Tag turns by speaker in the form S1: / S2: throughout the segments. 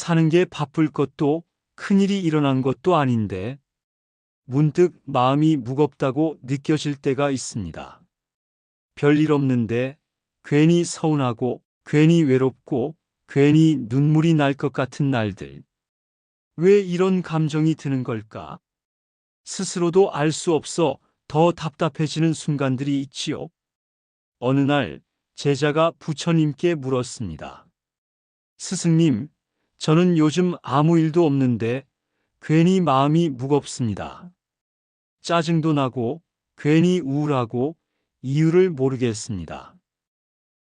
S1: 사는 게 바쁠 것도 큰일이 일어난 것도 아닌데 문득 마음이 무겁다고 느껴질 때가 있습니다. 별일 없는데 괜히 서운하고 괜히 외롭고 괜히 눈물이 날 것 같은 날들. 왜 이런 감정이 드는 걸까? 스스로도 알 수 없어 더 답답해지는 순간들이 있지요. 어느 날 제자가 부처님께 물었습니다. 스승님, 저는 요즘 아무 일도 없는데 괜히 마음이 무겁습니다. 짜증도 나고 괜히 우울하고 이유를 모르겠습니다.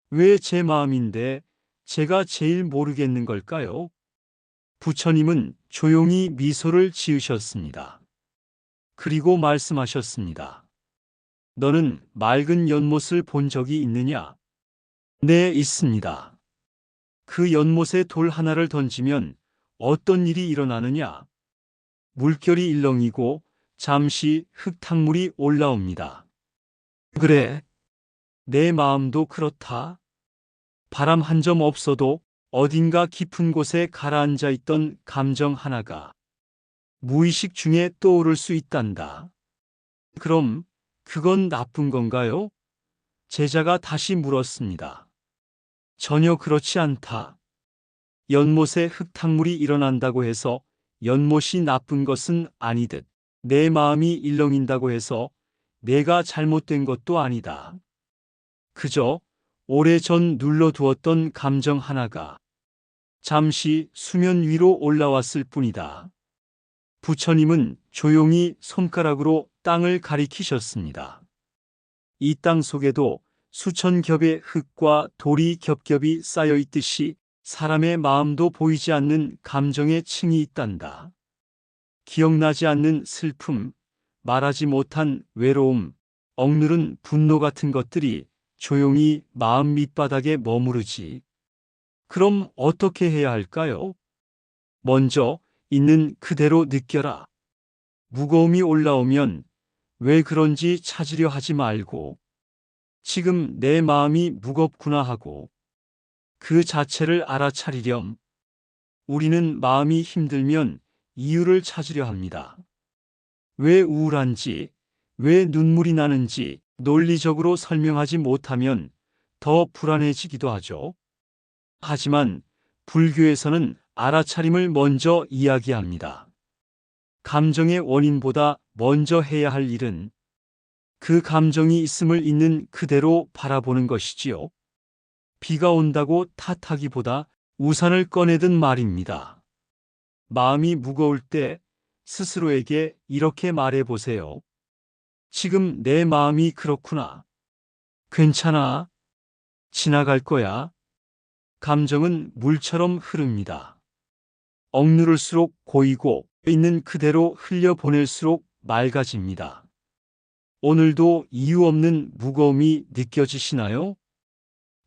S1: 왜 제 마음인데 제가 제일 모르겠는 걸까요? 부처님은 조용히 미소를 지으셨습니다. 그리고 말씀하셨습니다. 너는 맑은 연못을 본 적이 있느냐? 네, 있습니다. 그 연못에 돌 하나를 던지면 어떤 일이 일어나느냐? 물결이 일렁이고 잠시 흙탕물이 올라옵니다. 그래, 내 마음도 그렇다. 바람 한 점 없어도 어딘가 깊은 곳에 가라앉아 있던 감정 하나가 무의식 중에 떠오를 수 있단다. 그럼 그건 나쁜 건가요? 제자가 다시 물었습니다. 전혀 그렇지 않다. 연못에 흙탕물이 일어난다고 해서 연못이 나쁜 것은 아니듯 내 마음이 일렁인다고 해서 내가 잘못된 것도 아니다. 그저 오래전 눌러두었던 감정 하나가 잠시 수면 위로 올라왔을 뿐이다. 부처님은 조용히 손가락으로 땅을 가리키셨습니다. 이 땅 속에도 수천 겹의 흙과 돌이 겹겹이 쌓여 있듯이 사람의 마음도 보이지 않는 감정의 층이 있단다. 기억나지 않는 슬픔, 말하지 못한 외로움, 억누른 분노 같은 것들이 조용히 마음 밑바닥에 머무르지. 그럼 어떻게 해야 할까요? 먼저 있는 그대로 느껴라. 무거움이 올라오면 왜 그런지 찾으려 하지 말고 지금 내 마음이 무겁구나 하고 그 자체를 알아차리렴. 우리는 마음이 힘들면 이유를 찾으려 합니다. 왜 우울한지, 왜 눈물이 나는지 논리적으로 설명하지 못하면 더 불안해지기도 하죠. 하지만 불교에서는 알아차림을 먼저 이야기합니다. 감정의 원인보다 먼저 해야 할 일은 그 감정이 있음을 있는 그대로 바라보는 것이지요. 비가 온다고 탓하기보다 우산을 꺼내든 말입니다. 마음이 무거울 때 스스로에게 이렇게 말해 보세요. 지금 내 마음이 그렇구나. 괜찮아. 지나갈 거야. 감정은 물처럼 흐릅니다. 억누를수록 고이고 있는 그대로 흘려보낼수록 맑아집니다. 오늘도 이유 없는 무거움이 느껴지시나요?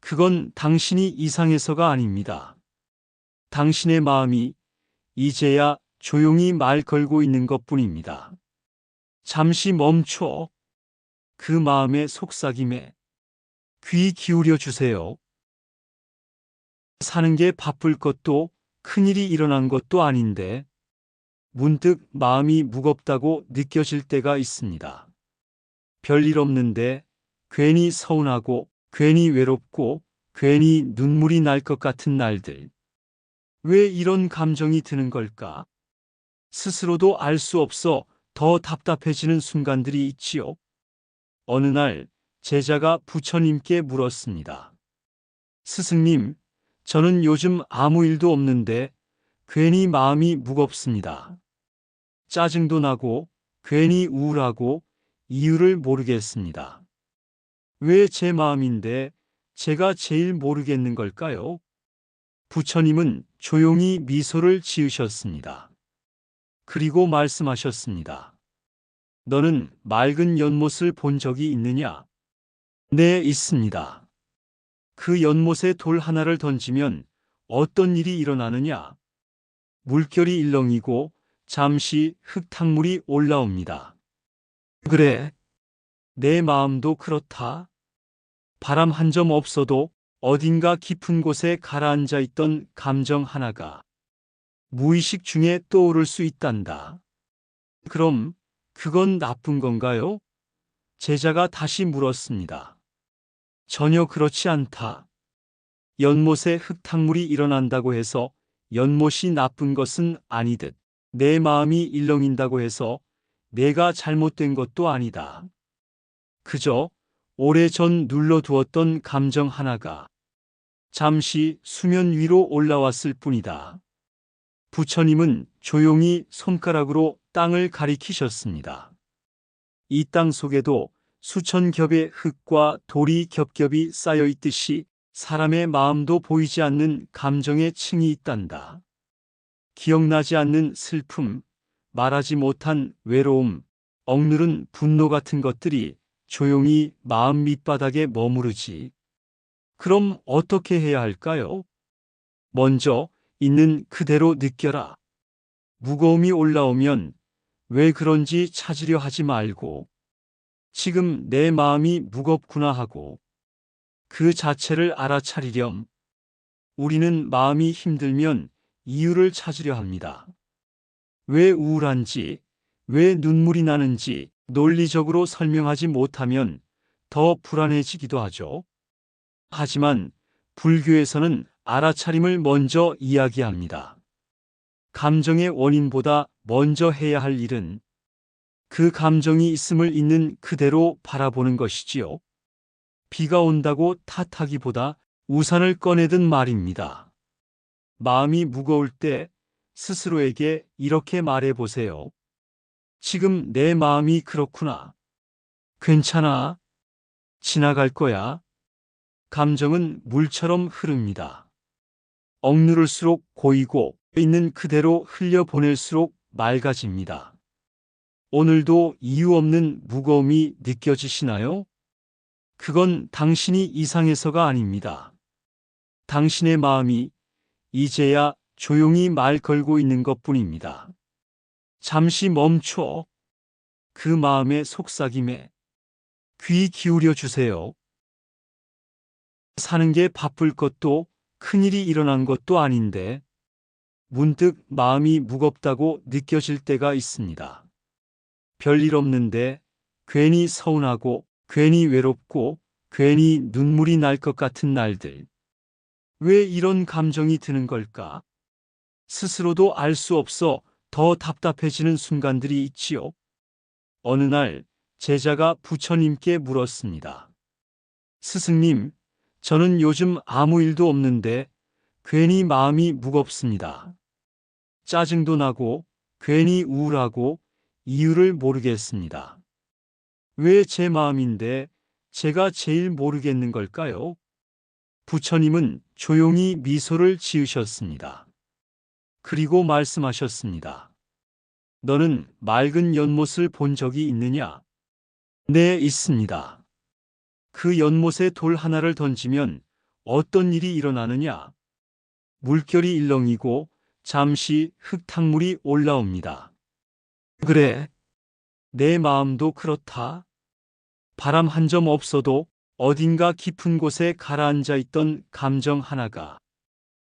S1: 그건 당신이 이상해서가 아닙니다. 당신의 마음이 이제야 조용히 말 걸고 있는 것뿐입니다. 잠시 멈춰 그 마음의 속삭임에 귀 기울여 주세요. 사는 게 바쁠 것도 큰일이 일어난 것도 아닌데 문득 마음이 무겁다고 느껴질 때가 있습니다. 별일 없는데 괜히 서운하고 괜히 외롭고 괜히 눈물이 날 것 같은 날들. 왜 이런 감정이 드는 걸까? 스스로도 알 수 없어 더 답답해지는 순간들이 있지요. 어느 날 제자가 부처님께 물었습니다. 스승님, 저는 요즘 아무 일도 없는데 괜히 마음이 무겁습니다. 짜증도 나고 괜히 우울하고 이유를 모르겠습니다. 왜 제 마음인데 제가 제일 모르겠는 걸까요? 부처님은 조용히 미소를 지으셨습니다. 그리고 말씀하셨습니다. 너는 맑은 연못을 본 적이 있느냐? 네, 있습니다. 그 연못에 돌 하나를 던지면 어떤 일이 일어나느냐? 물결이 일렁이고 잠시 흙탕물이 올라옵니다. 그래, 내 마음도 그렇다. 바람 한 점 없어도 어딘가 깊은 곳에 가라앉아 있던 감정 하나가 무의식 중에 떠오를 수 있단다. 그럼 그건 나쁜 건가요? 제자가 다시 물었습니다. 전혀 그렇지 않다. 연못에 흙탕물이 일어난다고 해서 연못이 나쁜 것은 아니듯 내 마음이 일렁인다고 해서 내가 잘못된 것도 아니다. 그저 오래전 눌러두었던 감정 하나가 잠시 수면 위로 올라왔을 뿐이다. 부처님은 조용히 손가락으로 땅을 가리키셨습니다. 이 땅 속에도 수천 겹의 흙과 돌이 겹겹이 쌓여 있듯이 사람의 마음도 보이지 않는 감정의 층이 있단다. 기억나지 않는 슬픔, 말하지 못한 외로움, 억누른 분노 같은 것들이 조용히 마음 밑바닥에 머무르지. 그럼 어떻게 해야 할까요? 먼저 있는 그대로 느껴라. 무거움이 올라오면 왜 그런지 찾으려 하지 말고 지금 내 마음이 무겁구나 하고 그 자체를 알아차리렴. 우리는 마음이 힘들면 이유를 찾으려 합니다. 왜 우울한지, 왜 눈물이 나는지 논리적으로 설명하지 못하면 더 불안해지기도 하죠. 하지만 불교에서는 알아차림을 먼저 이야기합니다. 감정의 원인보다 먼저 해야 할 일은 그 감정이 있음을 있는 그대로 바라보는 것이지요. 비가 온다고 탓하기보다 우산을 꺼내든 말입니다. 마음이 무거울 때 스스로에게 이렇게 말해 보세요. 지금 내 마음이 그렇구나. 괜찮아. 지나갈 거야. 감정은 물처럼 흐릅니다. 억누를수록 고이고 있는 그대로 흘려보낼수록 맑아집니다. 오늘도 이유 없는 무거움이 느껴지시나요? 그건 당신이 이상해서가 아닙니다. 당신의 마음이 이제야 조용히 말 걸고 있는 것뿐입니다. 잠시 멈춰 그 마음의 속삭임에 귀 기울여 주세요. 사는 게 바쁠 것도 큰일이 일어난 것도 아닌데 문득 마음이 무겁다고 느껴질 때가 있습니다. 별일 없는데 괜히 서운하고 괜히 외롭고 괜히 눈물이 날 것 같은 날들. 왜 이런 감정이 드는 걸까? 스스로도 알 수 없어 더 답답해지는 순간들이 있지요. 어느 날 제자가 부처님께 물었습니다. 스승님, 저는 요즘 아무 일도 없는데 괜히 마음이 무겁습니다. 짜증도 나고 괜히 우울하고 이유를 모르겠습니다. 왜 제 마음인데 제가 제일 모르겠는 걸까요? 부처님은 조용히 미소를 지으셨습니다. 그리고 말씀하셨습니다. 너는 맑은 연못을 본 적이 있느냐? 네, 있습니다. 그 연못에 돌 하나를 던지면 어떤 일이 일어나느냐? 물결이 일렁이고 잠시 흙탕물이 올라옵니다. 그래, 내 마음도 그렇다. 바람 한 점 없어도 어딘가 깊은 곳에 가라앉아 있던 감정 하나가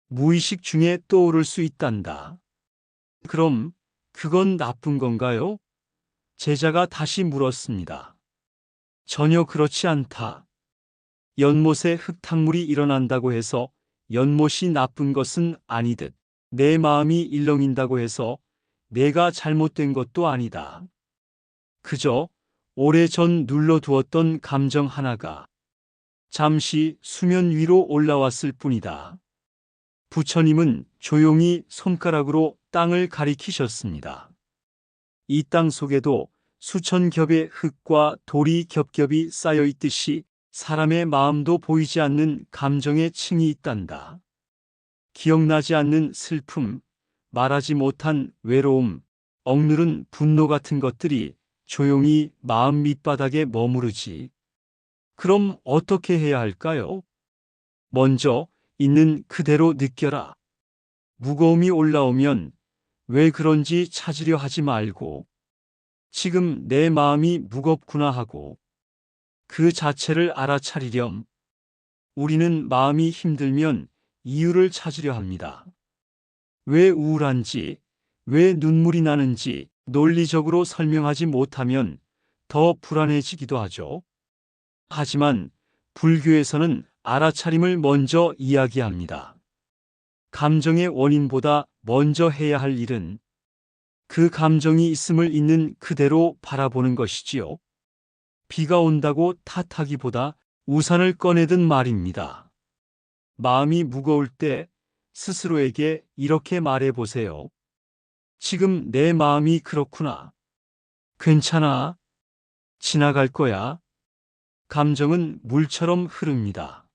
S1: 무의식 중에 떠오를 수 있단다. 그럼 그건 나쁜 건가요? 제자가 다시 물었습니다. 전혀 그렇지 않다. 연못에 흙탕물이 일어난다고 해서 연못이 나쁜 것은 아니듯 내 마음이 일렁인다고 해서 내가 잘못된 것도 아니다. 그저 오래전 눌러두었던 감정 하나가 잠시 수면 위로 올라왔을 뿐이다. 부처님은 조용히 손가락으로 땅을 가리키셨습니다. 이 땅 속에도 수천 겹의 흙과 돌이 겹겹이 쌓여 있듯이 사람의 마음도 보이지 않는 감정의 층이 있단다. 기억나지 않는 슬픔, 말하지 못한 외로움, 억누른 분노 같은 것들이 조용히 마음 밑바닥에 머무르지. 그럼 어떻게 해야 할까요? 먼저 있는 그대로 느껴라. 무거움이 올라오면 왜 그런지 찾으려 하지 말고 지금 내 마음이 무겁구나 하고 그 자체를 알아차리렴. 우리는 마음이 힘들면 이유를 찾으려 합니다. 왜 우울한지, 왜 눈물이 나는지 논리적으로 설명하지 못하면 더 불안해지기도 하죠. 하지만 불교에서는 알아차림을 먼저 이야기합니다. 감정의 원인보다 먼저 해야 할 일은 그 감정이 있음을 있는 그대로 바라보는 것이지요. 비가 온다고 탓하기보다 우산을 꺼내든 말입니다. 마음이 무거울 때 스스로에게 이렇게 말해 보세요. 지금 내 마음이 그렇구나. 괜찮아. 지나갈 거야. 감정은 물처럼 흐릅니다.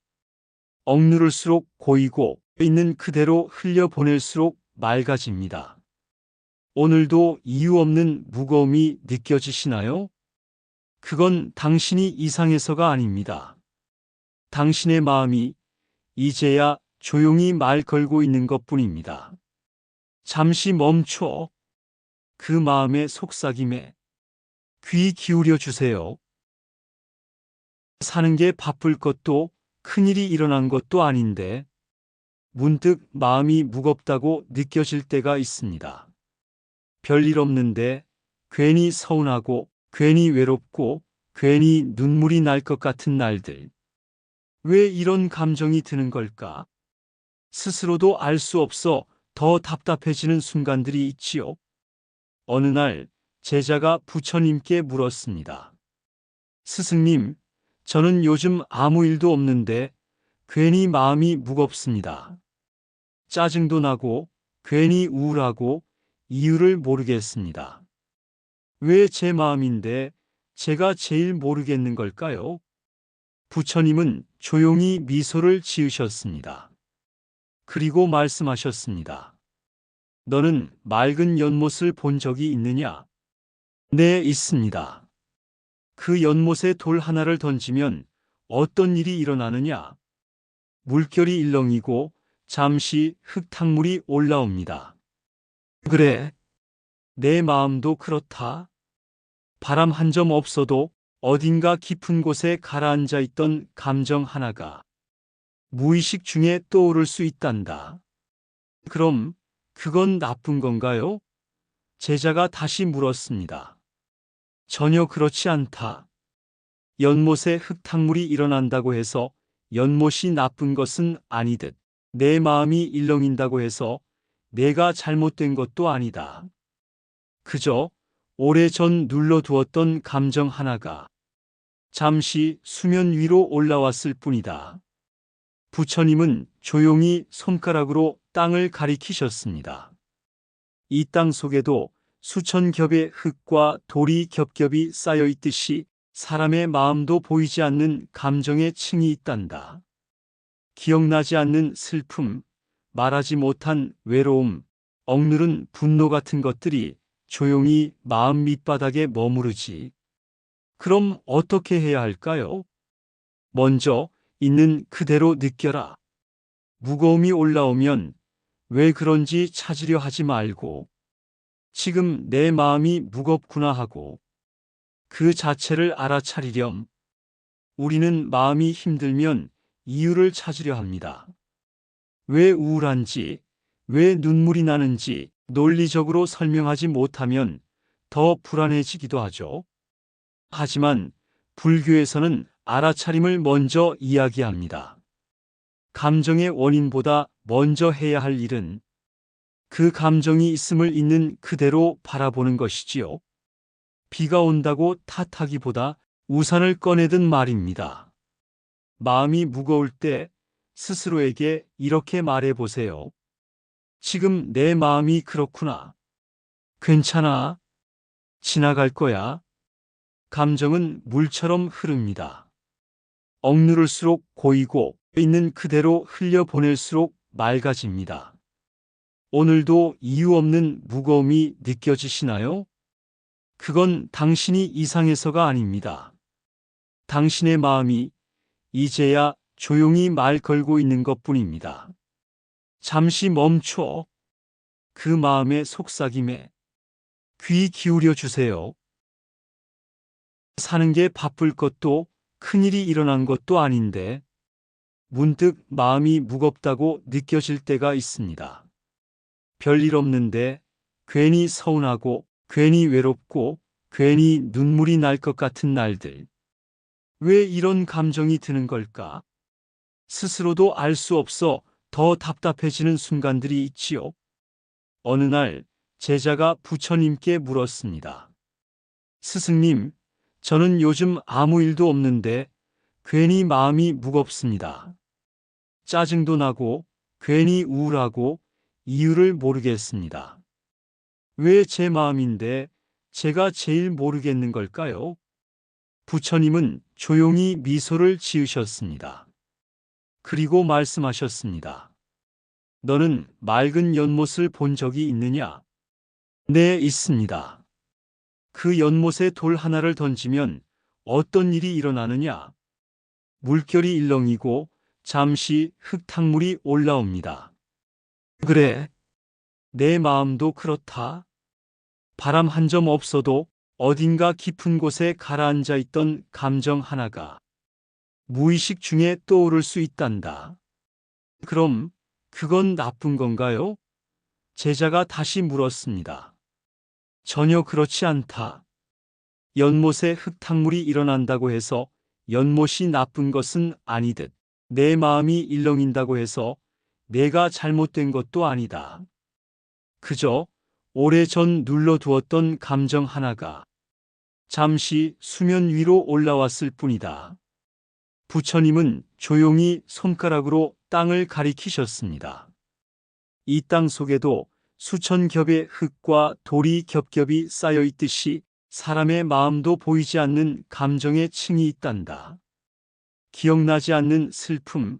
S1: 억누를수록 고이고 있는 그대로 흘려보낼수록 맑아집니다. 오늘도 이유 없는 무거움이 느껴지시나요? 그건 당신이 이상해서가 아닙니다. 당신의 마음이 이제야 조용히 말 걸고 있는 것뿐입니다. 잠시 멈춰 그 마음의 속삭임에 귀 기울여 주세요. 사는 게 바쁠 것도 큰일이 일어난 것도 아닌데 문득 마음이 무겁다고 느껴질 때가 있습니다. 별일 없는데 괜히 서운하고 괜히 외롭고 괜히 눈물이 날 것 같은 날들. 왜 이런 감정이 드는 걸까? 스스로도 알 수 없어 더 답답해지는 순간들이 있지요. 어느 날 제자가 부처님께 물었습니다. 스승님, 저는 요즘 아무 일도 없는데 괜히 마음이 무겁습니다. 짜증도 나고 괜히 우울하고 이유를 모르겠습니다. 왜 제 마음인데 제가 제일 모르겠는 걸까요? 부처님은 조용히 미소를 지으셨습니다. 그리고 말씀하셨습니다. 너는 맑은 연못을 본 적이 있느냐? 네, 있습니다. 그 연못에 돌 하나를 던지면 어떤 일이 일어나느냐? 물결이 일렁이고 잠시 흙탕물이 올라옵니다. 그래, 내 마음도 그렇다. 바람 한 점 없어도 어딘가 깊은 곳에 가라앉아 있던 감정 하나가 무의식 중에 떠오를 수 있단다. 그럼 그건 나쁜 건가요? 제자가 다시 물었습니다. 전혀 그렇지 않다. 연못에 흙탕물이 일어난다고 해서 연못이 나쁜 것은 아니듯 내 마음이 일렁인다고 해서 내가 잘못된 것도 아니다. 그저 오래전 눌러두었던 감정 하나가 잠시 수면 위로 올라왔을 뿐이다. 부처님은 조용히 손가락으로 땅을 가리키셨습니다. 이 땅 속에도 수천 겹의 흙과 돌이 겹겹이 쌓여 있듯이 사람의 마음도 보이지 않는 감정의 층이 있단다. 기억나지 않는 슬픔, 말하지 못한 외로움, 억누른 분노 같은 것들이 조용히 마음 밑바닥에 머무르지. 그럼 어떻게 해야 할까요? 먼저 있는 그대로 느껴라. 무거움이 올라오면 왜 그런지 찾으려 하지 말고 지금 내 마음이 무겁구나 하고 그 자체를 알아차리렴. 우리는 마음이 힘들면 이유를 찾으려 합니다. 왜 우울한지, 왜 눈물이 나는지 논리적으로 설명하지 못하면 더 불안해지기도 하죠. 하지만 불교에서는 알아차림을 먼저 이야기합니다. 감정의 원인보다 먼저 해야 할 일은 그 감정이 있음을 있는 그대로 바라보는 것이지요. 비가 온다고 탓하기보다 우산을 꺼내든 말입니다. 마음이 무거울 때 스스로에게 이렇게 말해 보세요. 지금 내 마음이 그렇구나. 괜찮아. 지나갈 거야. 감정은 물처럼 흐릅니다. 억누를수록 고이고 있는 그대로 흘려보낼수록 맑아집니다. 오늘도 이유 없는 무거움이 느껴지시나요? 그건 당신이 이상해서가 아닙니다. 당신의 마음이 이제야 조용히 말 걸고 있는 것뿐입니다. 잠시 멈춰 그 마음의 속삭임에 귀 기울여 주세요. 사는 게 바쁠 것도 큰일이 일어난 것도 아닌데 문득 마음이 무겁다고 느껴질 때가 있습니다. 별일 없는데 괜히 서운하고 괜히 외롭고 괜히 눈물이 날 것 같은 날들. 왜 이런 감정이 드는 걸까? 스스로도 알 수 없어 더 답답해지는 순간들이 있지요. 어느 날 제자가 부처님께 물었습니다. 스승님, 저는 요즘 아무 일도 없는데 괜히 마음이 무겁습니다. 짜증도 나고 괜히 우울하고 이유를 모르겠습니다. 왜 제 마음인데 제가 제일 모르겠는 걸까요? 부처님은 조용히 미소를 지으셨습니다. 그리고 말씀하셨습니다. 너는 맑은 연못을 본 적이 있느냐? 네, 있습니다. 그 연못에 돌 하나를 던지면 어떤 일이 일어나느냐? 물결이 일렁이고 잠시 흙탕물이 올라옵니다. 그래, 내 마음도 그렇다. 바람 한 점 없어도 어딘가 깊은 곳에 가라앉아 있던 감정 하나가 무의식 중에 떠오를 수 있단다. 그럼 그건 나쁜 건가요? 제자가 다시 물었습니다. 전혀 그렇지 않다. 연못에 흙탕물이 일어난다고 해서 연못이 나쁜 것은 아니듯 내 마음이 일렁인다고 해서 내가 잘못된 것도 아니다. 그저 오래전 눌러두었던 감정 하나가 잠시 수면 위로 올라왔을 뿐이다. 부처님은 조용히 손가락으로 땅을 가리키셨습니다. 이 땅 속에도 수천 겹의 흙과 돌이 겹겹이 쌓여 있듯이 사람의 마음도 보이지 않는 감정의 층이 있단다. 기억나지 않는 슬픔,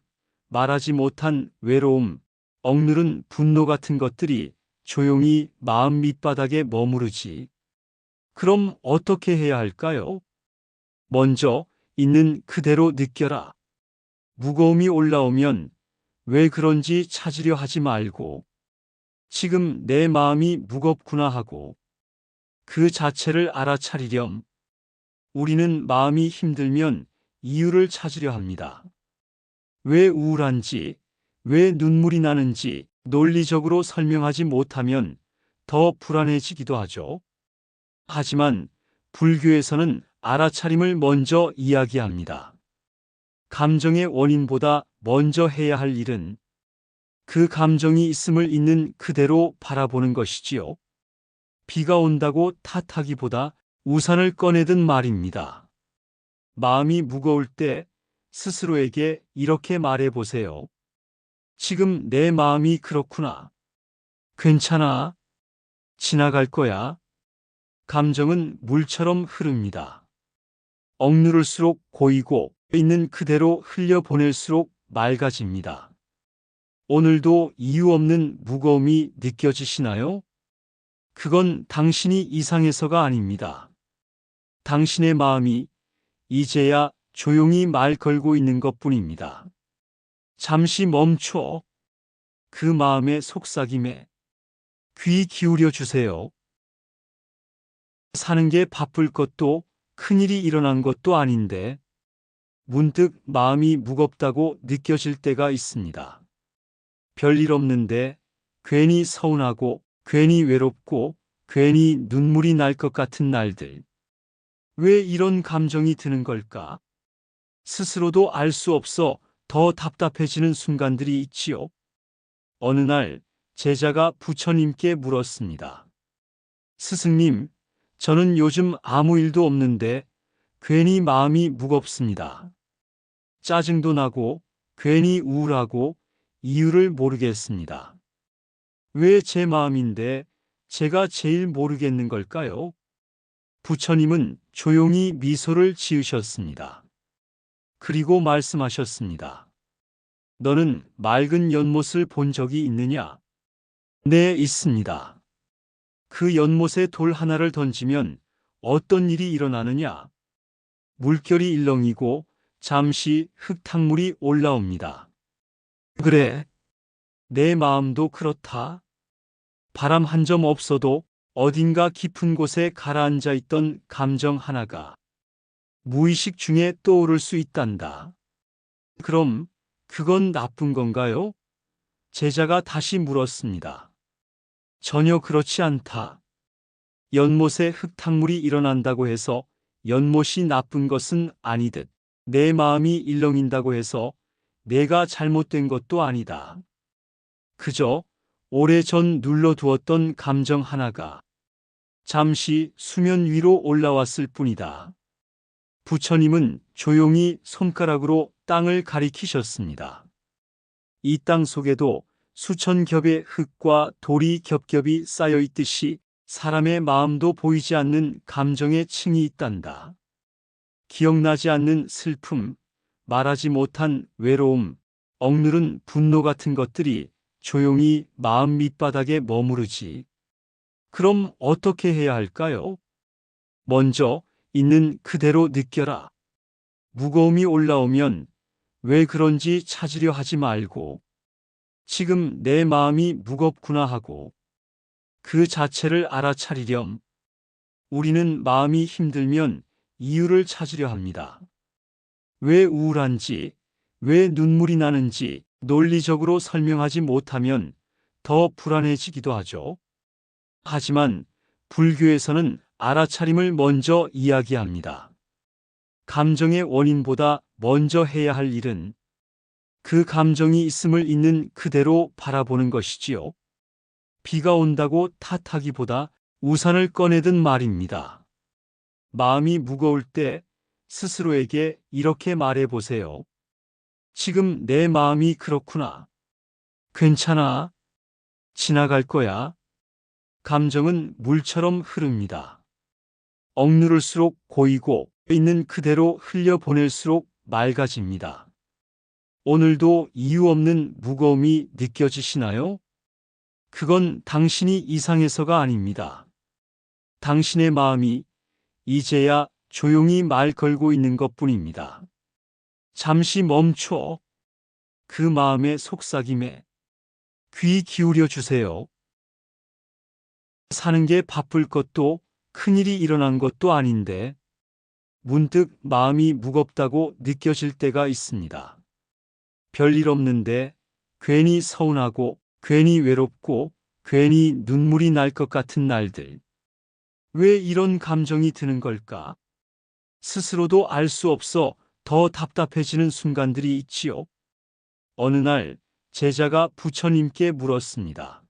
S1: 말하지 못한 외로움, 억누른 분노 같은 것들이 조용히 마음 밑바닥에 머무르지. 그럼 어떻게 해야 할까요? 먼저 있는 그대로 느껴라. 무거움이 올라오면 왜 그런지 찾으려 하지 말고 지금 내 마음이 무겁구나 하고 그 자체를 알아차리렴. 우리는 마음이 힘들면 이유를 찾으려 합니다. 왜 우울한지, 왜 눈물이 나는지 논리적으로 설명하지 못하면 더 불안해지기도 하죠. 하지만 불교에서는 알아차림을 먼저 이야기합니다. 감정의 원인보다 먼저 해야 할 일은 그 감정이 있음을 있는 그대로 바라보는 것이지요. 비가 온다고 탓하기보다 우산을 꺼내든 말입니다. 마음이 무거울 때 스스로에게 이렇게 말해 보세요. 지금 내 마음이 그렇구나. 괜찮아. 지나갈 거야. 감정은 물처럼 흐릅니다. 억누를수록 고이고 있는 그대로 흘려보낼수록 맑아집니다. 오늘도 이유 없는 무거움이 느껴지시나요? 그건 당신이 이상해서가 아닙니다. 당신의 마음이 이제야 조용히 말 걸고 있는 것뿐입니다. 잠시 멈춰 그 마음의 속삭임에 귀 기울여 주세요. 사는 게 바쁠 것도 큰일이 일어난 것도 아닌데 문득 마음이 무겁다고 느껴질 때가 있습니다. 별일 없는데 괜히 서운하고 괜히 외롭고 괜히 눈물이 날 것 같은 날들. 왜 이런 감정이 드는 걸까? 스스로도 알 수 없어 더 답답해지는 순간들이 있지요. 어느 날 제자가 부처님께 물었습니다. 스승님, 저는 요즘 아무 일도 없는데 괜히 마음이 무겁습니다. 짜증도 나고 괜히 우울하고 이유를 모르겠습니다. 왜 제 마음인데 제가 제일 모르겠는 걸까요? 부처님은 조용히 미소를 지으셨습니다. 그리고 말씀하셨습니다. 너는 맑은 연못을 본 적이 있느냐? 네, 있습니다. 그 연못에 돌 하나를 던지면 어떤 일이 일어나느냐? 물결이 일렁이고 잠시 흙탕물이 올라옵니다. 그래, 내 마음도 그렇다. 바람 한 점 없어도 어딘가 깊은 곳에 가라앉아 있던 감정 하나가 무의식 중에 떠오를 수 있단다. 그럼 그건 나쁜 건가요? 제자가 다시 물었습니다. 전혀 그렇지 않다. 연못에 흙탕물이 일어난다고 해서 연못이 나쁜 것은 아니듯 내 마음이 일렁인다고 해서 내가 잘못된 것도 아니다. 그저 오래전 눌러두었던 감정 하나가 잠시 수면 위로 올라왔을 뿐이다. 부처님은 조용히 손가락으로 땅을 가리키셨습니다. 이 땅 속에도 수천 겹의 흙과 돌이 겹겹이 쌓여 있듯이 사람의 마음도 보이지 않는 감정의 층이 있단다. 기억나지 않는 슬픔, 말하지 못한 외로움, 억누른 분노 같은 것들이 조용히 마음 밑바닥에 머무르지. 그럼 어떻게 해야 할까요? 먼저 있는 그대로 느껴라. 무거움이 올라오면 왜 그런지 찾으려 하지 말고 지금 내 마음이 무겁구나 하고 그 자체를 알아차리렴. 우리는 마음이 힘들면 이유를 찾으려 합니다. 왜 우울한지, 왜 눈물이 나는지 논리적으로 설명하지 못하면 더 불안해지기도 하죠. 하지만 불교에서는 알아차림을 먼저 이야기합니다. 감정의 원인보다 먼저 해야 할 일은 그 감정이 있음을 있는 그대로 바라보는 것이지요. 비가 온다고 탓하기보다 우산을 꺼내든 말입니다. 마음이 무거울 때 스스로에게 이렇게 말해 보세요. 지금 내 마음이 그렇구나. 괜찮아. 지나갈 거야. 감정은 물처럼 흐릅니다. 억누를수록 고이고 있는 그대로 흘려보낼수록 맑아집니다. 오늘도 이유 없는 무거움이 느껴지시나요? 그건 당신이 이상해서가 아닙니다. 당신의 마음이 이제야 조용히 말 걸고 있는 것뿐입니다. 잠시 멈춰 그 마음의 속삭임에 귀 기울여 주세요. 사는 게 바쁠 것도 큰일이 일어난 것도 아닌데 문득 마음이 무겁다고 느껴질 때가 있습니다. 별일 없는데 괜히 서운하고 괜히 외롭고 괜히 눈물이 날 것 같은 날들. 왜 이런 감정이 드는 걸까? 스스로도 알 수 없어 더 답답해지는 순간들이 있지요. 어느 날 제자가 부처님께 물었습니다.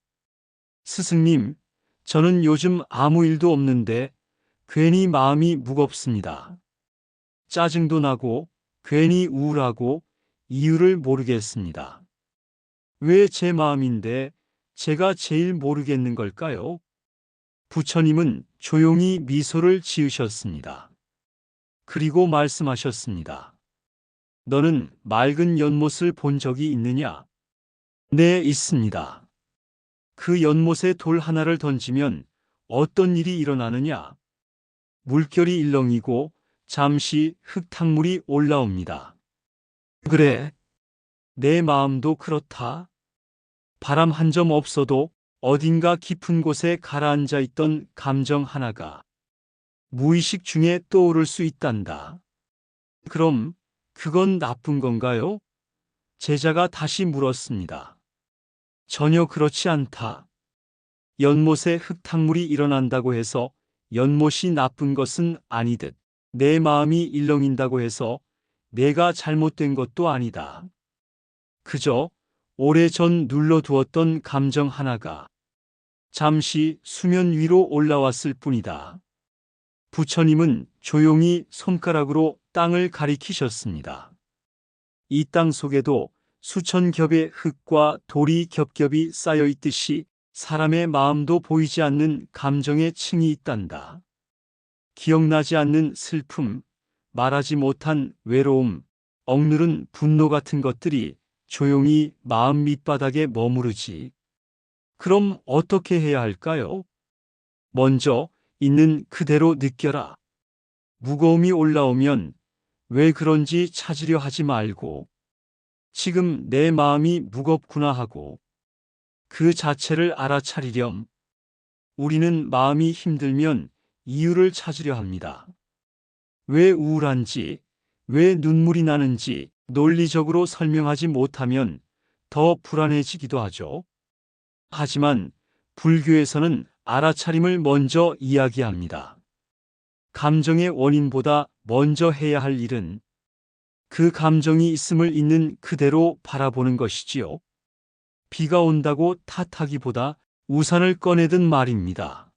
S1: 스승님, 저는 요즘 아무 일도 없는데 괜히 마음이 무겁습니다. 짜증도 나고 괜히 우울하고 이유를 모르겠습니다. 왜 제 마음인데 제가 제일 모르겠는 걸까요? 부처님은 조용히 미소를 지으셨습니다. 그리고 말씀하셨습니다. 너는 맑은 연못을 본 적이 있느냐? 네, 있습니다. 그 연못에 돌 하나를 던지면 어떤 일이 일어나느냐? 물결이 일렁이고 잠시 흙탕물이 올라옵니다. 그래, 내 마음도 그렇다. 바람 한 점 없어도 어딘가 깊은 곳에 가라앉아 있던 감정 하나가 무의식 중에 떠오를 수 있단다. 그럼 그건 나쁜 건가요? 제자가 다시 물었습니다. 전혀 그렇지 않다. 연못에 흙탕물이 일어난다고 해서 연못이 나쁜 것은 아니듯 내 마음이 일렁인다고 해서 내가 잘못된 것도 아니다. 그저 오래전 눌러두었던 감정 하나가 잠시 수면 위로 올라왔을 뿐이다. 부처님은 조용히 손가락으로 땅을 가리키셨습니다. 이 땅 속에도 수천 겹의 흙과 돌이 겹겹이 쌓여 있듯이 사람의 마음도 보이지 않는 감정의 층이 있단다. 기억나지 않는 슬픔, 말하지 못한 외로움, 억누른 분노 같은 것들이 조용히 마음 밑바닥에 머무르지. 그럼 어떻게 해야 할까요? 먼저 있는 그대로 느껴라. 무거움이 올라오면 왜 그런지 찾으려 하지 말고 지금 내 마음이 무겁구나 하고 그 자체를 알아차리렴. 우리는 마음이 힘들면 이유를 찾으려 합니다. 왜 우울한지, 왜 눈물이 나는지 논리적으로 설명하지 못하면 더 불안해지기도 하죠. 하지만 불교에서는 알아차림을 먼저 이야기합니다. 감정의 원인보다 먼저 해야 할 일은 그 감정이 있음을 있는 그대로 바라보는 것이지요. 비가 온다고 탓하기보다 우산을 꺼내든 말입니다.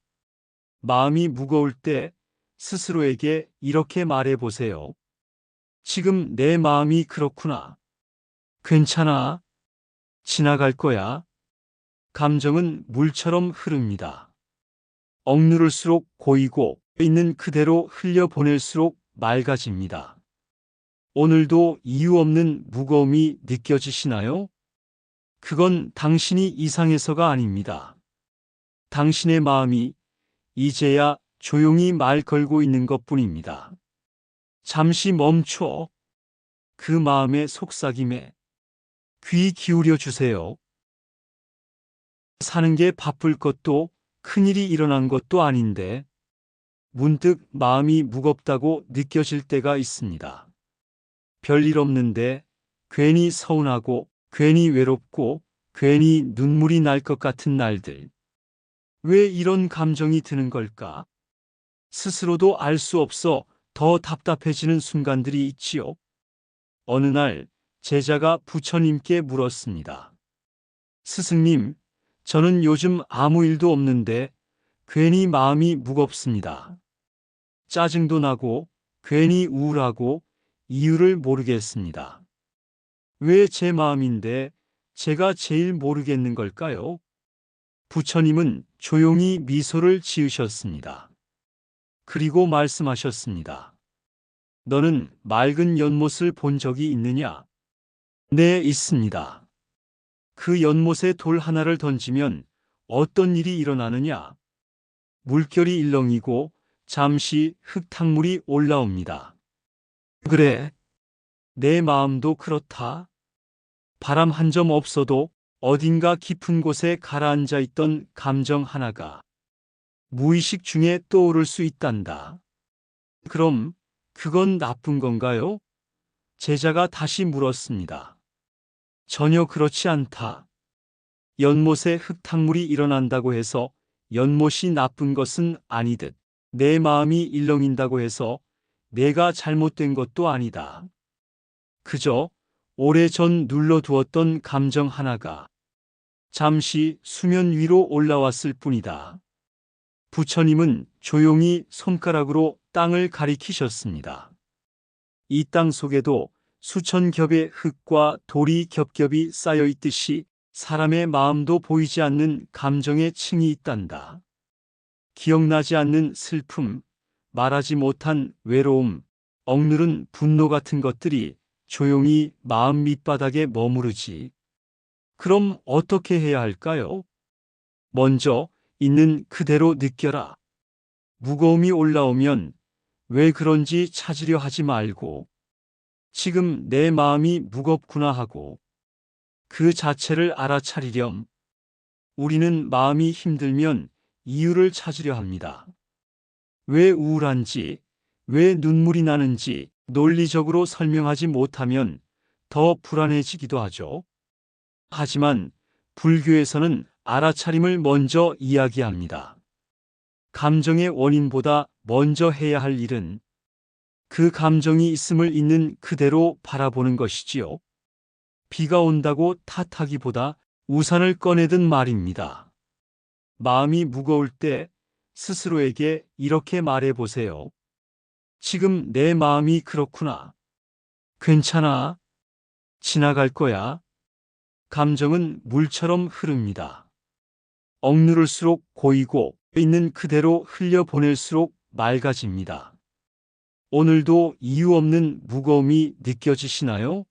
S1: 마음이 무거울 때 스스로에게 이렇게 말해 보세요. 지금 내 마음이 그렇구나. 괜찮아. 지나갈 거야. 감정은 물처럼 흐릅니다. 억누를수록 고이고 있는 그대로 흘려보낼수록 맑아집니다. 오늘도 이유 없는 무거움이 느껴지시나요? 그건 당신이 이상해서가 아닙니다. 당신의 마음이 이제야 조용히 말 걸고 있는 것뿐입니다. 잠시 멈춰 그 마음의 속삭임에 귀 기울여 주세요. 사는 게 바쁠 것도 큰일이 일어난 것도 아닌데 문득 마음이 무겁다고 느껴질 때가 있습니다. 별일 없는데 괜히 서운하고 괜히 외롭고 괜히 눈물이 날 것 같은 날들. 왜 이런 감정이 드는 걸까? 스스로도 알 수 없어 더 답답해지는 순간들이 있지요. 어느 날 제자가 부처님께 물었습니다. 스승님, 저는 요즘 아무 일도 없는데 괜히 마음이 무겁습니다. 짜증도 나고 괜히 우울하고 이유를 모르겠습니다. 왜 제 마음인데 제가 제일 모르겠는 걸까요? 부처님은 조용히 미소를 지으셨습니다. 그리고 말씀하셨습니다. 너는 맑은 연못을 본 적이 있느냐? 네, 있습니다. 그 연못에 돌 하나를 던지면 어떤 일이 일어나느냐? 물결이 일렁이고 잠시 흙탕물이 올라옵니다. 그래, 내 마음도 그렇다. 바람 한 점 없어도 어딘가 깊은 곳에 가라앉아 있던 감정 하나가 무의식 중에 떠오를 수 있단다. 그럼 그건 나쁜 건가요? 제자가 다시 물었습니다. 전혀 그렇지 않다. 연못에 흙탕물이 일어난다고 해서 연못이 나쁜 것은 아니듯 내 마음이 일렁인다고 해서 내가 잘못된 것도 아니다. 그저 오래전 눌러두었던 감정 하나가 잠시 수면 위로 올라왔을 뿐이다. 부처님은 조용히 손가락으로 땅을 가리키셨습니다. 이 땅 속에도 수천 겹의 흙과 돌이 겹겹이 쌓여 있듯이 사람의 마음도 보이지 않는 감정의 층이 있단다. 기억나지 않는 슬픔, 말하지 못한 외로움, 억누른 분노 같은 것들이 조용히 마음 밑바닥에 머무르지. 그럼 어떻게 해야 할까요? 먼저 있는 그대로 느껴라. 무거움이 올라오면 왜 그런지 찾으려 하지 말고 지금 내 마음이 무겁구나 하고 그 자체를 알아차리렴. 우리는 마음이 힘들면 이유를 찾으려 합니다. 왜 우울한지, 왜 눈물이 나는지 논리적으로 설명하지 못하면 더 불안해지기도 하죠. 하지만 불교에서는 알아차림을 먼저 이야기합니다. 감정의 원인보다 먼저 해야 할 일은 그 감정이 있음을 있는 그대로 바라보는 것이지요. 비가 온다고 탓하기보다 우산을 꺼내든 말입니다. 마음이 무거울 때 스스로에게 이렇게 말해 보세요. 지금 내 마음이 그렇구나. 괜찮아. 지나갈 거야. 감정은 물처럼 흐릅니다. 억누를수록 고이고 있는 그대로 흘려보낼수록 맑아집니다. 오늘도 이유 없는 무거움이 느껴지시나요?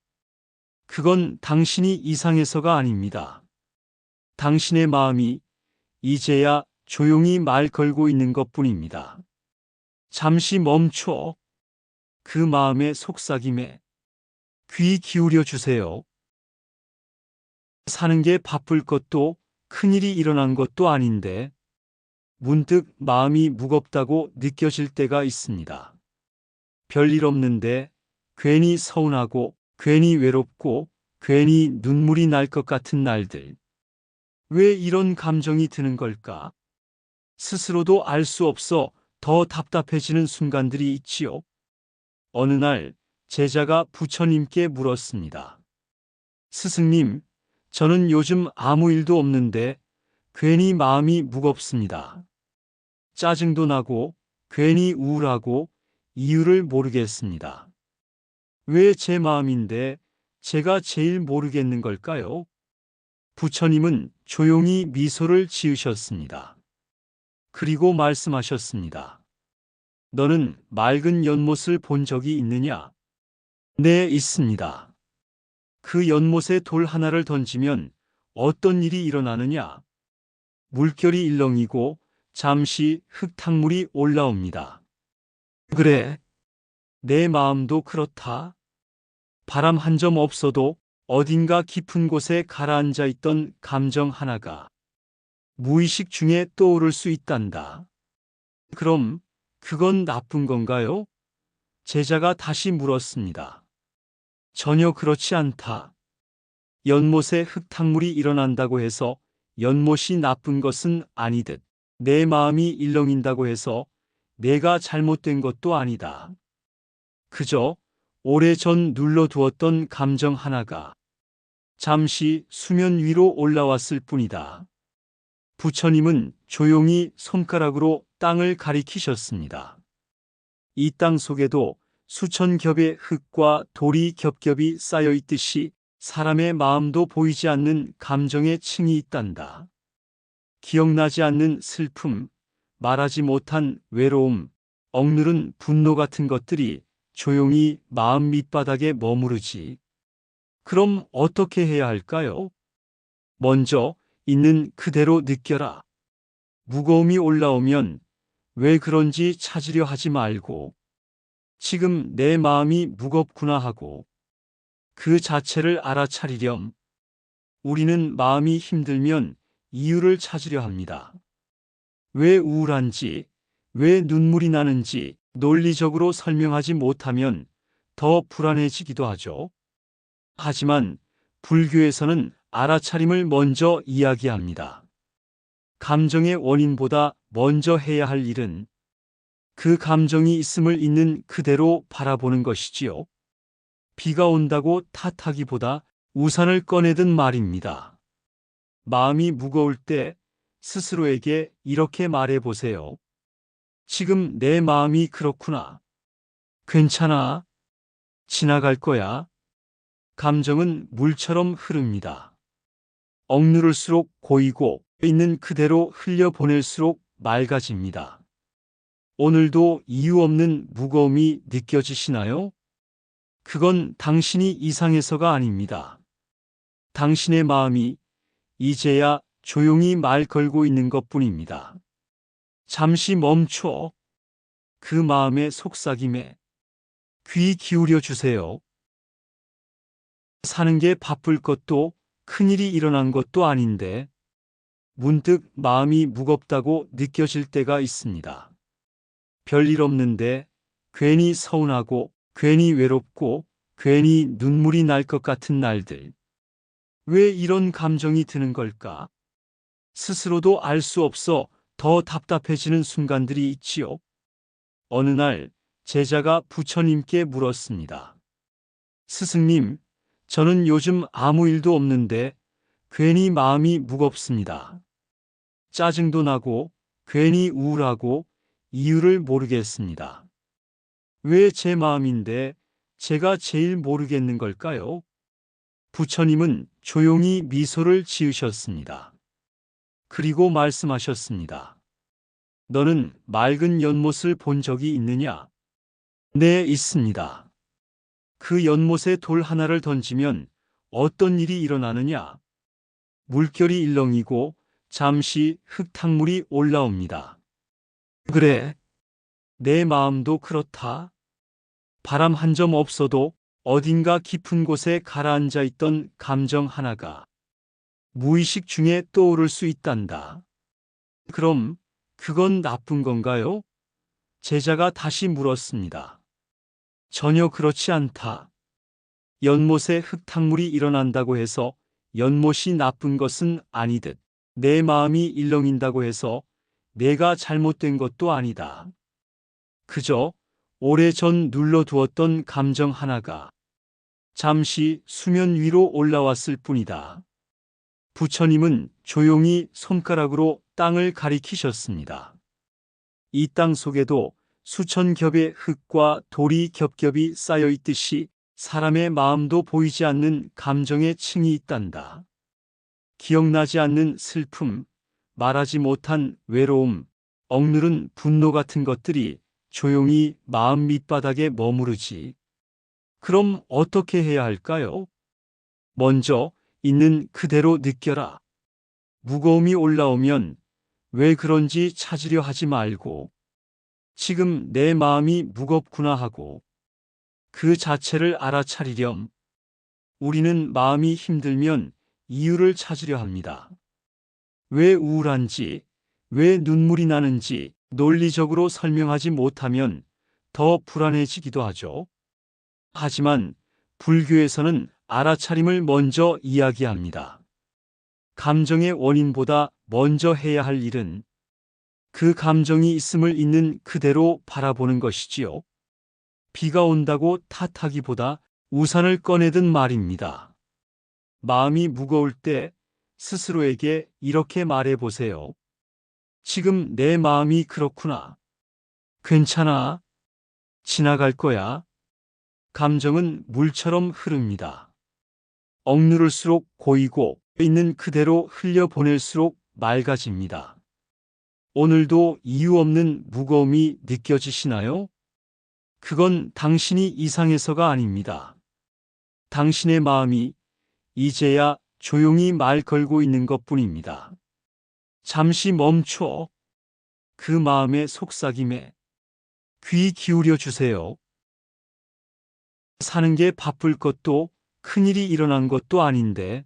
S1: 그건 당신이 이상해서가 아닙니다. 당신의 마음이 이제야 조용히 말 걸고 있는 것뿐입니다. 잠시 멈춰 그 마음의 속삭임에 귀 기울여 주세요. 사는 게 바쁠 것도 큰일이 일어난 것도 아닌데 문득 마음이 무겁다고 느껴질 때가 있습니다. 별일 없는데 괜히 서운하고 괜히 외롭고 괜히 눈물이 날 것 같은 날들. 왜 이런 감정이 드는 걸까? 스스로도 알 수 없어 더 답답해지는 순간들이 있지요. 어느 날 제자가 부처님께 물었습니다. 스승님, 저는 요즘 아무 일도 없는데 괜히 마음이 무겁습니다. 짜증도 나고 괜히 우울하고 이유를 모르겠습니다. 왜 제 마음인데 제가 제일 모르겠는 걸까요? 부처님은 조용히 미소를 지으셨습니다. 그리고 말씀하셨습니다. 너는 맑은 연못을 본 적이 있느냐? 네, 있습니다. 그 연못에 돌 하나를 던지면 어떤 일이 일어나느냐? 물결이 일렁이고 잠시 흙탕물이 올라옵니다. 그래, 내 마음도 그렇다. 바람 한 점 없어도 어딘가 깊은 곳에 가라앉아 있던 감정 하나가 무의식 중에 떠오를 수 있단다. 그럼 그건 나쁜 건가요? 제자가 다시 물었습니다. 전혀 그렇지 않다. 연못에 흙탕물이 일어난다고 해서 연못이 나쁜 것은 아니듯 내 마음이 일렁인다고 해서 내가 잘못된 것도 아니다. 그저 오래전 눌러두었던 감정 하나가 잠시 수면 위로 올라왔을 뿐이다. 부처님은 조용히 손가락으로 땅을 가리키셨습니다. 이 땅 속에도 수천 겹의 흙과 돌이 겹겹이 쌓여 있듯이 사람의 마음도 보이지 않는 감정의 층이 있단다. 기억나지 않는 슬픔, 말하지 못한 외로움, 억누른 분노 같은 것들이 조용히 마음 밑바닥에 머무르지. 그럼 어떻게 해야 할까요? 먼저 있는 그대로 느껴라. 무거움이 올라오면 왜 그런지 찾으려 하지 말고 지금 내 마음이 무겁구나 하고 그 자체를 알아차리렴. 우리는 마음이 힘들면 이유를 찾으려 합니다. 왜 우울한지, 왜 눈물이 나는지 논리적으로 설명하지 못하면 더 불안해지기도 하죠. 하지만 불교에서는 알아차림을 먼저 이야기합니다. 감정의 원인보다 먼저 해야 할 일은 그 감정이 있음을 있는 그대로 바라보는 것이지요. 비가 온다고 탓하기보다 우산을 꺼내든 말입니다. 마음이 무거울 때 스스로에게 이렇게 말해 보세요. 지금 내 마음이 그렇구나. 괜찮아. 지나갈 거야. 감정은 물처럼 흐릅니다. 억누를수록 고이고 있는 그대로 흘려보낼수록 맑아집니다. 오늘도 이유 없는 무거움이 느껴지시나요? 그건 당신이 이상해서가 아닙니다. 당신의 마음이 이제야 조용히 말 걸고 있는 것뿐입니다. 잠시 멈춰 그 마음의 속삭임에 귀 기울여 주세요. 사는 게 바쁠 것도 큰일이 일어난 것도 아닌데 문득 마음이 무겁다고 느껴질 때가 있습니다. 별일 없는데 괜히 서운하고 괜히 외롭고 괜히 눈물이 날 것 같은 날들. 왜 이런 감정이 드는 걸까? 스스로도 알 수 없어 더 답답해지는 순간들이 있지요. 어느 날 제자가 부처님께 물었습니다. 스승님, 저는 요즘 아무 일도 없는데 괜히 마음이 무겁습니다. 짜증도 나고 괜히 우울하고 이유를 모르겠습니다. 왜 제 마음인데 제가 제일 모르겠는 걸까요? 부처님은 조용히 미소를 지으셨습니다. 그리고 말씀하셨습니다. 너는 맑은 연못을 본 적이 있느냐? 네, 있습니다. 그 연못에 돌 하나를 던지면 어떤 일이 일어나느냐? 물결이 일렁이고 잠시 흙탕물이 올라옵니다. 그래, 내 마음도 그렇다. 바람 한 점 없어도 어딘가 깊은 곳에 가라앉아 있던 감정 하나가 무의식 중에 떠오를 수 있단다. 그럼 그건 나쁜 건가요? 제자가 다시 물었습니다. 전혀 그렇지 않다. 연못에 흙탕물이 일어난다고 해서 연못이 나쁜 것은 아니듯 내 마음이 일렁인다고 해서 내가 잘못된 것도 아니다. 그저 오래전 눌러두었던 감정 하나가 잠시 수면 위로 올라왔을 뿐이다. 부처님은 조용히 손가락으로 땅을 가리키셨습니다. 이 땅 속에도 수천 겹의 흙과 돌이 겹겹이 쌓여 있듯이 사람의 마음도 보이지 않는 감정의 층이 있단다. 기억나지 않는 슬픔, 말하지 못한 외로움, 억누른 분노 같은 것들이 조용히 마음 밑바닥에 머무르지. 그럼 어떻게 해야 할까요? 먼저 있는 그대로 느껴라. 무거움이 올라오면 왜 그런지 찾으려 하지 말고 지금 내 마음이 무겁구나 하고 그 자체를 알아차리렴. 우리는 마음이 힘들면 이유를 찾으려 합니다. 왜 우울한지, 왜 눈물이 나는지 논리적으로 설명하지 못하면 더 불안해지기도 하죠. 하지만 불교에서는 알아차림을 먼저 이야기합니다. 감정의 원인보다 먼저 해야 할 일은 그 감정이 있음을 있는 그대로 바라보는 것이지요. 비가 온다고 탓하기보다 우산을 꺼내든 말입니다. 마음이 무거울 때 스스로에게 이렇게 말해 보세요. 지금 내 마음이 그렇구나. 괜찮아. 지나갈 거야. 감정은 물처럼 흐릅니다. 억누를수록 고이고 있는 그대로 흘려보낼수록 맑아집니다. 오늘도 이유 없는 무거움이 느껴지시나요? 그건 당신이 이상해서가 아닙니다. 당신의 마음이 이제야 조용히 말 걸고 있는 것뿐입니다. 잠시 멈춰 그 마음의 속삭임에 귀 기울여 주세요. 사는 게 바쁠 것도 큰일이 일어난 것도 아닌데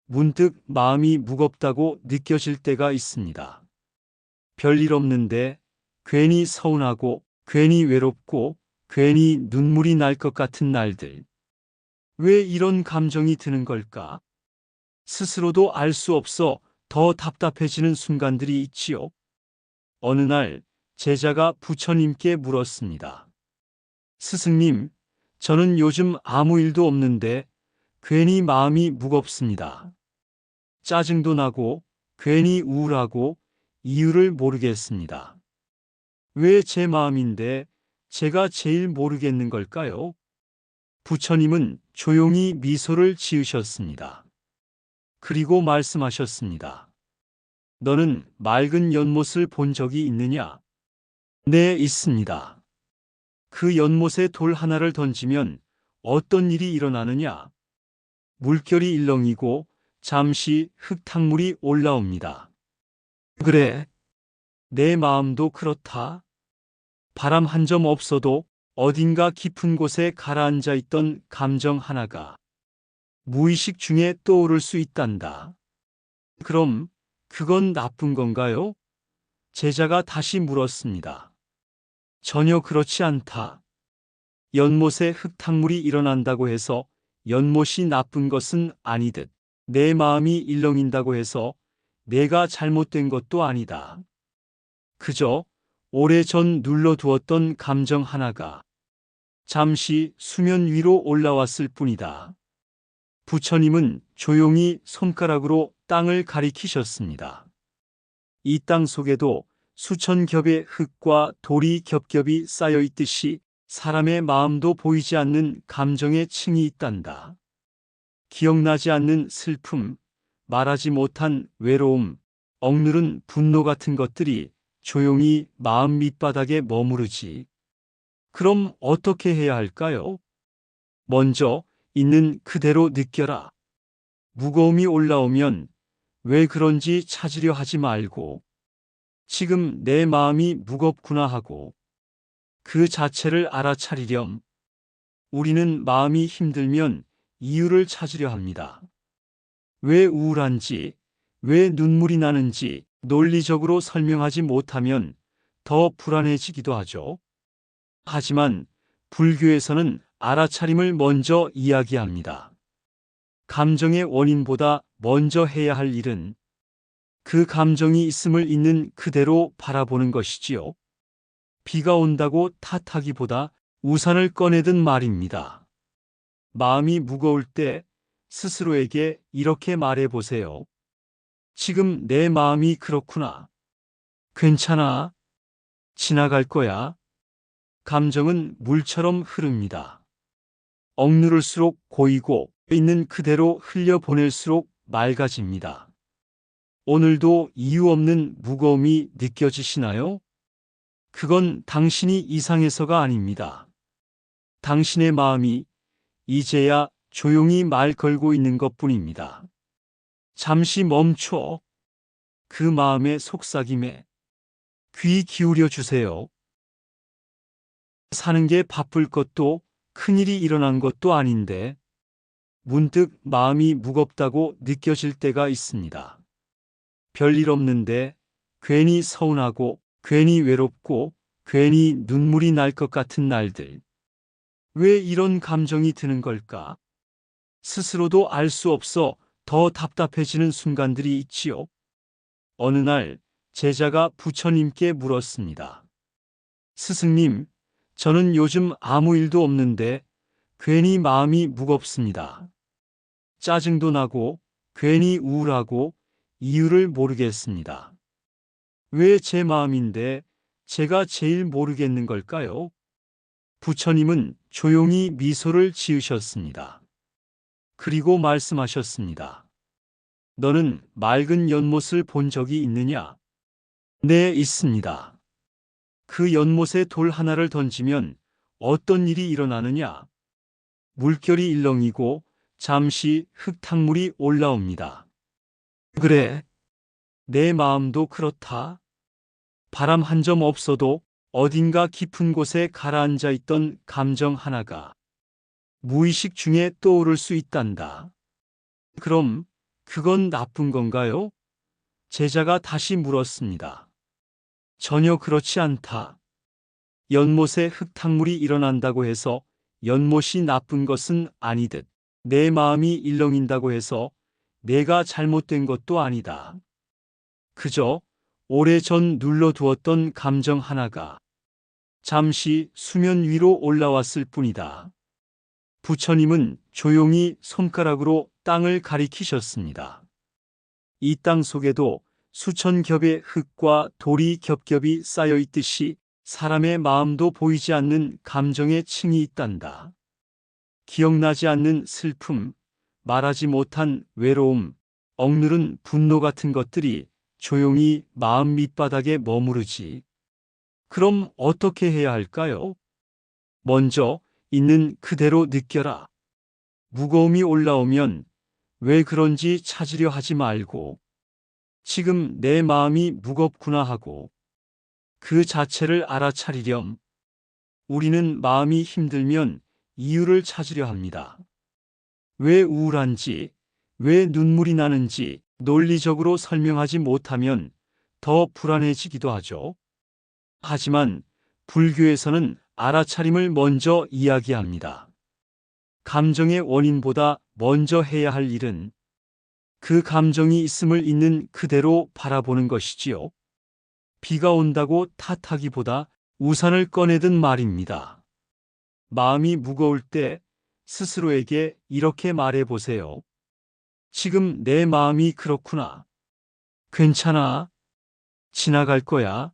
S1: 문득 마음이 무겁다고 느껴질 때가 있습니다. 별일 없는데 괜히 서운하고 괜히 외롭고 괜히 눈물이 날 것 같은 날들. 왜 이런 감정이 드는 걸까? 스스로도 알 수 없어 더 답답해지는 순간들이 있지요. 어느 날 제자가 부처님께 물었습니다. 스승님, 저는 요즘 아무 일도 없는데 괜히 마음이 무겁습니다. 짜증도 나고 괜히 우울하고 이유를 모르겠습니다. 왜 제 마음인데 제가 제일 모르겠는 걸까요? 부처님은 조용히 미소를 지으셨습니다. 그리고 말씀하셨습니다. 너는 맑은 연못을 본 적이 있느냐? 네, 있습니다. 그 연못에 돌 하나를 던지면 어떤 일이 일어나느냐? 물결이 일렁이고 잠시 흙탕물이 올라옵니다. 그래, 내 마음도 그렇다. 바람 한 점 없어도 어딘가 깊은 곳에 가라앉아 있던 감정 하나가 무의식 중에 떠오를 수 있단다. 그럼 그건 나쁜 건가요? 제자가 다시 물었습니다. 전혀 그렇지 않다. 연못에 흙탕물이 일어난다고 해서 연못이 나쁜 것은 아니듯 내 마음이 일렁인다고 해서 내가 잘못된 것도 아니다. 그저 오래전 눌러두었던 감정 하나가 잠시 수면 위로 올라왔을 뿐이다. 부처님은 조용히 손가락으로 땅을 가리키셨습니다. 이 땅 속에도 수천 겹의 흙과 돌이 겹겹이 쌓여 있듯이 사람의 마음도 보이지 않는 감정의 층이 있단다. 기억나지 않는 슬픔, 말하지 못한 외로움, 억누른 분노 같은 것들이 조용히 마음 밑바닥에 머무르지. 그럼 어떻게 해야 할까요? 먼저 있는 그대로 느껴라. 무거움이 올라오면 왜 그런지 찾으려 하지 말고 지금 내 마음이 무겁구나 하고 그 자체를 알아차리렴. 우리는 마음이 힘들면 이유를 찾으려 합니다. 왜 우울한지, 왜 눈물이 나는지 논리적으로 설명하지 못하면 더 불안해지기도 하죠. 하지만 불교에서는 알아차림을 먼저 이야기합니다. 감정의 원인보다 먼저 해야 할 일은 그 감정이 있음을 있는 그대로 바라보는 것이지요. 비가 온다고 탓하기보다 우산을 꺼내든 말입니다. 마음이 무거울 때 스스로에게 이렇게 말해 보세요. 지금 내 마음이 그렇구나. 괜찮아. 지나갈 거야. 감정은 물처럼 흐릅니다. 억누를수록 고이고 있는 그대로 흘려보낼수록 맑아집니다. 오늘도 이유 없는 무거움이 느껴지시나요? 그건 당신이 이상해서가 아닙니다. 당신의 마음이 이제야 조용히 말 걸고 있는 것뿐입니다. 잠시 멈춰 그 마음의 속삭임에 귀 기울여 주세요. 사는 게 바쁠 것도 큰일이 일어난 것도 아닌데 문득 마음이 무겁다고 느껴질 때가 있습니다. 별일 없는데 괜히 서운하고 괜히 외롭고 괜히 눈물이 날 것 같은 날들. 왜 이런 감정이 드는 걸까? 스스로도 알 수 없어 더 답답해지는 순간들이 있지요. 어느 날 제자가 부처님께 물었습니다. 스승님, 저는 요즘 아무 일도 없는데 괜히 마음이 무겁습니다. 짜증도 나고 괜히 우울하고 이유를 모르겠습니다. 왜 제 마음인데 제가 제일 모르겠는 걸까요? 부처님은 조용히 미소를 지으셨습니다. 그리고 말씀하셨습니다. 너는 맑은 연못을 본 적이 있느냐? 네, 있습니다. 그 연못에 돌 하나를 던지면 어떤 일이 일어나느냐? 물결이 일렁이고 잠시 흙탕물이 올라옵니다. 그래, 내 마음도 그렇다. 바람 한 점 없어도 어딘가 깊은 곳에 가라앉아 있던 감정 하나가 무의식 중에 떠오를 수 있단다. 그럼 그건 나쁜 건가요? 제자가 다시 물었습니다. 전혀 그렇지 않다. 연못에 흙탕물이 일어난다고 해서 연못이 나쁜 것은 아니듯 내 마음이 일렁인다고 해서 내가 잘못된 것도 아니다. 그저 오래전 눌러두었던 감정 하나가 잠시 수면 위로 올라왔을 뿐이다. 부처님은 조용히 손가락으로 땅을 가리키셨습니다. 이 땅 속에도 수천 겹의 흙과 돌이 겹겹이 쌓여 있듯이 사람의 마음도 보이지 않는 감정의 층이 있단다. 기억나지 않는 슬픔, 말하지 못한 외로움, 억누른 분노 같은 것들이 조용히 마음 밑바닥에 머무르지. 그럼 어떻게 해야 할까요? 먼저 있는 그대로 느껴라. 무거움이 올라오면 왜 그런지 찾으려 하지 말고 지금 내 마음이 무겁구나 하고 그 자체를 알아차리렴. 우리는 마음이 힘들면 이유를 찾으려 합니다. 왜 우울한지, 왜 눈물이 나는지 논리적으로 설명하지 못하면 더 불안해지기도 하죠. 하지만 불교에서는 알아차림을 먼저 이야기합니다. 감정의 원인보다 먼저 해야 할 일은 그 감정이 있음을 있는 그대로 바라보는 것이지요. 비가 온다고 탓하기보다 우산을 꺼내든 말입니다. 마음이 무거울 때 스스로에게 이렇게 말해 보세요. 지금 내 마음이 그렇구나. 괜찮아. 지나갈 거야.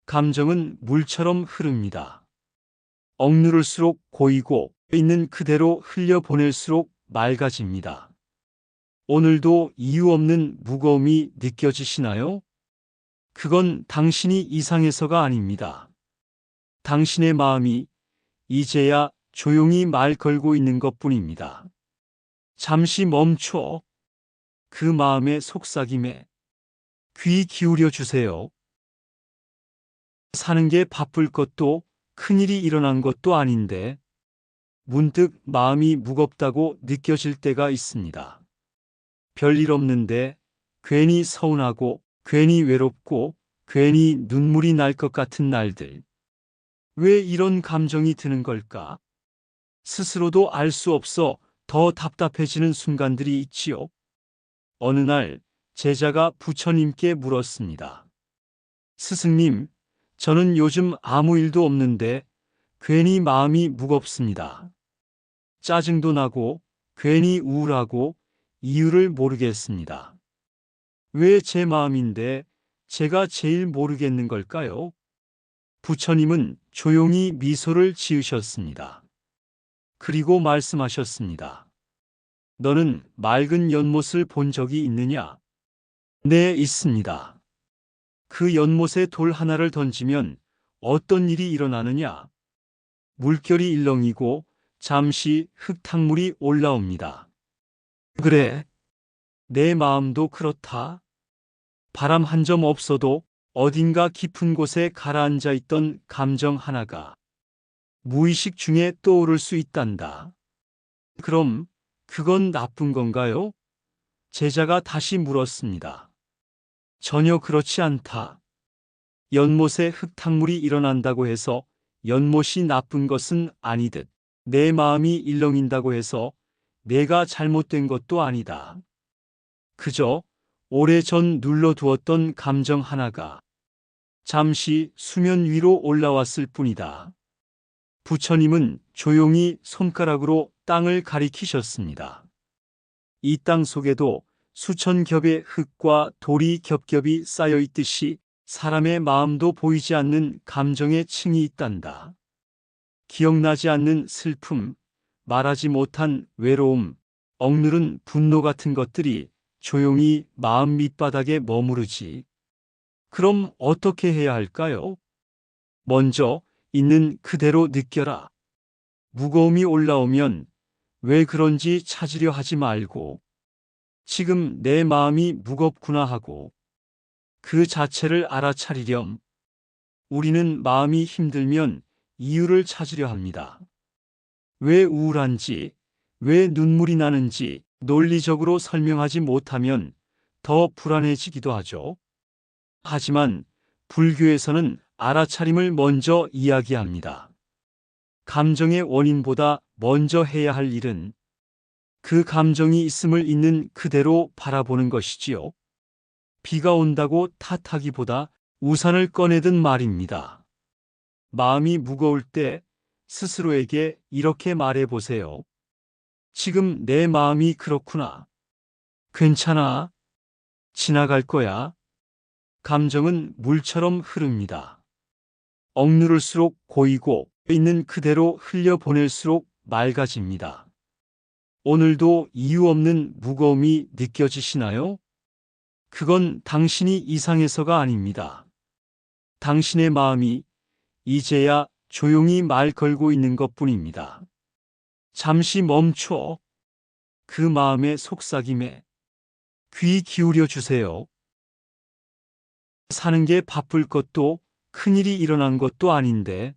S1: 감정은 물처럼 흐릅니다. 억누를수록 고이고 있는 그대로 흘려보낼수록 맑아집니다. 오늘도 이유 없는 무거움이 느껴지시나요? 그건 당신이 이상해서가 아닙니다. 당신의 마음이 이제야 조용히 말 걸고 있는 것뿐입니다. 잠시 멈춰 그 마음의 속삭임에 귀 기울여 주세요. 사는 게 바쁠 것도 큰일이 일어난 것도 아닌데 문득 마음이 무겁다고 느껴질 때가 있습니다. 별일 없는데 괜히 서운하고 괜히 외롭고 괜히 눈물이 날 것 같은 날들. 왜 이런 감정이 드는 걸까? 스스로도 알 수 없어 더 답답해지는 순간들이 있지요. 어느 날 제자가 부처님께 물었습니다. 스승님, 저는 요즘 아무 일도 없는데 괜히 마음이 무겁습니다. 짜증도 나고 괜히 우울하고 이유를 모르겠습니다. 왜 제 마음인데 제가 제일 모르겠는 걸까요? 부처님은 조용히 미소를 지으셨습니다. 그리고 말씀하셨습니다. 너는 맑은 연못을 본 적이 있느냐? 네, 있습니다. 그 연못에 돌 하나를 던지면 어떤 일이 일어나느냐? 물결이 일렁이고 잠시 흙탕물이 올라옵니다. 그래, 내 마음도 그렇다. 바람 한 점 없어도 어딘가 깊은 곳에 가라앉아 있던 감정 하나가 무의식 중에 떠오를 수 있단다. 그럼 그건 나쁜 건가요? 제자가 다시 물었습니다. 전혀 그렇지 않다. 연못에 흙탕물이 일어난다고 해서 연못이 나쁜 것은 아니듯 내 마음이 일렁인다고 해서 내가 잘못된 것도 아니다. 그저 오래전 눌러두었던 감정 하나가 잠시 수면 위로 올라왔을 뿐이다. 부처님은 조용히 손가락으로 땅을 가리키셨습니다. 이 땅 속에도 수천 겹의 흙과 돌이 겹겹이 쌓여 있듯이 사람의 마음도 보이지 않는 감정의 층이 있단다. 기억나지 않는 슬픔, 말하지 못한 외로움, 억누른 분노 같은 것들이 조용히 마음 밑바닥에 머무르지. 그럼 어떻게 해야 할까요? 먼저 있는 그대로 느껴라. 무거움이 올라오면 왜 그런지 찾으려 하지 말고 지금 내 마음이 무겁구나 하고 그 자체를 알아차리렴. 우리는 마음이 힘들면 이유를 찾으려 합니다. 왜 우울한지, 왜 눈물이 나는지 논리적으로 설명하지 못하면 더 불안해지기도 하죠. 하지만 불교에서는 알아차림을 먼저 이야기합니다. 감정의 원인보다 먼저 해야 할 일은 그 감정이 있음을 있는 그대로 바라보는 것이지요. 비가 온다고 탓하기보다 우산을 꺼내든 말입니다. 마음이 무거울 때 스스로에게 이렇게 말해 보세요. 지금 내 마음이 그렇구나. 괜찮아. 지나갈 거야. 감정은 물처럼 흐릅니다. 억누를수록 고이고 있는 그대로 흘려보낼수록 맑아집니다. 오늘도 이유 없는 무거움이 느껴지시나요? 그건 당신이 이상해서가 아닙니다. 당신의 마음이 이제야 조용히 말 걸고 있는 것뿐입니다. 잠시 멈춰 그 마음의 속삭임에 귀 기울여 주세요. 사는 게 바쁠 것도 큰일이 일어난 것도 아닌데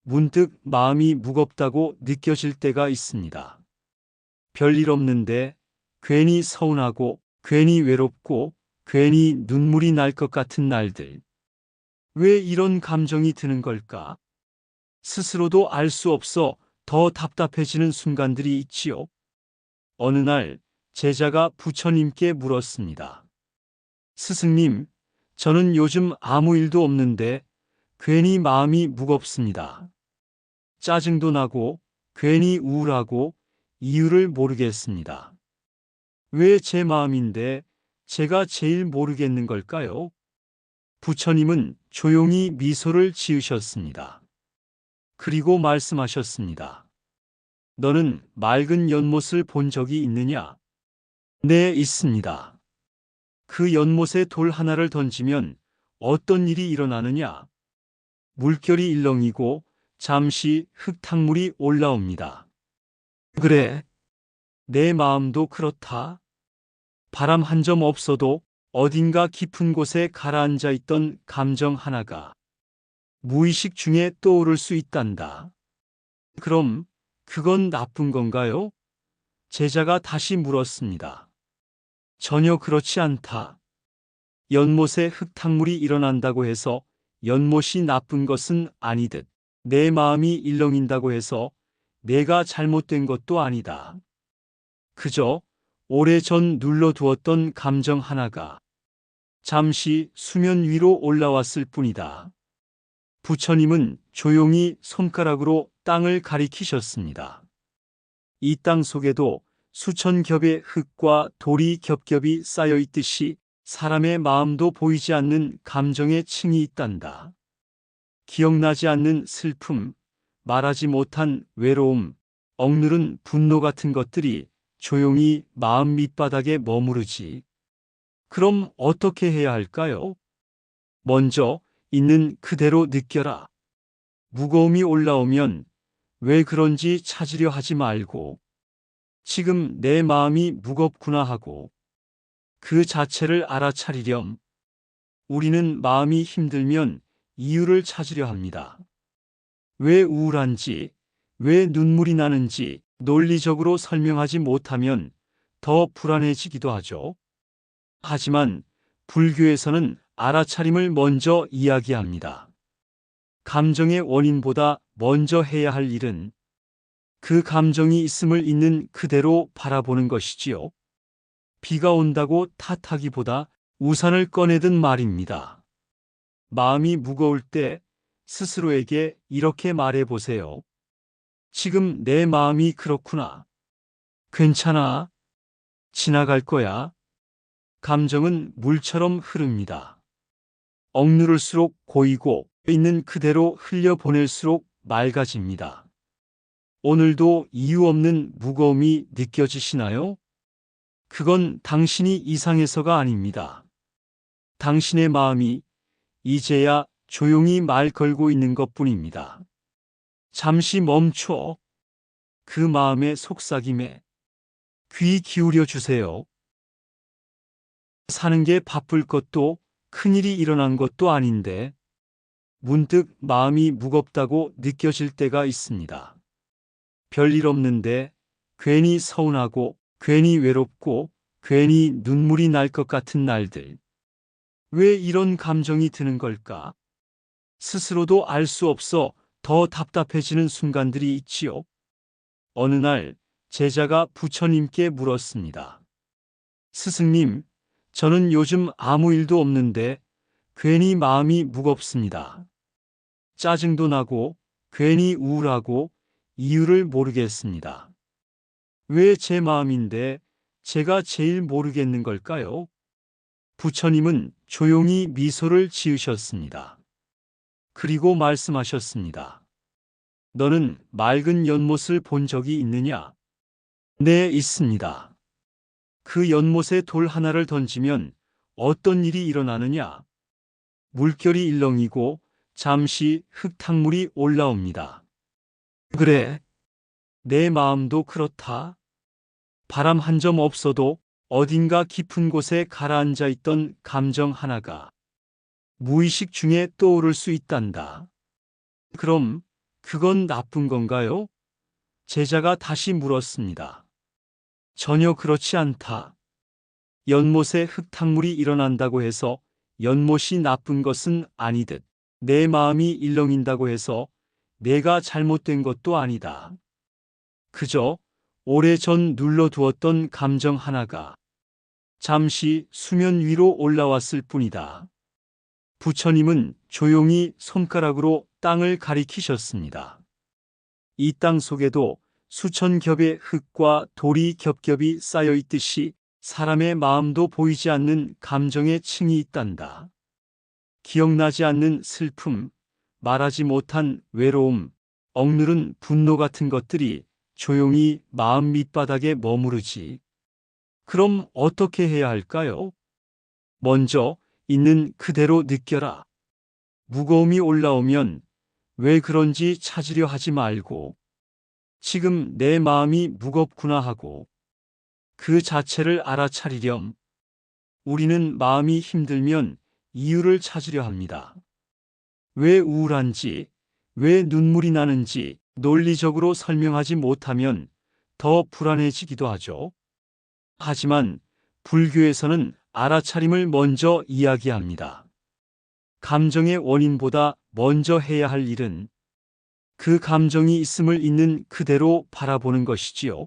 S1: 문득 마음이 무겁다고 느껴질 때가 있습니다. 별일 없는데 괜히 서운하고 괜히 외롭고 괜히 눈물이 날 것 같은 날들. 왜 이런 감정이 드는 걸까? 스스로도 알 수 없어 더 답답해지는 순간들이 있지요. 어느 날 제자가 부처님께 물었습니다. 스승님, 저는 요즘 아무 일도 없는데 괜히 마음이 무겁습니다. 짜증도 나고 괜히 우울하고 이유를 모르겠습니다. 왜 제 마음인데 제가 제일 모르겠는 걸까요? 부처님은 조용히 미소를 지으셨습니다. 그리고 말씀하셨습니다. 너는 맑은 연못을 본 적이 있느냐? 네, 있습니다. 그 연못에 돌 하나를 던지면 어떤 일이 일어나느냐? 물결이 일렁이고 잠시 흙탕물이 올라옵니다. 그래, 내 마음도 그렇다. 바람 한 점 없어도 어딘가 깊은 곳에 가라앉아 있던 감정 하나가 무의식 중에 떠오를 수 있단다. 그럼 그건 나쁜 건가요? 제자가 다시 물었습니다. 전혀 그렇지 않다. 연못에 흙탕물이 일어난다고 해서 연못이 나쁜 것은 아니듯 내 마음이 일렁인다고 해서 내가 잘못된 것도 아니다. 그저 오래전 눌러두었던 감정 하나가 잠시 수면 위로 올라왔을 뿐이다. 부처님은 조용히 손가락으로 땅을 가리키셨습니다. 이 땅 속에도 수천 겹의 흙과 돌이 겹겹이 쌓여 있듯이 사람의 마음도 보이지 않는 감정의 층이 있단다. 기억나지 않는 슬픔, 말하지 못한 외로움, 억누른 분노 같은 것들이 조용히 마음 밑바닥에 머무르지. 그럼 어떻게 해야 할까요? 먼저 있는 그대로 느껴라. 무거움이 올라오면 왜 그런지 찾으려 하지 말고 지금 내 마음이 무겁구나 하고 그 자체를 알아차리렴. 우리는 마음이 힘들면 이유를 찾으려 합니다. 왜 우울한지, 왜 눈물이 나는지 논리적으로 설명하지 못하면 더 불안해지기도 하죠. 하지만 불교에서는 알아차림을 먼저 이야기합니다. 감정의 원인보다 먼저 해야 할 일은 그 감정이 있음을 있는 그대로 바라보는 것이지요. 비가 온다고 탓하기보다 우산을 꺼내든 말입니다. 마음이 무거울 때 스스로에게 이렇게 말해 보세요. 지금 내 마음이 그렇구나. 괜찮아. 지나갈 거야. 감정은 물처럼 흐릅니다. 억누를수록 고이고 있는 그대로 흘려보낼수록 맑아집니다. 오늘도 이유 없는 무거움이 느껴지시나요? 그건 당신이 이상해서가 아닙니다. 당신의 마음이 이제야 조용히 말 걸고 있는 것뿐입니다. 잠시 멈춰 그 마음의 속삭임에 귀 기울여 주세요. 사는 게 바쁠 것도 큰일이 일어난 것도 아닌데 문득 마음이 무겁다고 느껴질 때가 있습니다. 별일 없는데 괜히 서운하고 괜히 외롭고 괜히 눈물이 날 것 같은 날들. 왜 이런 감정이 드는 걸까? 스스로도 알 수 없어 더 답답해지는 순간들이 있지요. 어느 날 제자가 부처님께 물었습니다. 스승님, 저는 요즘 아무 일도 없는데 괜히 마음이 무겁습니다. 짜증도 나고 괜히 우울하고 이유를 모르겠습니다. 왜 제 마음인데 제가 제일 모르겠는 걸까요? 부처님은 조용히 미소를 지으셨습니다. 그리고 말씀하셨습니다. 너는 맑은 연못을 본 적이 있느냐? 네, 있습니다. 그 연못에 돌 하나를 던지면 어떤 일이 일어나느냐? 물결이 일렁이고 잠시 흙탕물이 올라옵니다. 그래, 내 마음도 그렇다. 바람 한 점 없어도 어딘가 깊은 곳에 가라앉아 있던 감정 하나가 무의식 중에 떠오를 수 있단다. 그럼 그건 나쁜 건가요? 제자가 다시 물었습니다. 전혀 그렇지 않다. 연못에 흙탕물이 일어난다고 해서 연못이 나쁜 것은 아니듯 내 마음이 일렁인다고 해서 내가 잘못된 것도 아니다. 그저 오래전 눌러두었던 감정 하나가 잠시 수면 위로 올라왔을 뿐이다. 부처님은 조용히 손가락으로 땅을 가리키셨습니다. 이 땅 속에도 수천 겹의 흙과 돌이 겹겹이 쌓여 있듯이 사람의 마음도 보이지 않는 감정의 층이 있단다. 기억나지 않는 슬픔, 말하지 못한 외로움, 억누른 분노 같은 것들이 조용히 마음 밑바닥에 머무르지. 그럼 어떻게 해야 할까요? 먼저 있는 그대로 느껴라. 무거움이 올라오면 왜 그런지 찾으려 하지 말고 지금 내 마음이 무겁구나 하고 그 자체를 알아차리렴. 우리는 마음이 힘들면 이유를 찾으려 합니다. 왜 우울한지, 왜 눈물이 나는지 논리적으로 설명하지 못하면 더 불안해지기도 하죠. 하지만 불교에서는 알아차림을 먼저 이야기합니다. 감정의 원인보다 먼저 해야 할 일은 그 감정이 있음을 있는 그대로 바라보는 것이지요.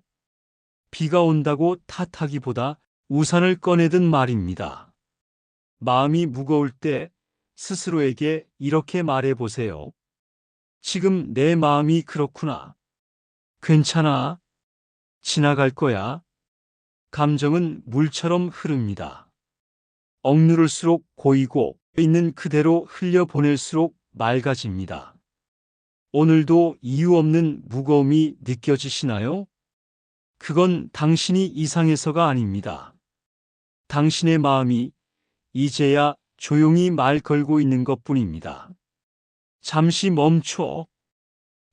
S1: 비가 온다고 탓하기보다 우산을 꺼내든 말입니다. 마음이 무거울 때 스스로에게 이렇게 말해 보세요. 지금 내 마음이 그렇구나. 괜찮아. 지나갈 거야. 감정은 물처럼 흐릅니다. 억누를수록 고이고 있는 그대로 흘려보낼수록 맑아집니다. 오늘도 이유 없는 무거움이 느껴지시나요? 그건 당신이 이상해서가 아닙니다. 당신의 마음이 이제야 조용히 말 걸고 있는 것뿐입니다. 잠시 멈춰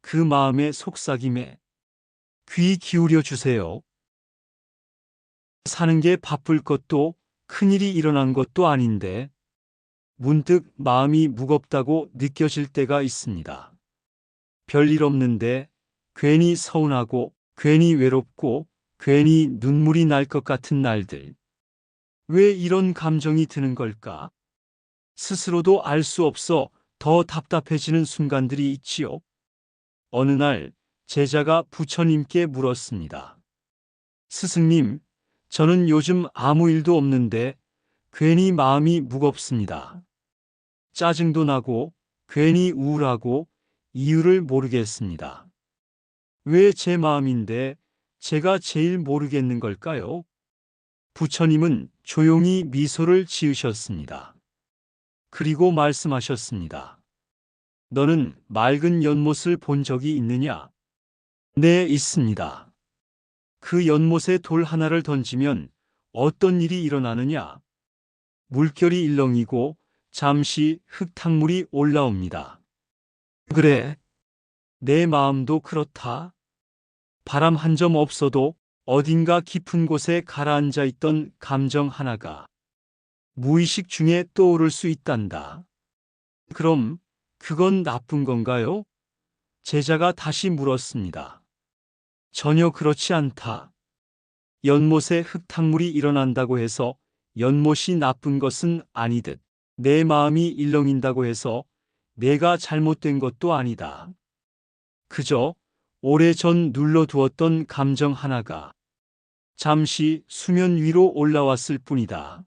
S1: 그 마음의 속삭임에 귀 기울여 주세요. 사는 게 바쁠 것도 큰일이 일어난 것도 아닌데 문득 마음이 무겁다고 느껴질 때가 있습니다. 별일 없는데 괜히 서운하고 괜히 외롭고 괜히 눈물이 날 것 같은 날들. 왜 이런 감정이 드는 걸까? 스스로도 알 수 없어 더 답답해지는 순간들이 있지요. 어느 날 제자가 부처님께 물었습니다. 스승님, 저는 요즘 아무 일도 없는데 괜히 마음이 무겁습니다. 짜증도 나고 괜히 우울하고 이유를 모르겠습니다. 왜 제 마음인데 제가 제일 모르겠는 걸까요? 부처님은 조용히 미소를 지으셨습니다. 그리고 말씀하셨습니다. 너는 맑은 연못을 본 적이 있느냐? 네, 있습니다. 그 연못에 돌 하나를 던지면 어떤 일이 일어나느냐? 물결이 일렁이고 잠시 흙탕물이 올라옵니다. 그래, 내 마음도 그렇다. 바람 한 점 없어도 어딘가 깊은 곳에 가라앉아 있던 감정 하나가 무의식 중에 떠오를 수 있단다. 그럼 그건 나쁜 건가요? 제자가 다시 물었습니다. 전혀 그렇지 않다. 연못에 흙탕물이 일어난다고 해서 연못이 나쁜 것은 아니듯 내 마음이 일렁인다고 해서 내가 잘못된 것도 아니다. 그저 오래전 눌러두었던 감정 하나가 잠시 수면 위로 올라왔을 뿐이다.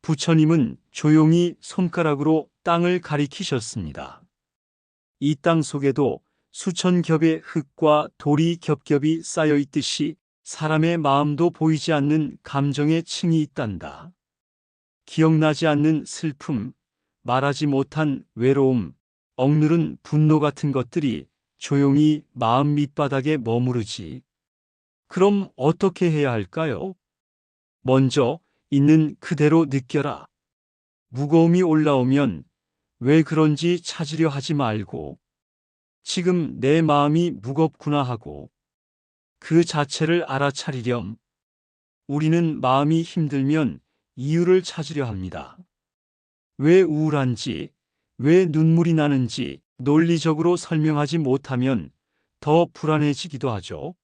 S1: 부처님은 조용히 손가락으로 땅을 가리키셨습니다. 이 땅 속에도 수천 겹의 흙과 돌이 겹겹이 쌓여 있듯이 사람의 마음도 보이지 않는 감정의 층이 있단다. 기억나지 않는 슬픔, 말하지 못한 외로움, 억누른 분노 같은 것들이 조용히 마음 밑바닥에 머무르지. 그럼 어떻게 해야 할까요? 먼저 있는 그대로 느껴라. 무거움이 올라오면 왜 그런지 찾으려 하지 말고 지금 내 마음이 무겁구나 하고 그 자체를 알아차리렴. 우리는 마음이 힘들면 이유를 찾으려 합니다. 왜 우울한지, 왜 눈물이 나는지 논리적으로 설명하지 못하면 더 불안해지기도 하죠.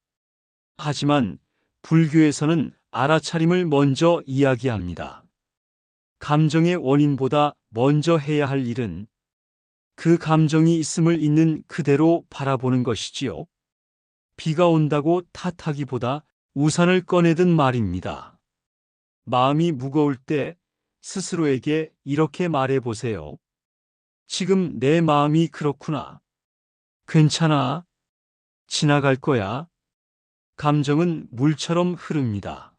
S1: 하지만 불교에서는 알아차림을 먼저 이야기합니다. 감정의 원인보다 먼저 해야 할 일은 그 감정이 있음을 있는 그대로 바라보는 것이지요. 비가 온다고 탓하기보다 우산을 꺼내든 말입니다. 마음이 무거울 때 스스로에게 이렇게 말해 보세요. 지금 내 마음이 그렇구나. 괜찮아. 지나갈 거야. 감정은 물처럼 흐릅니다.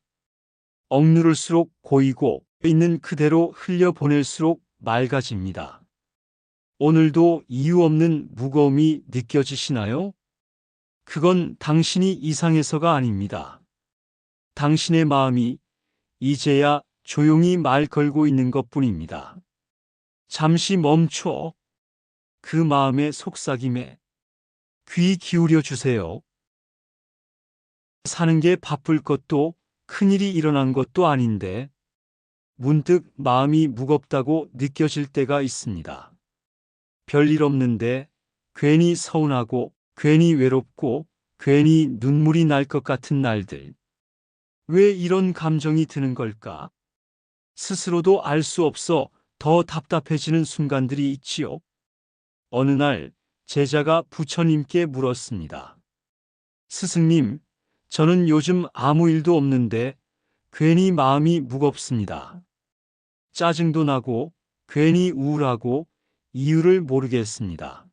S1: 억누를수록 고이고 있는 그대로 흘려보낼수록 맑아집니다. 오늘도 이유 없는 무거움이 느껴지시나요? 그건 당신이 이상해서가 아닙니다. 당신의 마음이 이제야 조용히 말 걸고 있는 것뿐입니다. 잠시 멈춰 그 마음의 속삭임에 귀 기울여 주세요. 사는 게 바쁠 것도 큰일이 일어난 것도 아닌데 문득 마음이 무겁다고 느껴질 때가 있습니다. 별일 없는데 괜히 서운하고 괜히 외롭고 괜히 눈물이 날 것 같은 날들. 왜 이런 감정이 드는 걸까? 스스로도 알 수 없어 더 답답해지는 순간들이 있지요. 어느 날 제자가 부처님께 물었습니다. 스승님, 저는 요즘 아무 일도 없는데 괜히 마음이 무겁습니다. 짜증도 나고 괜히 우울하고 이유를 모르겠습니다.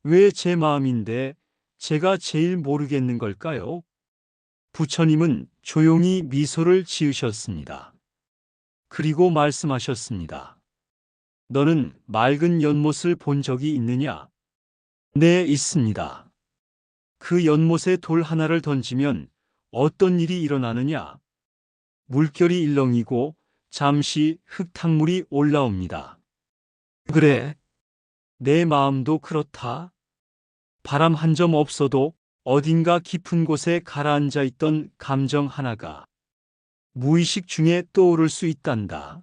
S1: 왜 제 마음인데 제가 제일 모르겠는 걸까요? 부처님은 조용히 미소를 지으셨습니다. 그리고 말씀하셨습니다. 너는 맑은 연못을 본 적이 있느냐? 네, 있습니다. 그 연못에 돌 하나를 던지면 어떤 일이 일어나느냐? 물결이 일렁이고 잠시 흙탕물이 올라옵니다. 그래, 내 마음도 그렇다. 바람 한 점 없어도 어딘가 깊은 곳에 가라앉아 있던 감정 하나가 무의식 중에 떠오를 수 있단다.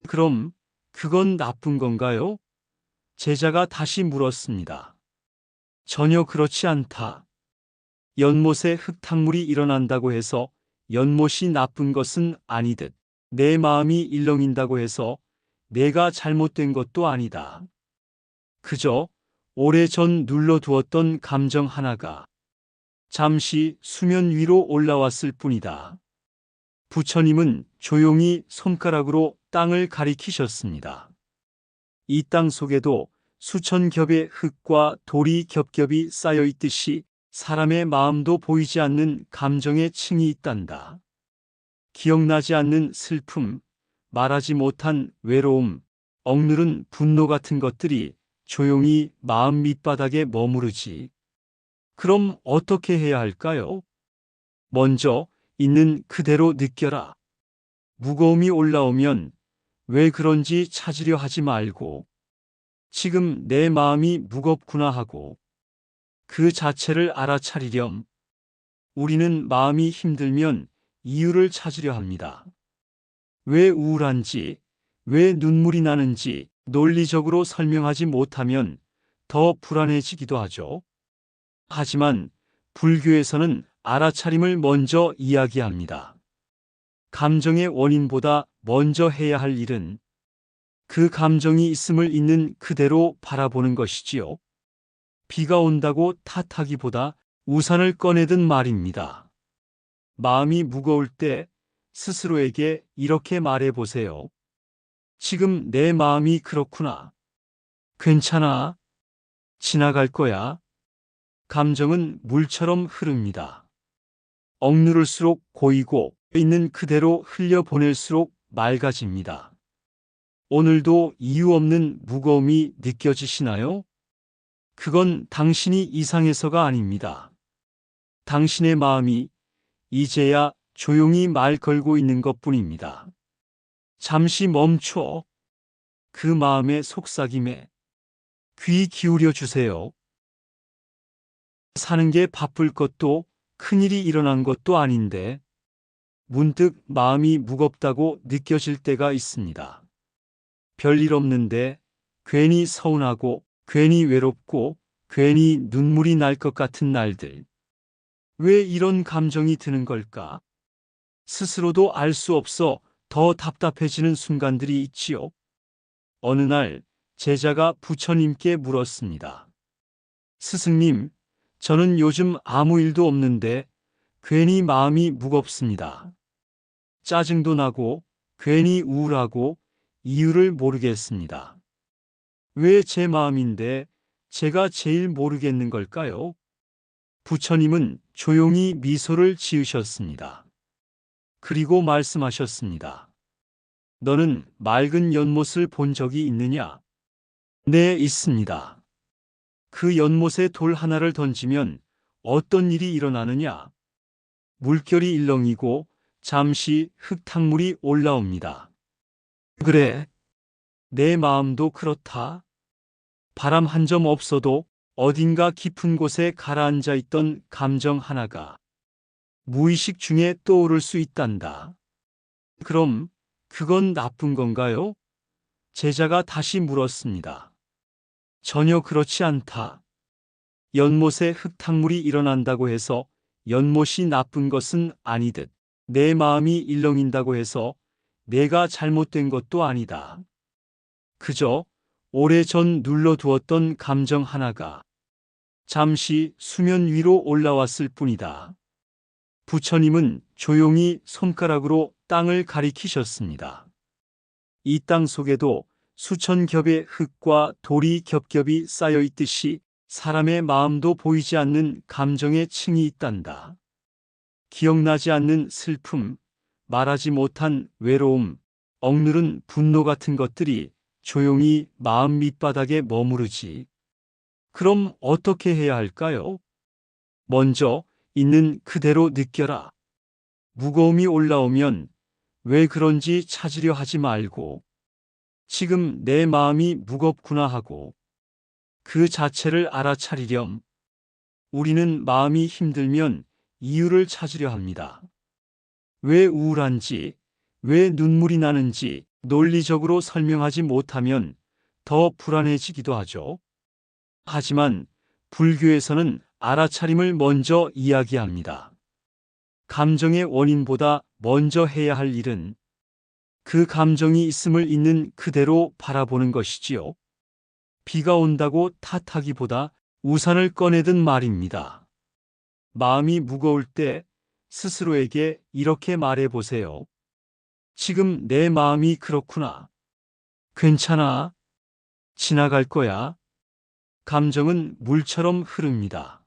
S1: 그럼 그건 나쁜 건가요? 제자가 다시 물었습니다. 전혀 그렇지 않다. 연못에 흙탕물이 일어난다고 해서 연못이 나쁜 것은 아니듯 내 마음이 일렁인다고 해서 내가 잘못된 것도 아니다. 그저 오래전 눌러두었던 감정 하나가 잠시 수면 위로 올라왔을 뿐이다. 부처님은 조용히 손가락으로 땅을 가리키셨습니다. 이 땅 속에도 수천 겹의 흙과 돌이 겹겹이 쌓여 있듯이 사람의 마음도 보이지 않는 감정의 층이 있단다. 기억나지 않는 슬픔, 말하지 못한 외로움, 억누른 분노 같은 것들이 조용히 마음 밑바닥에 머무르지. 그럼 어떻게 해야 할까요? 먼저 있는 그대로 느껴라. 무거움이 올라오면 왜 그런지 찾으려 하지 말고 지금 내 마음이 무겁구나 하고 그 자체를 알아차리렴. 우리는 마음이 힘들면 이유를 찾으려 합니다. 왜 우울한지, 왜 눈물이 나는지 논리적으로 설명하지 못하면 더 불안해지기도 하죠. 하지만 불교에서는 알아차림을 먼저 이야기합니다. 감정의 원인보다 먼저 해야 할 일은 그 감정이 있음을 있는 그대로 바라보는 것이지요. 비가 온다고 탓하기보다 우산을 꺼내든 말입니다. 마음이 무거울 때 스스로에게 이렇게 말해 보세요. 지금 내 마음이 그렇구나. 괜찮아. 지나갈 거야. 감정은 물처럼 흐릅니다. 억누를수록 고이고 있는 그대로 흘려보낼수록 맑아집니다. 오늘도 이유 없는 무거움이 느껴지시나요? 그건 당신이 이상해서가 아닙니다. 당신의 마음이 이제야 조용히 말 걸고 있는 것뿐입니다. 잠시 멈춰 그 마음의 속삭임에 귀 기울여 주세요. 사는 게 바쁠 것도 큰일이 일어난 것도 아닌데 문득 마음이 무겁다고 느껴질 때가 있습니다. 별일 없는데 괜히 서운하고 괜히 외롭고 괜히 눈물이 날 것 같은 날들. 왜 이런 감정이 드는 걸까? 스스로도 알 수 없어 더 답답해지는 순간들이 있지요. 어느 날 제자가 부처님께 물었습니다. 스승님, 저는 요즘 아무 일도 없는데 괜히 마음이 무겁습니다. 짜증도 나고 괜히 우울하고 이유를 모르겠습니다. 왜 제 마음인데 제가 제일 모르겠는 걸까요? 부처님은 조용히 미소를 지으셨습니다. 그리고 말씀하셨습니다. 너는 맑은 연못을 본 적이 있느냐? 네, 있습니다. 그 연못에 돌 하나를 던지면 어떤 일이 일어나느냐? 물결이 일렁이고 잠시 흙탕물이 올라옵니다. 그래, 내 마음도 그렇다. 바람 한 점 없어도 어딘가 깊은 곳에 가라앉아 있던 감정 하나가 무의식 중에 떠오를 수 있단다. 그럼 그건 나쁜 건가요? 제자가 다시 물었습니다. 전혀 그렇지 않다. 연못에 흙탕물이 일어난다고 해서 연못이 나쁜 것은 아니듯 내 마음이 일렁인다고 해서 내가 잘못된 것도 아니다. 그저 오래전 눌러두었던 감정 하나가 잠시 수면 위로 올라왔을 뿐이다. 부처님은 조용히 손가락으로 땅을 가리키셨습니다. 이 땅 속에도 수천 겹의 흙과 돌이 겹겹이 쌓여 있듯이 사람의 마음도 보이지 않는 감정의 층이 있단다. 기억나지 않는 슬픔, 말하지 못한 외로움, 억누른 분노 같은 것들이 조용히 마음 밑바닥에 머무르지. 그럼 어떻게 해야 할까요? 먼저 있는 그대로 느껴라. 무거움이 올라오면 왜 그런지 찾으려 하지 말고 지금 내 마음이 무겁구나 하고 그 자체를 알아차리렴. 우리는 마음이 힘들면 이유를 찾으려 합니다. 왜 우울한지, 왜 눈물이 나는지 논리적으로 설명하지 못하면 더 불안해지기도 하죠. 하지만 불교에서는 알아차림을 먼저 이야기합니다. 감정의 원인보다 먼저 해야 할 일은 그 감정이 있음을 있는 그대로 바라보는 것이지요. 비가 온다고 탓하기보다 우산을 꺼내든 말입니다. 마음이 무거울 때 스스로에게 이렇게 말해 보세요. 지금 내 마음이 그렇구나. 괜찮아. 지나갈 거야. 감정은 물처럼 흐릅니다.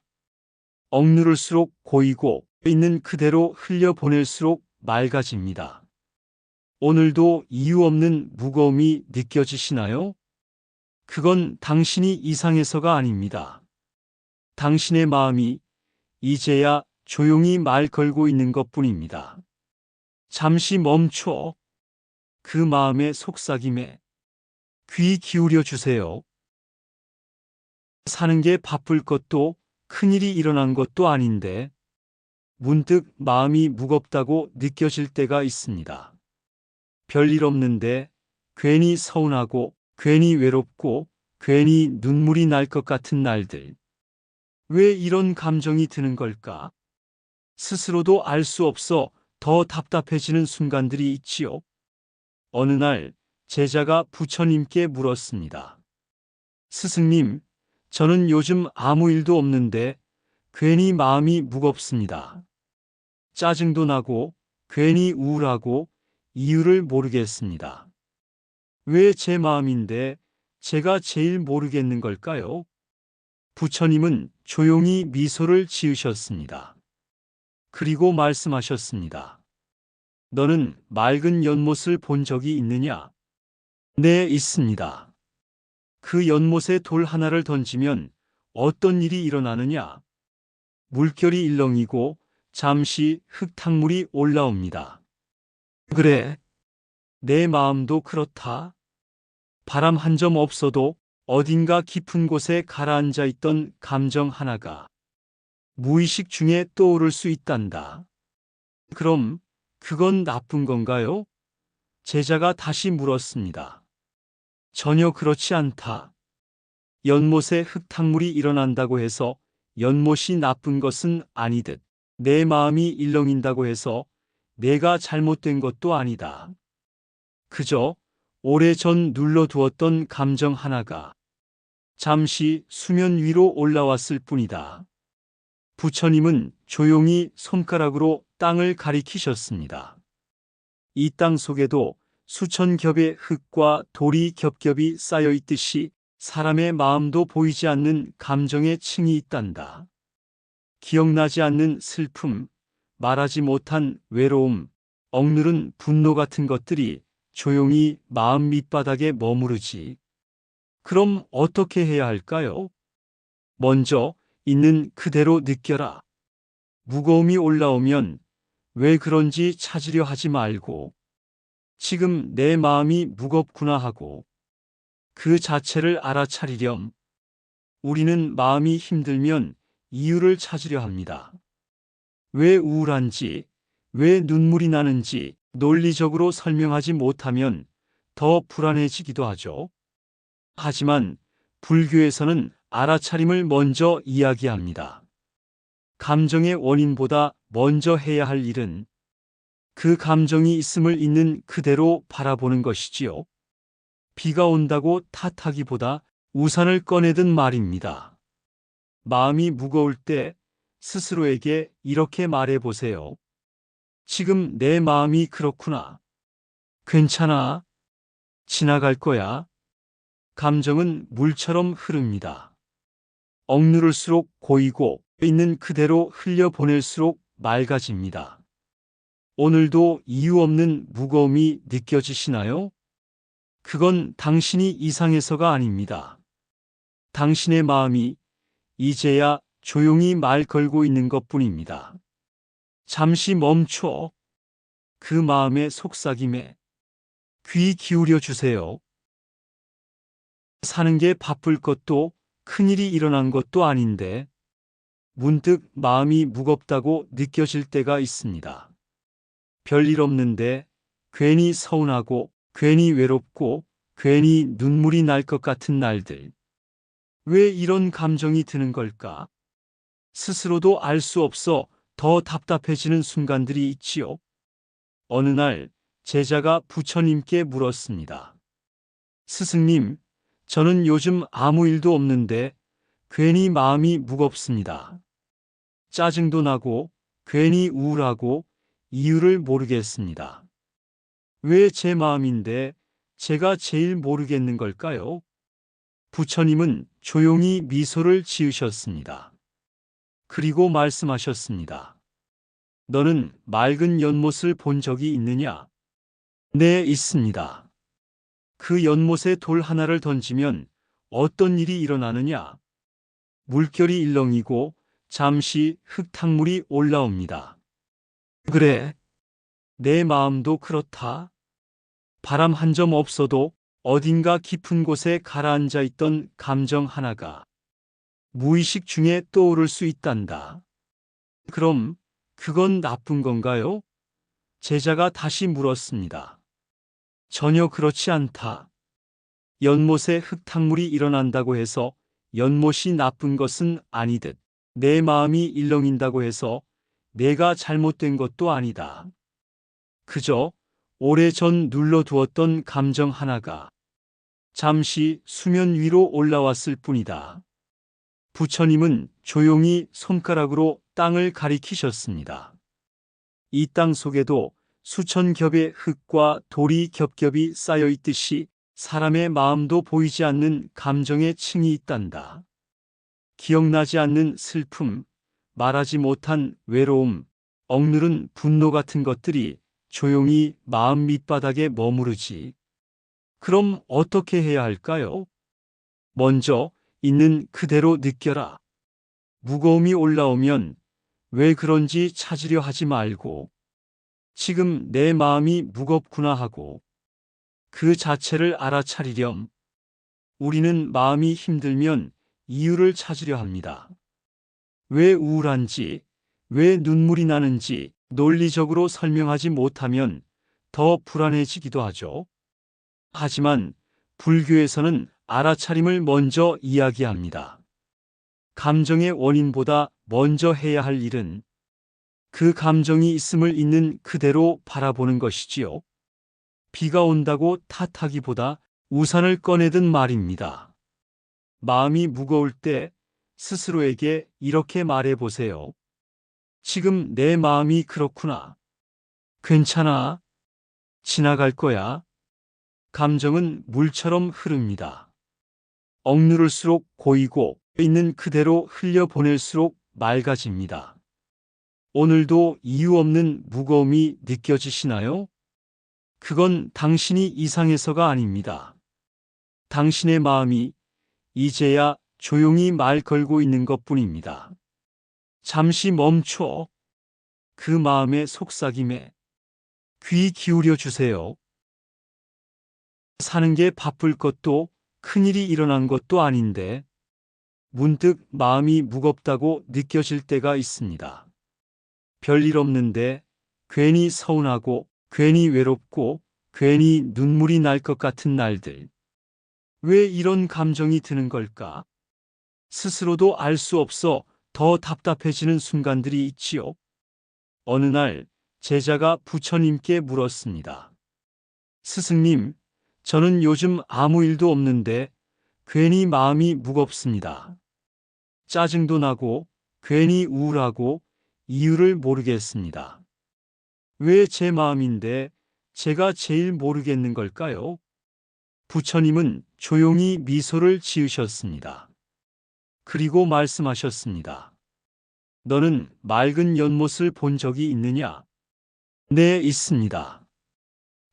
S1: 억누를수록 고이고 있는 그대로 흘려보낼수록 맑아집니다. 오늘도 이유 없는 무거움이 느껴지시나요? 그건 당신이 이상해서가 아닙니다. 당신의 마음이 이제야 조용히 말 걸고 있는 것뿐입니다. 잠시 멈춰 그 마음의 속삭임에 귀 기울여 주세요. 사는 게 바쁠 것도 큰일이 일어난 것도 아닌데 문득 마음이 무겁다고 느껴질 때가 있습니다. 별일 없는데 괜히 서운하고 괜히 외롭고 괜히 눈물이 날 것 같은 날들. 왜 이런 감정이 드는 걸까? 스스로도 알 수 없어 더 답답해지는 순간들이 있지요. 어느 날 제자가 부처님께 물었습니다. 스승님, 저는 요즘 아무 일도 없는데 괜히 마음이 무겁습니다. 짜증도 나고 괜히 우울하고 이유를 모르겠습니다. 왜 제 마음인데 제가 제일 모르겠는 걸까요? 부처님은 조용히 미소를 지으셨습니다. 그리고 말씀하셨습니다. 너는 맑은 연못을 본 적이 있느냐? 네, 있습니다. 그 연못에 돌 하나를 던지면 어떤 일이 일어나느냐? 물결이 일렁이고 잠시 흙탕물이 올라옵니다. 그래, 내 마음도 그렇다. 바람 한 점 없어도 어딘가 깊은 곳에 가라앉아 있던 감정 하나가 무의식 중에 떠오를 수 있단다. 그럼 그건 나쁜 건가요? 제자가 다시 물었습니다. 전혀 그렇지 않다. 연못에 흙탕물이 일어난다고 해서 연못이 나쁜 것은 아니듯 내 마음이 일렁인다고 해서 내가 잘못된 것도 아니다. 그저 오래전 눌러두었던 감정 하나가 잠시 수면 위로 올라왔을 뿐이다. 부처님은 조용히 손가락으로 땅을 가리키셨습니다. 이 땅 속에도 수천 겹의 흙과 돌이 겹겹이 쌓여 있듯이 사람의 마음도 보이지 않는 감정의 층이 있단다. 기억나지 않는 슬픔, 말하지 못한 외로움, 억누른 분노 같은 것들이 조용히 마음 밑바닥에 머무르지. 그럼 어떻게 해야 할까요? 먼저 있는 그대로 느껴라. 무거움이 올라오면 왜 그런지 찾으려 하지 말고 지금 내 마음이 무겁구나 하고 그 자체를 알아차리렴. 우리는 마음이 힘들면 이유를 찾으려 합니다. 왜 우울한지, 왜 눈물이 나는지 논리적으로 설명하지 못하면 더 불안해지기도 하죠. 하지만 불교에서는 알아차림을 먼저 이야기합니다. 감정의 원인보다 먼저 해야 할 일은 그 감정이 있음을 있는 그대로 바라보는 것이지요. 비가 온다고 탓하기보다 우산을 꺼내든 말입니다. 마음이 무거울 때 스스로에게 이렇게 말해 보세요. 지금 내 마음이 그렇구나. 괜찮아. 지나갈 거야. 감정은 물처럼 흐릅니다. 억누를수록 고이고 있는 그대로 흘려보낼수록 맑아집니다. 오늘도 이유 없는 무거움이 느껴지시나요? 그건 당신이 이상해서가 아닙니다. 당신의 마음이 이제야 조용히 말 걸고 있는 것뿐입니다. 잠시 멈춰 그 마음의 속삭임에 귀 기울여 주세요. 사는 게 바쁠 것도 큰일이 일어난 것도 아닌데 문득 마음이 무겁다고 느껴질 때가 있습니다. 별일 없는데 괜히 서운하고 괜히 외롭고 괜히 눈물이 날 것 같은 날들. 왜 이런 감정이 드는 걸까? 스스로도 알 수 없어 더 답답해지는 순간들이 있지요. 어느 날 제자가 부처님께 물었습니다. 스승님, 저는 요즘 아무 일도 없는데 괜히 마음이 무겁습니다. 짜증도 나고 괜히 우울하고 이유를 모르겠습니다. 왜 제 마음인데 제가 제일 모르겠는 걸까요? 부처님은 조용히 미소를 지으셨습니다. 그리고 말씀하셨습니다. 너는 맑은 연못을 본 적이 있느냐? 네, 있습니다. 그 연못에 돌 하나를 던지면 어떤 일이 일어나느냐? 물결이 일렁이고 잠시 흙탕물이 올라옵니다. 그래, 내 마음도 그렇다. 바람 한 점 없어도 어딘가 깊은 곳에 가라앉아 있던 감정 하나가 무의식 중에 떠오를 수 있단다. 그럼 그건 나쁜 건가요? 제자가 다시 물었습니다. 전혀 그렇지 않다. 연못에 흙탕물이 일어난다고 해서 연못이 나쁜 것은 아니듯 내 마음이 일렁인다고 해서 내가 잘못된 것도 아니다. 그저 오래전 눌러두었던 감정 하나가 잠시 수면 위로 올라왔을 뿐이다. 부처님은 조용히 손가락으로 땅을 가리키셨습니다. 이 땅 속에도 수천 겹의 흙과 돌이 겹겹이 쌓여 있듯이 사람의 마음도 보이지 않는 감정의 층이 있단다. 기억나지 않는 슬픔, 말하지 못한 외로움, 억누른 분노 같은 것들이 조용히 마음 밑바닥에 머무르지. 그럼 어떻게 해야 할까요? 먼저 있는 그대로 느껴라. 무거움이 올라오면 왜 그런지 찾으려 하지 말고 지금 내 마음이 무겁구나 하고 그 자체를 알아차리렴. 우리는 마음이 힘들면 이유를 찾으려 합니다. 왜 우울한지, 왜 눈물이 나는지 논리적으로 설명하지 못하면 더 불안해지기도 하죠. 하지만 불교에서는 알아차림을 먼저 이야기합니다. 감정의 원인보다 먼저 해야 할 일은 그 감정이 있음을 있는 그대로 바라보는 것이지요. 비가 온다고 탓하기보다 우산을 꺼내든 말입니다. 마음이 무거울 때 스스로에게 이렇게 말해 보세요. 지금 내 마음이 그렇구나. 괜찮아. 지나갈 거야. 감정은 물처럼 흐릅니다. 억누를수록 고이고 있는 그대로 흘려보낼수록 맑아집니다. 오늘도 이유 없는 무거움이 느껴지시나요? 그건 당신이 이상해서가 아닙니다. 당신의 마음이 이제야 조용히 말 걸고 있는 것뿐입니다. 잠시 멈춰 그 마음의 속삭임에 귀 기울여 주세요. 사는 게 바쁠 것도 큰일이 일어난 것도 아닌데 문득 마음이 무겁다고 느껴질 때가 있습니다. 별일 없는데 괜히 서운하고 괜히 외롭고 괜히 눈물이 날 것 같은 날들. 왜 이런 감정이 드는 걸까? 스스로도 알 수 없어 더 답답해지는 순간들이 있지요. 어느 날 제자가 부처님께 물었습니다. 스승님, 저는 요즘 아무 일도 없는데 괜히 마음이 무겁습니다. 짜증도 나고 괜히 우울하고 이유를 모르겠습니다. 왜 제 마음인데 제가 제일 모르겠는 걸까요? 부처님은 조용히 미소를 지으셨습니다. 그리고 말씀하셨습니다. 너는 맑은 연못을 본 적이 있느냐? 네, 있습니다.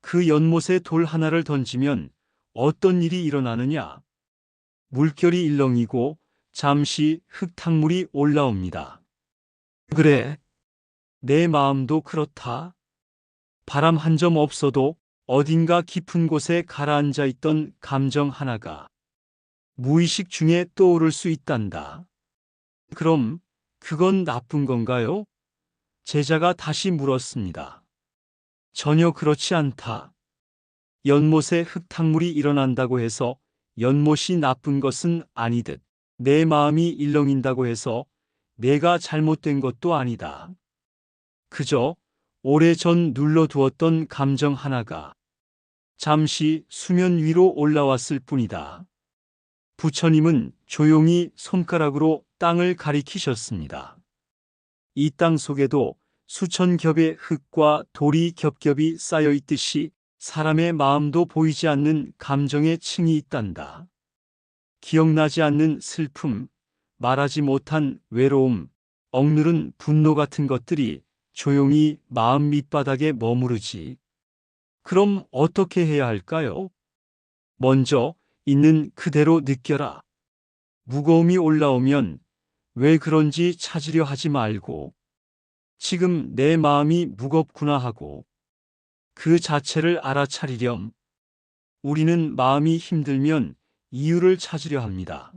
S1: 그 연못에 돌 하나를 던지면 어떤 일이 일어나느냐? 물결이 일렁이고 잠시 흙탕물이 올라옵니다. 그래, 내 마음도 그렇다. 바람 한 점 없어도 어딘가 깊은 곳에 가라앉아 있던 감정 하나가 무의식 중에 떠오를 수 있단다. 그럼 그건 나쁜 건가요? 제자가 다시 물었습니다. 전혀 그렇지 않다. 연못에 흙탕물이 일어난다고 해서 연못이 나쁜 것은 아니듯 내 마음이 일렁인다고 해서 내가 잘못된 것도 아니다. 그저 오래전 눌러두었던 감정 하나가 잠시 수면 위로 올라왔을 뿐이다. 부처님은 조용히 손가락으로 땅을 가리키셨습니다. 이 땅 속에도 수천 겹의 흙과 돌이 겹겹이 쌓여 있듯이 사람의 마음도 보이지 않는 감정의 층이 있단다. 기억나지 않는 슬픔, 말하지 못한 외로움, 억누른 분노 같은 것들이 조용히 마음 밑바닥에 머무르지. 그럼 어떻게 해야 할까요? 먼저 있는 그대로 느껴라. 무거움이 올라오면 왜 그런지 찾으려 하지 말고 지금 내 마음이 무겁구나 하고 그 자체를 알아차리렴. 우리는 마음이 힘들면 이유를 찾으려 합니다.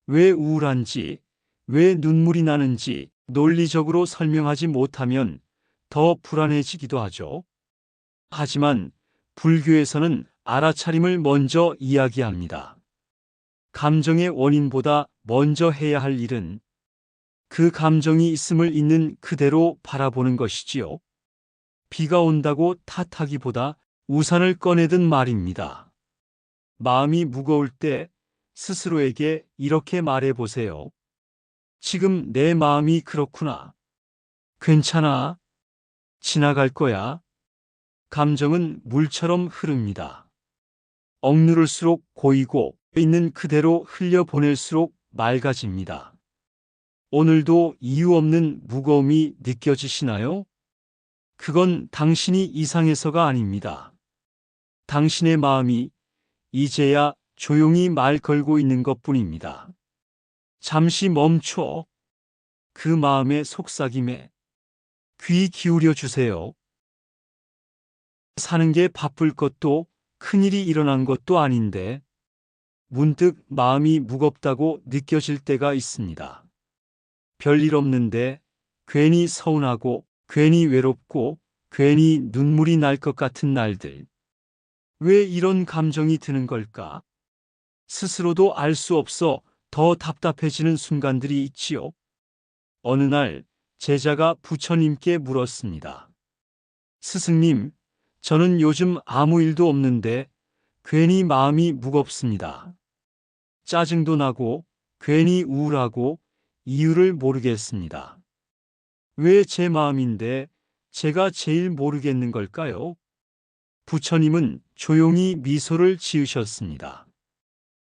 S1: 왜 우울한지, 왜 눈물이 나는지 논리적으로 설명하지 못하면 더 불안해지기도 하죠. 하지만 불교에서는 알아차림을 먼저 이야기합니다. 감정의 원인보다 먼저 해야 할 일은 그 감정이 있음을 있는 그대로 바라보는 것이지요. 비가 온다고 탓하기보다 우산을 꺼내든 말입니다. 마음이 무거울 때 스스로에게 이렇게 말해 보세요. 지금 내 마음이 그렇구나. 괜찮아. 지나갈 거야. 감정은 물처럼 흐릅니다. 억누를수록 고이고 있는 그대로 흘려보낼수록 맑아집니다. 오늘도 이유 없는 무거움이 느껴지시나요? 그건 당신이 이상해서가 아닙니다. 당신의 마음이 이제야 조용히 말 걸고 있는 것뿐입니다. 잠시 멈춰 그 마음의 속삭임에 귀 기울여 주세요. 사는 게 바쁠 것도 큰일이 일어난 것도 아닌데 문득 마음이 무겁다고 느껴질 때가 있습니다. 별일 없는데 괜히 서운하고 괜히 외롭고 괜히 눈물이 날 것 같은 날들. 왜 이런 감정이 드는 걸까? 스스로도 알 수 없어 더 답답해지는 순간들이 있지요. 어느 날 제자가 부처님께 물었습니다. 스승님, 저는 요즘 아무 일도 없는데 괜히 마음이 무겁습니다. 짜증도 나고 괜히 우울하고 이유를 모르겠습니다. 왜 제 마음인데 제가 제일 모르겠는 걸까요? 부처님은 조용히 미소를 지으셨습니다.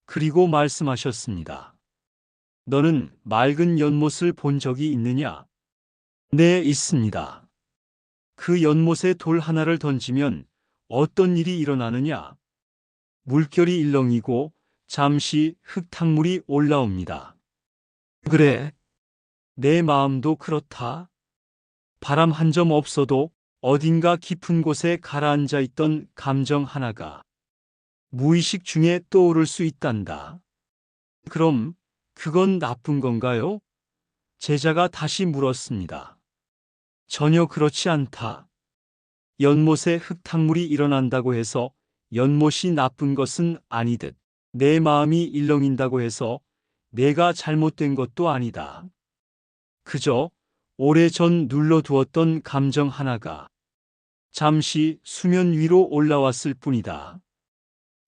S1: 그리고 말씀하셨습니다. 너는 맑은 연못을 본 적이 있느냐? 네, 있습니다. 그 연못에 돌 하나를 던지면 어떤 일이 일어나느냐? 물결이 일렁이고 잠시 흙탕물이 올라옵니다. 그래, 내 마음도 그렇다. 바람 한 점 없어도 어딘가 깊은 곳에 가라앉아 있던 감정 하나가 무의식 중에 떠오를 수 있단다. 그럼 그건 나쁜 건가요? 제자가 다시 물었습니다. 전혀 그렇지 않다. 연못에 흙탕물이 일어난다고 해서 연못이 나쁜 것은 아니듯 내 마음이 일렁인다고 해서 내가 잘못된 것도 아니다. 그저 오래전 눌러두었던 감정 하나가 잠시 수면 위로 올라왔을 뿐이다.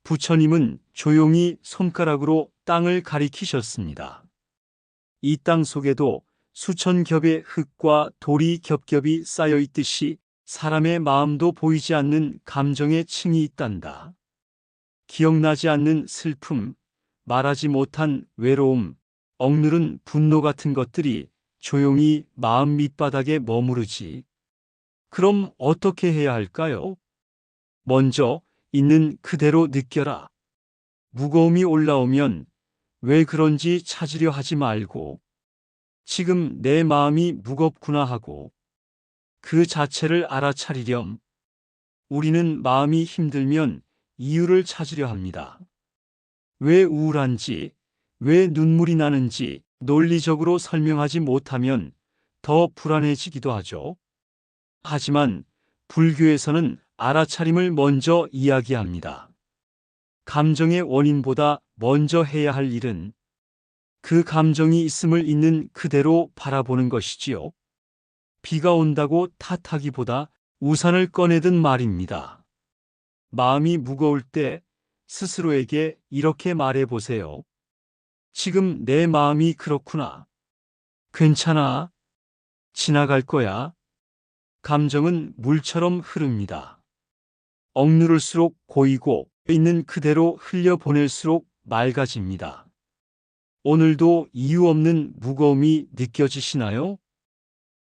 S1: 부처님은 조용히 손가락으로 땅을 가리키셨습니다. 이 땅 속에도 수천 겹의 흙과 돌이 겹겹이 쌓여 있듯이 사람의 마음도 보이지 않는 감정의 층이 있단다. 기억나지 않는 슬픔, 말하지 못한 외로움, 억누른 분노 같은 것들이 조용히 마음 밑바닥에 머무르지. 그럼 어떻게 해야 할까요? 먼저 있는 그대로 느껴라. 무거움이 올라오면 왜 그런지 찾으려 하지 말고 지금 내 마음이 무겁구나 하고 그 자체를 알아차리렴. 우리는 마음이 힘들면 이유를 찾으려 합니다. 왜 우울한지, 왜 눈물이 나는지 논리적으로 설명하지 못하면 더 불안해지기도 하죠. 하지만 불교에서는 알아차림을 먼저 이야기합니다. 감정의 원인보다 먼저 해야 할 일은 그 감정이 있음을 있는 그대로 바라보는 것이지요. 비가 온다고 탓하기보다 우산을 꺼내든 말입니다. 마음이 무거울 때 스스로에게 이렇게 말해 보세요. 지금 내 마음이 그렇구나. 괜찮아. 지나갈 거야. 감정은 물처럼 흐릅니다. 억누를수록 고이고 있는 그대로 흘려보낼수록 맑아집니다. 오늘도 이유 없는 무거움이 느껴지시나요?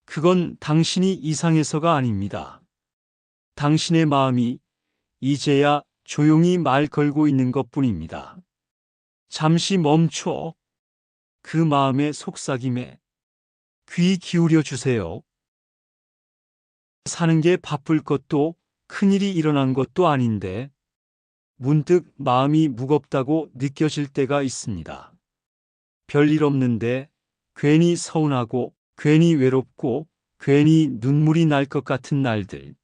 S1: 그건 당신이 이상해서가 아닙니다. 당신의 마음이 이제야 조용히 말 걸고 있는 것뿐입니다. 잠시 멈춰 그 마음의 속삭임에 귀 기울여 주세요. 사는 게 바쁠 것도 큰일이 일어난 것도 아닌데 문득 마음이 무겁다고 느껴질 때가 있습니다. 별일 없는데 괜히 서운하고 괜히 외롭고 괜히 눈물이 날 것 같은 날들.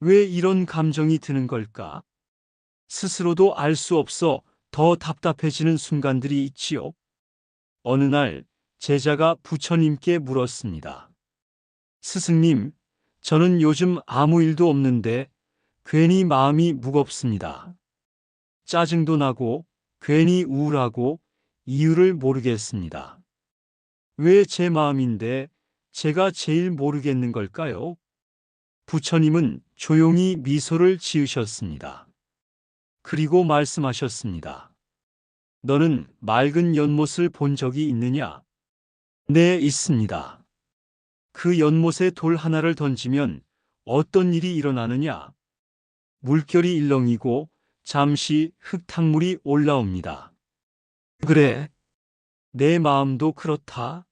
S1: 왜 이런 감정이 드는 걸까? 스스로도 알 수 없어 더 답답해지는 순간들이 있지요. 어느 날 제자가 부처님께 물었습니다. 스승님, 저는 요즘 아무 일도 없는데 괜히 마음이 무겁습니다. 짜증도 나고 괜히 우울하고 이유를 모르겠습니다. 왜 제 마음인데 제가 제일 모르겠는 걸까요? 부처님은 조용히 미소를 지으셨습니다. 그리고 말씀하셨습니다. 너는 맑은 연못을 본 적이 있느냐? 네, 있습니다. 그 연못에 돌 하나를 던지면 어떤 일이 일어나느냐? 물결이 일렁이고 잠시 흙탕물이 올라옵니다. 그래, 내 마음도 그렇다.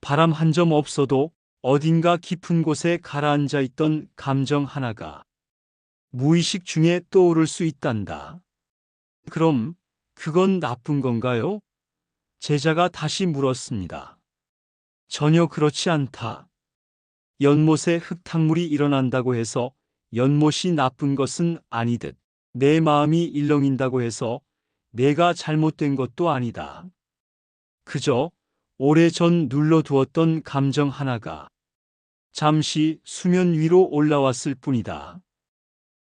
S1: 바람 한 점 없어도 어딘가 깊은 곳에 가라앉아 있던 감정 하나가 무의식 중에 떠오를 수 있단다. 그럼 그건 나쁜 건가요? 제자가 다시 물었습니다. 전혀 그렇지 않다. 연못에 흙탕물이 일어난다고 해서 연못이 나쁜 것은 아니듯 내 마음이 일렁인다고 해서 내가 잘못된 것도 아니다. 그저 오래전 눌러두었던 감정 하나가 잠시 수면 위로 올라왔을 뿐이다.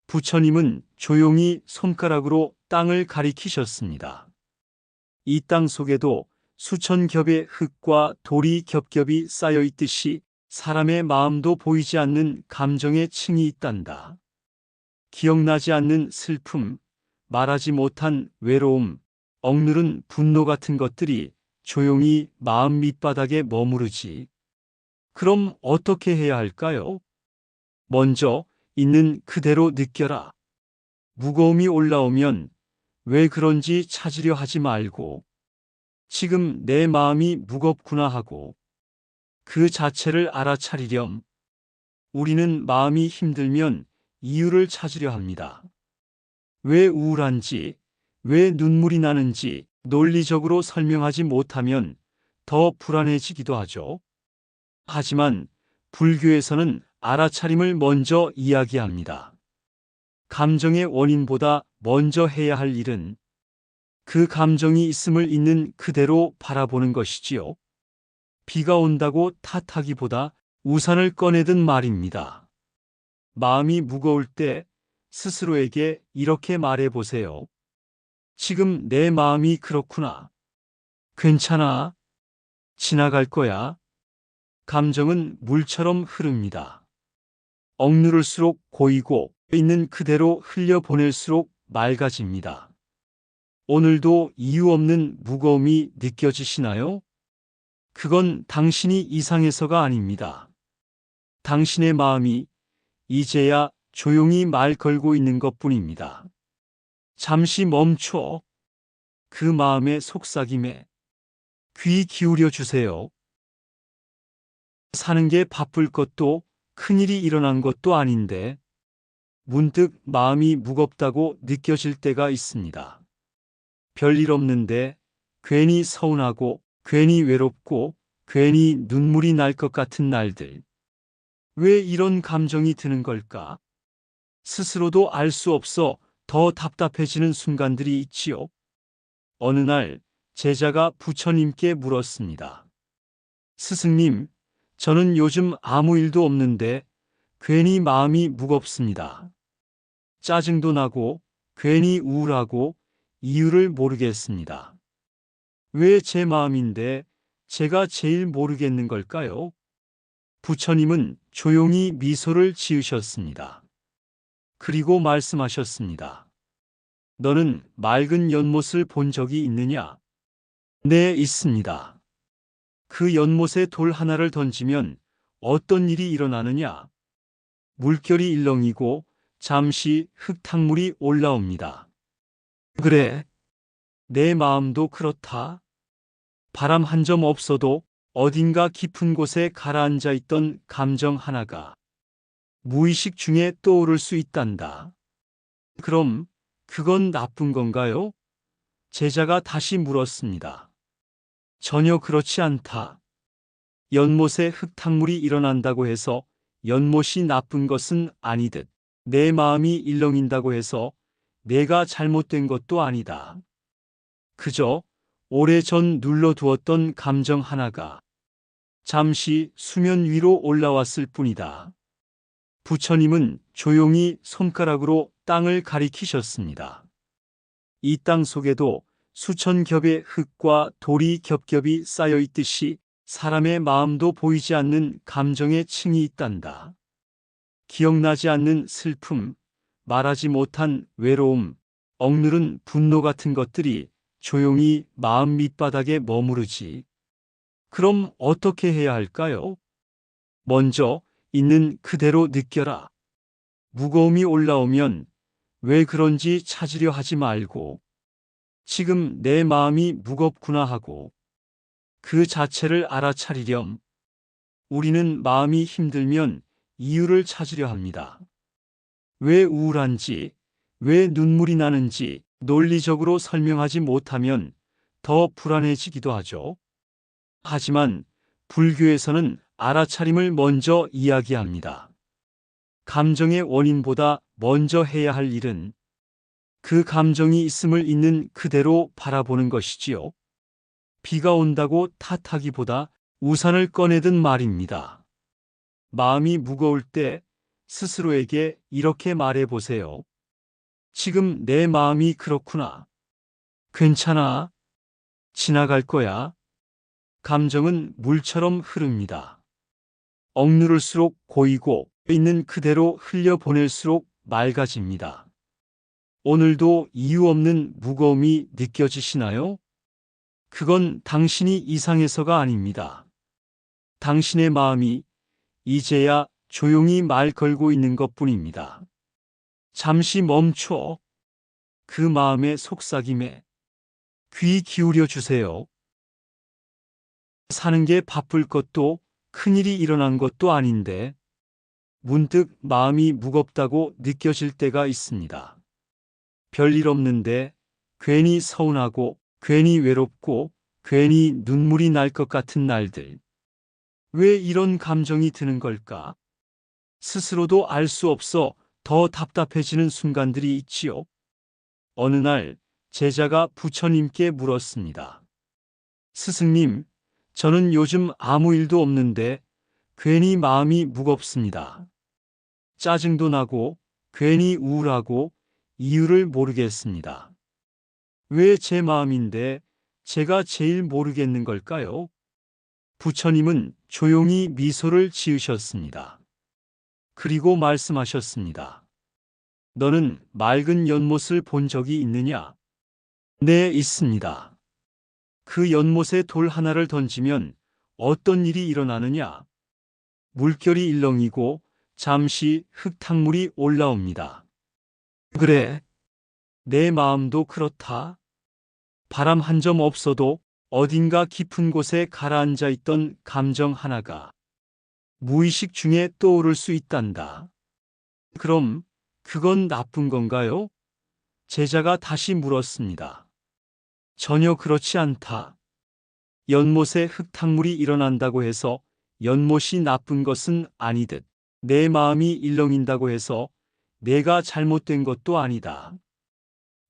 S1: 부처님은 조용히 손가락으로 땅을 가리키셨습니다. 이 땅 속에도 수천 겹의 흙과 돌이 겹겹이 쌓여 있듯이 사람의 마음도 보이지 않는 감정의 층이 있단다. 기억나지 않는 슬픔, 말하지 못한 외로움, 억누른 분노 같은 것들이 조용히 마음 밑바닥에 머무르지. 그럼 어떻게 해야 할까요? 먼저 있는 그대로 느껴라. 무거움이 올라오면 왜 그런지 찾으려 하지 말고 지금 내 마음이 무겁구나 하고 그 자체를 알아차리렴. 우리는 마음이 힘들면 이유를 찾으려 합니다. 왜 우울한지, 왜 눈물이 나는지 논리적으로 설명하지 못하면 더 불안해지기도 하죠. 하지만 불교에서는 알아차림을 먼저 이야기합니다. 감정의 원인보다 먼저 해야 할 일은 그 감정이 있음을 있는 그대로 바라보는 것이지요. 비가 온다고 탓하기보다 우산을 꺼내든 말입니다. 마음이 무거울 때 스스로에게 이렇게 말해 보세요. 지금 내 마음이 그렇구나. 괜찮아. 지나갈 거야. 감정은 물처럼 흐릅니다. 억누를수록 고이고 있는 그대로 흘려보낼수록 맑아집니다. 오늘도 이유 없는 무거움이 느껴지시나요? 그건 당신이 이상해서가 아닙니다. 당신의 마음이 이제야 조용히 말 걸고 있는 것뿐입니다. 잠시 멈춰 그 마음의 속삭임에 귀 기울여 주세요. 사는 게 바쁠 것도 큰일이 일어난 것도 아닌데 문득 마음이 무겁다고 느껴질 때가 있습니다. 별일 없는데 괜히 서운하고 괜히 외롭고 괜히 눈물이 날 것 같은 날들. 왜 이런 감정이 드는 걸까? 스스로도 알 수 없어 더 답답해지는 순간들이 있지요. 어느 날 제자가 부처님께 물었습니다. 스승님, 저는 요즘 아무 일도 없는데 괜히 마음이 무겁습니다. 짜증도 나고 괜히 우울하고 이유를 모르겠습니다. 왜 제 마음인데 제가 제일 모르겠는 걸까요? 부처님은 조용히 미소를 지으셨습니다. 그리고 말씀하셨습니다. 너는 맑은 연못을 본 적이 있느냐? 네, 있습니다. 그 연못에 돌 하나를 던지면 어떤 일이 일어나느냐? 물결이 일렁이고 잠시 흙탕물이 올라옵니다. 그래, 내 마음도 그렇다. 바람 한 점 없어도 어딘가 깊은 곳에 가라앉아 있던 감정 하나가 무의식 중에 떠오를 수 있단다. 그럼 그건 나쁜 건가요? 제자가 다시 물었습니다. 전혀 그렇지 않다. 연못에 흙탕물이 일어난다고 해서 연못이 나쁜 것은 아니듯 내 마음이 일렁인다고 해서 내가 잘못된 것도 아니다. 그저 오래전 눌러두었던 감정 하나가 잠시 수면 위로 올라왔을 뿐이다. 부처님은 조용히 손가락으로 땅을 가리키셨습니다. 이 땅 속에도 수천 겹의 흙과 돌이 겹겹이 쌓여 있듯이 사람의 마음도 보이지 않는 감정의 층이 있단다. 기억나지 않는 슬픔, 말하지 못한 외로움, 억누른 분노 같은 것들이 조용히 마음 밑바닥에 머무르지. 그럼 어떻게 해야 할까요? 먼저 있는 그대로 느껴라. 무거움이 올라오면 왜 그런지 찾으려 하지 말고 지금 내 마음이 무겁구나 하고 그 자체를 알아차리렴. 우리는 마음이 힘들면 이유를 찾으려 합니다. 왜 우울한지, 왜 눈물이 나는지 논리적으로 설명하지 못하면 더 불안해지기도 하죠. 하지만 불교에서는 알아차림을 먼저 이야기합니다. 감정의 원인보다 먼저 해야 할 일은 그 감정이 있음을 있는 그대로 바라보는 것이지요. 비가 온다고 탓하기보다 우산을 꺼내든 말입니다. 마음이 무거울 때 스스로에게 이렇게 말해 보세요. 지금 내 마음이 그렇구나. 괜찮아. 지나갈 거야. 감정은 물처럼 흐릅니다. 억누를수록 고이고 있는 그대로 흘려보낼수록 맑아집니다. 오늘도 이유 없는 무거움이 느껴지시나요? 그건 당신이 이상해서가 아닙니다. 당신의 마음이 이제야 조용히 말 걸고 있는 것뿐입니다. 잠시 멈춰 그 마음의 속삭임에 귀 기울여 주세요. 사는 게 바쁠 것도 큰일이 일어난 것도 아닌데 문득 마음이 무겁다고 느껴질 때가 있습니다. 별일 없는데 괜히 서운하고 괜히 외롭고 괜히 눈물이 날 것 같은 날들. 왜 이런 감정이 드는 걸까? 스스로도 알 수 없어 더 답답해지는 순간들이 있지요. 어느 날 제자가 부처님께 물었습니다. 스승님, 저는 요즘 아무 일도 없는데 괜히 마음이 무겁습니다. 짜증도 나고 괜히 우울하고 이유를 모르겠습니다. 왜 제 마음인데 제가 제일 모르겠는 걸까요? 부처님은 조용히 미소를 지으셨습니다. 그리고 말씀하셨습니다. 너는 맑은 연못을 본 적이 있느냐? 네, 있습니다. 그 연못에 돌 하나를 던지면 어떤 일이 일어나느냐? 물결이 일렁이고 잠시 흙탕물이 올라옵니다. 그래, 내 마음도 그렇다. 바람 한 점 없어도 어딘가 깊은 곳에 가라앉아 있던 감정 하나가 무의식 중에 떠오를 수 있단다. 그럼 그건 나쁜 건가요? 제자가 다시 물었습니다. 전혀 그렇지 않다. 연못에 흙탕물이 일어난다고 해서 연못이 나쁜 것은 아니듯 내 마음이 일렁인다고 해서 내가 잘못된 것도 아니다.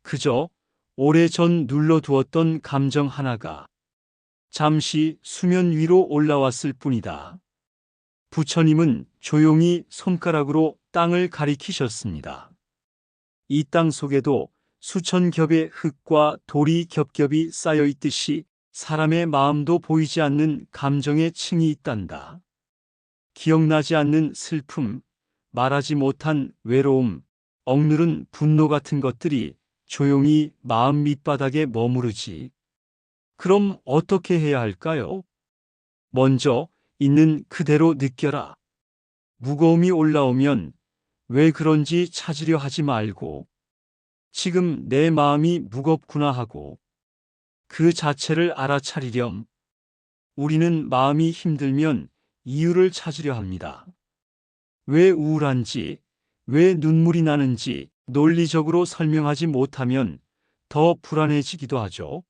S1: 그저 오래전 눌러두었던 감정 하나가 잠시 수면 위로 올라왔을 뿐이다. 부처님은 조용히 손가락으로 땅을 가리키셨습니다. 이 땅 속에도 수천 겹의 흙과 돌이 겹겹이 쌓여 있듯이 사람의 마음도 보이지 않는 감정의 층이 있단다. 기억나지 않는 슬픔, 말하지 못한 외로움, 억누른 분노 같은 것들이 조용히 마음 밑바닥에 머무르지. 그럼 어떻게 해야 할까요? 먼저 있는 그대로 느껴라. 무거움이 올라오면 왜 그런지 찾으려 하지 말고 지금 내 마음이 무겁구나 하고 그 자체를 알아차리렴. 우리는 마음이 힘들면 이유를 찾으려 합니다. 왜 우울한지, 왜 눈물이 나는지 논리적으로 설명하지 못하면 더 불안해지기도 하죠.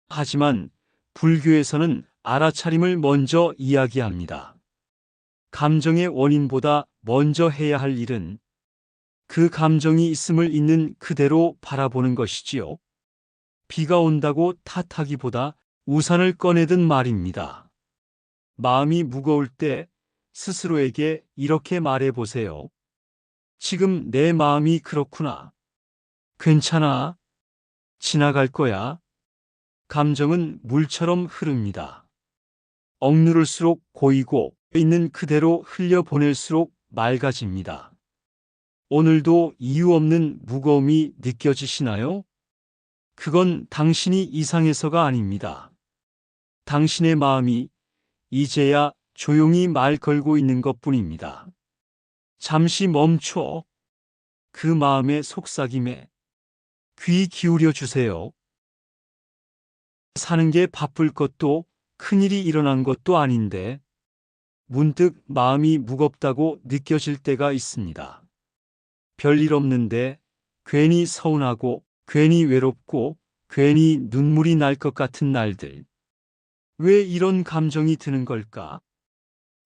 S1: 하지만 불교에서는 알아차림을 먼저 이야기합니다. 감정의 원인보다 먼저 해야 할 일은 그 감정이 있음을 있는 그대로 바라보는 것이지요. 비가 온다고 탓하기보다 우산을 꺼내든 말입니다. 마음이 무거울 때 스스로에게 이렇게 말해 보세요. 지금 내 마음이 그렇구나. 괜찮아. 지나갈 거야. 감정은 물처럼 흐릅니다. 억누를수록 고이고 있는 그대로 흘려보낼수록 맑아집니다. 오늘도 이유 없는 무거움이 느껴지시나요? 그건 당신이 이상해서가 아닙니다. 당신의 마음이 이제야 조용히 말 걸고 있는 것뿐입니다. 잠시 멈춰 그 마음의 속삭임에 귀 기울여 주세요. 사는 게 바쁠 것도 큰일이 일어난 것도 아닌데 문득 마음이 무겁다고 느껴질 때가 있습니다. 별일 없는데 괜히 서운하고 괜히 외롭고 괜히 눈물이 날 것 같은 날들. 왜 이런 감정이 드는 걸까?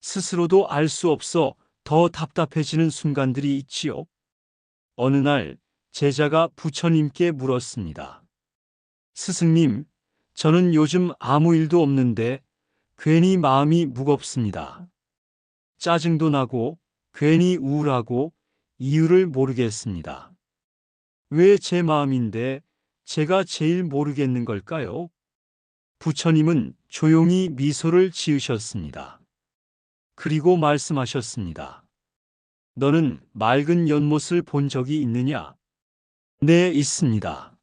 S1: 스스로도 알 수 없어 더 답답해지는 순간들이 있지요. 어느 날 제자가 부처님께 물었습니다. 스승님, 저는 요즘 아무 일도 없는데 괜히 마음이 무겁습니다. 짜증도 나고 괜히 우울하고 이유를 모르겠습니다. 왜 제 마음인데 제가 제일 모르겠는 걸까요? 부처님은 조용히 미소를 지으셨습니다. 그리고 말씀하셨습니다. 너는 맑은 연못을 본 적이 있느냐? 네, 있습니다.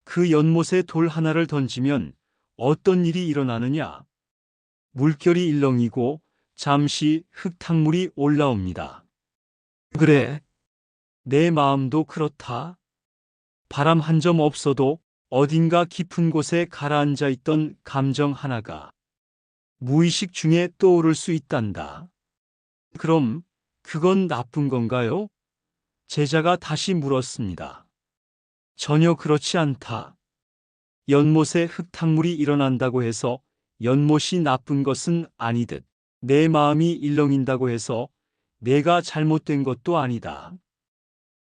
S1: 그 연못에 돌 하나를 던지면 어떤 일이 일어나느냐? 물결이 일렁이고 잠시 흙탕물이 올라옵니다. 그래, 내 마음도 그렇다. 바람 한 점 없어도 어딘가 깊은 곳에 가라앉아 있던 감정 하나가 무의식 중에 떠오를 수 있단다. 그럼 그건 나쁜 건가요? 제자가 다시 물었습니다. 전혀 그렇지 않다. 연못에 흙탕물이 일어난다고 해서 연못이 나쁜 것은 아니듯 내 마음이 일렁인다고 해서 내가 잘못된 것도 아니다.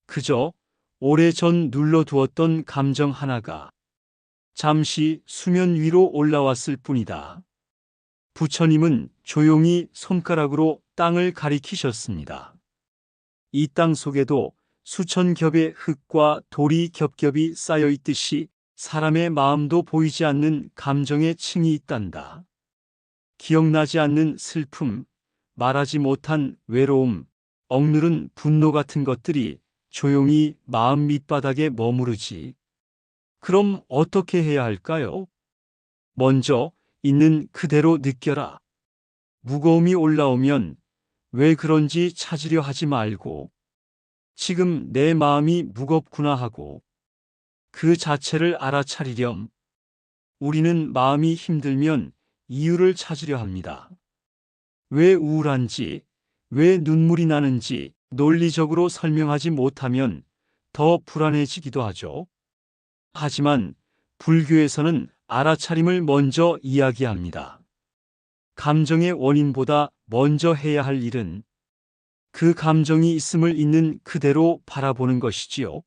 S1: 그저 오래전 눌러두었던 감정 하나가 잠시 수면 위로 올라왔을 뿐이다. 부처님은 조용히 손가락으로 땅을 가리키셨습니다. 이 땅 속에도 수천 겹의 흙과 돌이 겹겹이 쌓여 있듯이 사람의 마음도 보이지 않는 감정의 층이 있단다. 기억나지 않는 슬픔, 말하지 못한 외로움, 억누른 분노 같은 것들이 조용히 마음 밑바닥에 머무르지. 그럼 어떻게 해야 할까요? 먼저 있는 그대로 느껴라. 무거움이 올라오면 왜 그런지 찾으려 하지 말고 지금 내 마음이 무겁구나 하고 그 자체를 알아차리렴. 우리는 마음이 힘들면 이유를 찾으려 합니다. 왜 우울한지, 왜 눈물이 나는지 논리적으로 설명하지 못하면 더 불안해지기도 하죠. 하지만 불교에서는 알아차림을 먼저 이야기합니다. 감정의 원인보다 먼저 해야 할 일은 그 감정이 있음을 있는 그대로 바라보는 것이지요.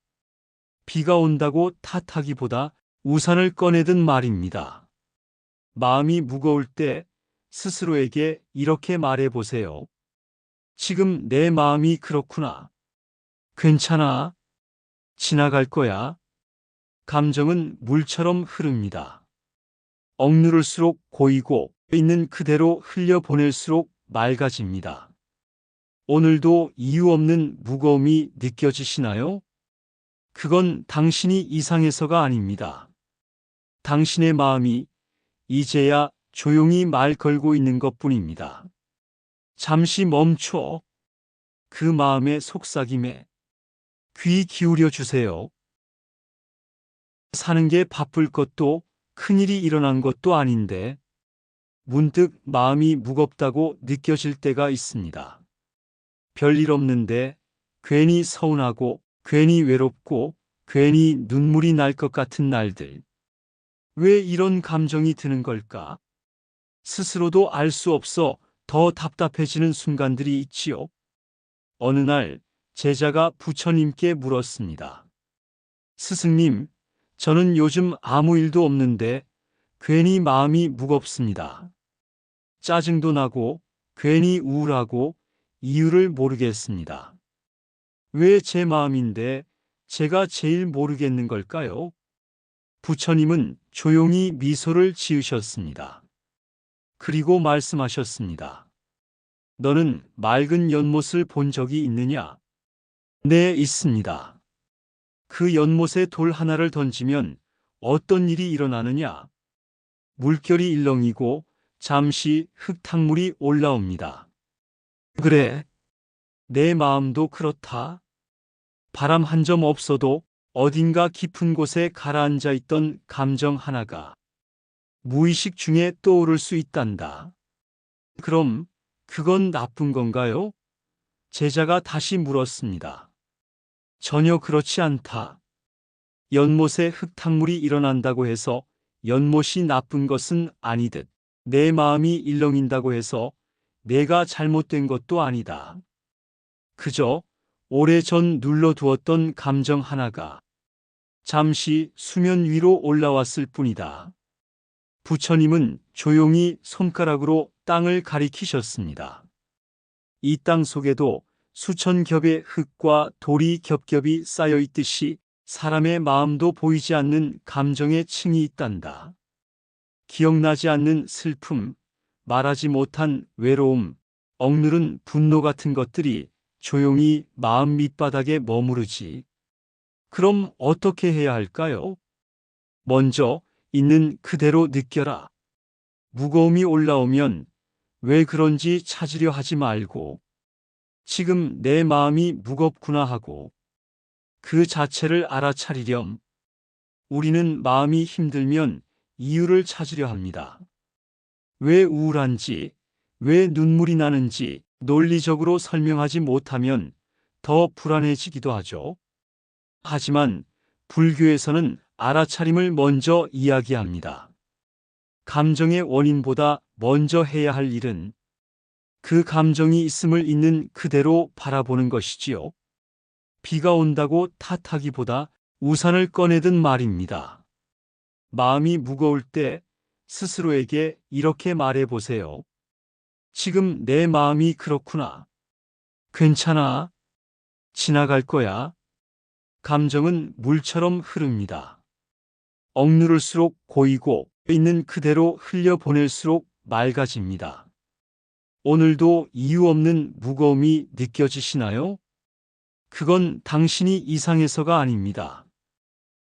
S1: 비가 온다고 탓하기보다 우산을 꺼내든 말입니다. 마음이 무거울 때 스스로에게 이렇게 말해 보세요. 지금 내 마음이 그렇구나. 괜찮아. 지나갈 거야. 감정은 물처럼 흐릅니다. 억누를수록 고이고 있는 그대로 흘려보낼수록 맑아집니다. 오늘도 이유 없는 무거움이 느껴지시나요? 그건 당신이 이상해서가 아닙니다. 당신의 마음이 이제야 조용히 말 걸고 있는 것뿐입니다. 잠시 멈춰 그 마음의 속삭임에 귀 기울여 주세요. 사는 게 바쁠 것도 큰일이 일어난 것도 아닌데 문득 마음이 무겁다고 느껴질 때가 있습니다. 별일 없는데 괜히 서운하고 괜히 외롭고 괜히 눈물이 날 것 같은 날들. 왜 이런 감정이 드는 걸까? 스스로도 알 수 없어 더 답답해지는 순간들이 있지요. 어느 날 제자가 부처님께 물었습니다. 스승님, 저는 요즘 아무 일도 없는데 괜히 마음이 무겁습니다. 짜증도 나고 괜히 우울하고 이유를 모르겠습니다. 왜 제 마음인데 제가 제일 모르겠는 걸까요? 부처님은 조용히 미소를 지으셨습니다. 그리고 말씀하셨습니다. 너는 맑은 연못을 본 적이 있느냐? 네, 있습니다. 그 연못에 돌 하나를 던지면 어떤 일이 일어나느냐? 물결이 일렁이고 잠시 흙탕물이 올라옵니다. 그래, 내 마음도 그렇다. 바람 한 점 없어도 어딘가 깊은 곳에 가라앉아 있던 감정 하나가 무의식 중에 떠오를 수 있단다. 그럼 그건 나쁜 건가요? 제자가 다시 물었습니다. 전혀 그렇지 않다. 연못에 흙탕물이 일어난다고 해서 연못이 나쁜 것은 아니듯 내 마음이 일렁인다고 해서 내가 잘못된 것도 아니다. 그저 오래전 눌러두었던 감정 하나가 잠시 수면 위로 올라왔을 뿐이다. 부처님은 조용히 손가락으로 땅을 가리키셨습니다. 이 땅 속에도 수천 겹의 흙과 돌이 겹겹이 쌓여 있듯이 사람의 마음도 보이지 않는 감정의 층이 있단다. 기억나지 않는 슬픔, 말하지 못한 외로움, 억누른 분노 같은 것들이 조용히 마음 밑바닥에 머무르지. 그럼 어떻게 해야 할까요? 먼저 있는 그대로 느껴라. 무거움이 올라오면 왜 그런지 찾으려 하지 말고 지금 내 마음이 무겁구나 하고 그 자체를 알아차리렴. 우리는 마음이 힘들면 이유를 찾으려 합니다. 왜 우울한지, 왜 눈물이 나는지 논리적으로 설명하지 못하면 더 불안해지기도 하죠. 하지만 불교에서는 알아차림을 먼저 이야기합니다. 감정의 원인보다 먼저 해야 할 일은 그 감정이 있음을 있는 그대로 바라보는 것이지요. 비가 온다고 탓하기보다 우산을 꺼내든 말입니다. 마음이 무거울 때 스스로에게 이렇게 말해 보세요. 지금 내 마음이 그렇구나. 괜찮아. 지나갈 거야. 감정은 물처럼 흐릅니다. 억누를수록 고이고 있는 그대로 흘려보낼수록 맑아집니다. 오늘도 이유 없는 무거움이 느껴지시나요? 그건 당신이 이상해서가 아닙니다.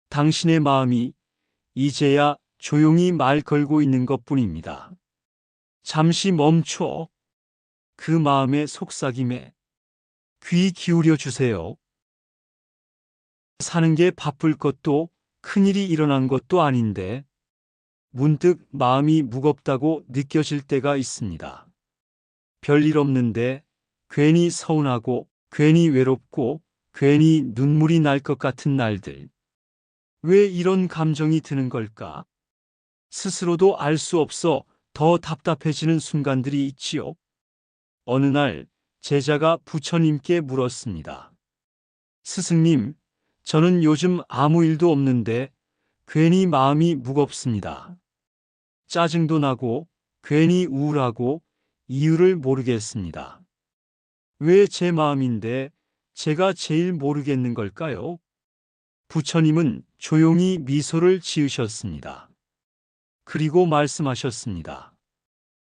S1: 당신의 마음이 이제야 조용히 말 걸고 있는 것뿐입니다. 잠시 멈춰 그 마음의 속삭임에 귀 기울여 주세요. 사는 게 바쁠 것도 큰일이 일어난 것도 아닌데 문득 마음이 무겁다고 느껴질 때가 있습니다. 별일 없는데 괜히 서운하고 괜히 외롭고 괜히 눈물이 날 것 같은 날들. 왜 이런 감정이 드는 걸까? 스스로도 알 수 없어 더 답답해지는 순간들이 있지요. 어느 날 제자가 부처님께 물었습니다. 스승님, 저는 요즘 아무 일도 없는데 괜히 마음이 무겁습니다. 짜증도 나고 괜히 우울하고 이유를 모르겠습니다. 왜 제 마음인데 제가 제일 모르겠는 걸까요? 부처님은 조용히 미소를 지으셨습니다. 그리고 말씀하셨습니다.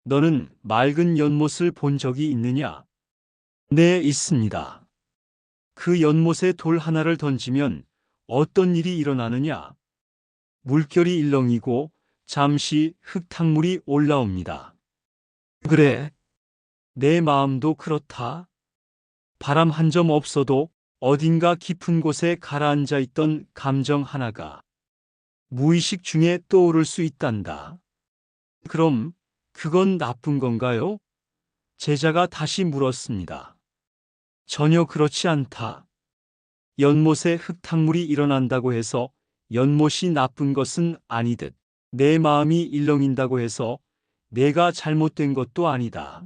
S1: 너는 맑은 연못을 본 적이 있느냐? 네, 있습니다. 그 연못에 돌 하나를 던지면 어떤 일이 일어나느냐? 물결이 일렁이고 잠시 흙탕물이 올라옵니다. 그래, 내 마음도 그렇다. 바람 한 점 없어도 어딘가 깊은 곳에 가라앉아 있던 감정 하나가 무의식 중에 떠오를 수 있단다. 그럼 그건 나쁜 건가요? 제자가 다시 물었습니다. 전혀 그렇지 않다. 연못에 흙탕물이 일어난다고 해서 연못이 나쁜 것은 아니듯 내 마음이 일렁인다고 해서 내가 잘못된 것도 아니다.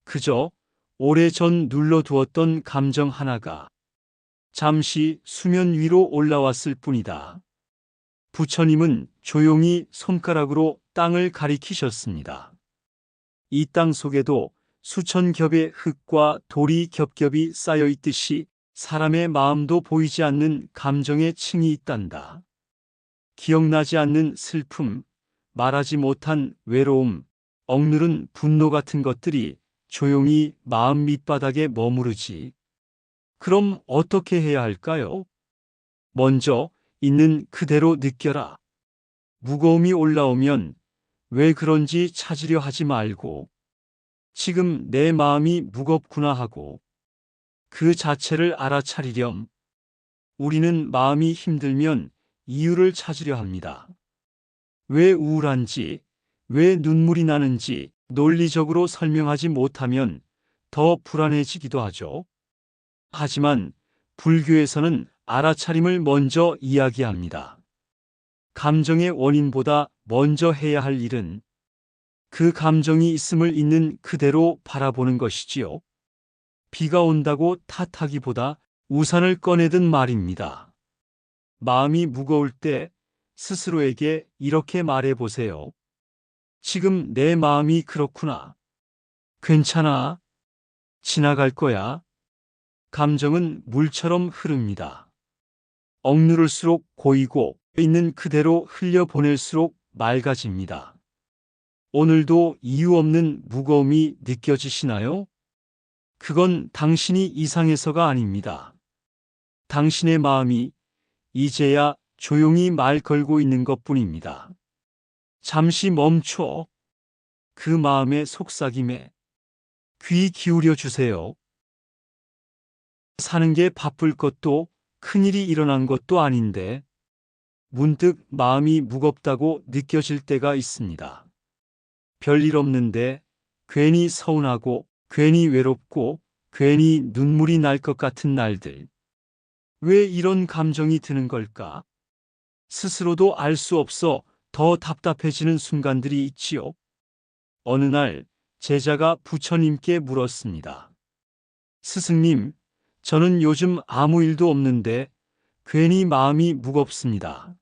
S1: 그저 오래전 눌러두었던 감정 하나가 잠시 수면 위로 올라왔을 뿐이다. 부처님은 조용히 손가락으로 땅을 가리키셨습니다. 이 땅 속에도 수천 겹의 흙과 돌이 겹겹이 쌓여 있듯이 사람의 마음도 보이지 않는 감정의 층이 있단다. 기억나지 않는 슬픔, 말하지 못한 외로움, 억누른 분노 같은 것들이 조용히 마음 밑바닥에 머무르지. 그럼 어떻게 해야 할까요? 먼저 있는 그대로 느껴라. 무거움이 올라오면 왜 그런지 찾으려 하지 말고 지금 내 마음이 무겁구나 하고 그 자체를 알아차리렴. 우리는 마음이 힘들면 이유를 찾으려 합니다. 왜 우울한지, 왜 눈물이 나는지 논리적으로 설명하지 못하면 더 불안해지기도 하죠. 하지만 불교에서는 알아차림을 먼저 이야기합니다. 감정의 원인보다 먼저 해야 할 일은 그 감정이 있음을 있는 그대로 바라보는 것이지요. 비가 온다고 탓하기보다 우산을 꺼내든 말입니다. 마음이 무거울 때 스스로에게 이렇게 말해 보세요. 지금 내 마음이 그렇구나. 괜찮아. 지나갈 거야. 감정은 물처럼 흐릅니다. 억누를수록 고이고 있는 그대로 흘려보낼수록 맑아집니다. 오늘도 이유 없는 무거움이 느껴지시나요? 그건 당신이 이상해서가 아닙니다. 당신의 마음이 이제야 조용히 말 걸고 있는 것뿐입니다. 잠시 멈춰 그 마음의 속삭임에 귀 기울여 주세요. 사는 게 바쁠 것도 큰일이 일어난 것도 아닌데 문득 마음이 무겁다고 느껴질 때가 있습니다. 별일 없는데 괜히 서운하고 괜히 외롭고 괜히 눈물이 날 것 같은 날들. 왜 이런 감정이 드는 걸까? 스스로도 알 수 없어 더 답답해지는 순간들이 있지요. 어느 날 제자가 부처님께 물었습니다. 스승님, 저는 요즘 아무 일도 없는데 괜히 마음이 무겁습니다.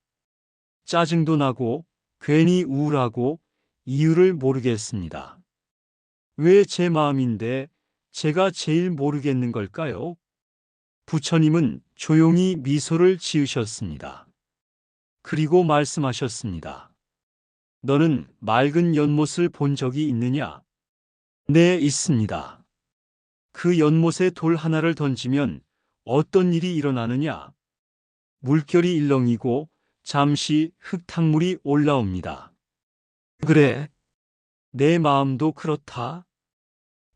S1: 짜증도 나고 괜히 우울하고 이유를 모르겠습니다. 왜 제 마음인데 제가 제일 모르겠는 걸까요? 부처님은 조용히 미소를 지으셨습니다. 그리고 말씀하셨습니다. 너는 맑은 연못을 본 적이 있느냐? 네, 있습니다. 그 연못에 돌 하나를 던지면 어떤 일이 일어나느냐? 물결이 일렁이고 잠시 흙탕물이 올라옵니다. 그래, 내 마음도 그렇다.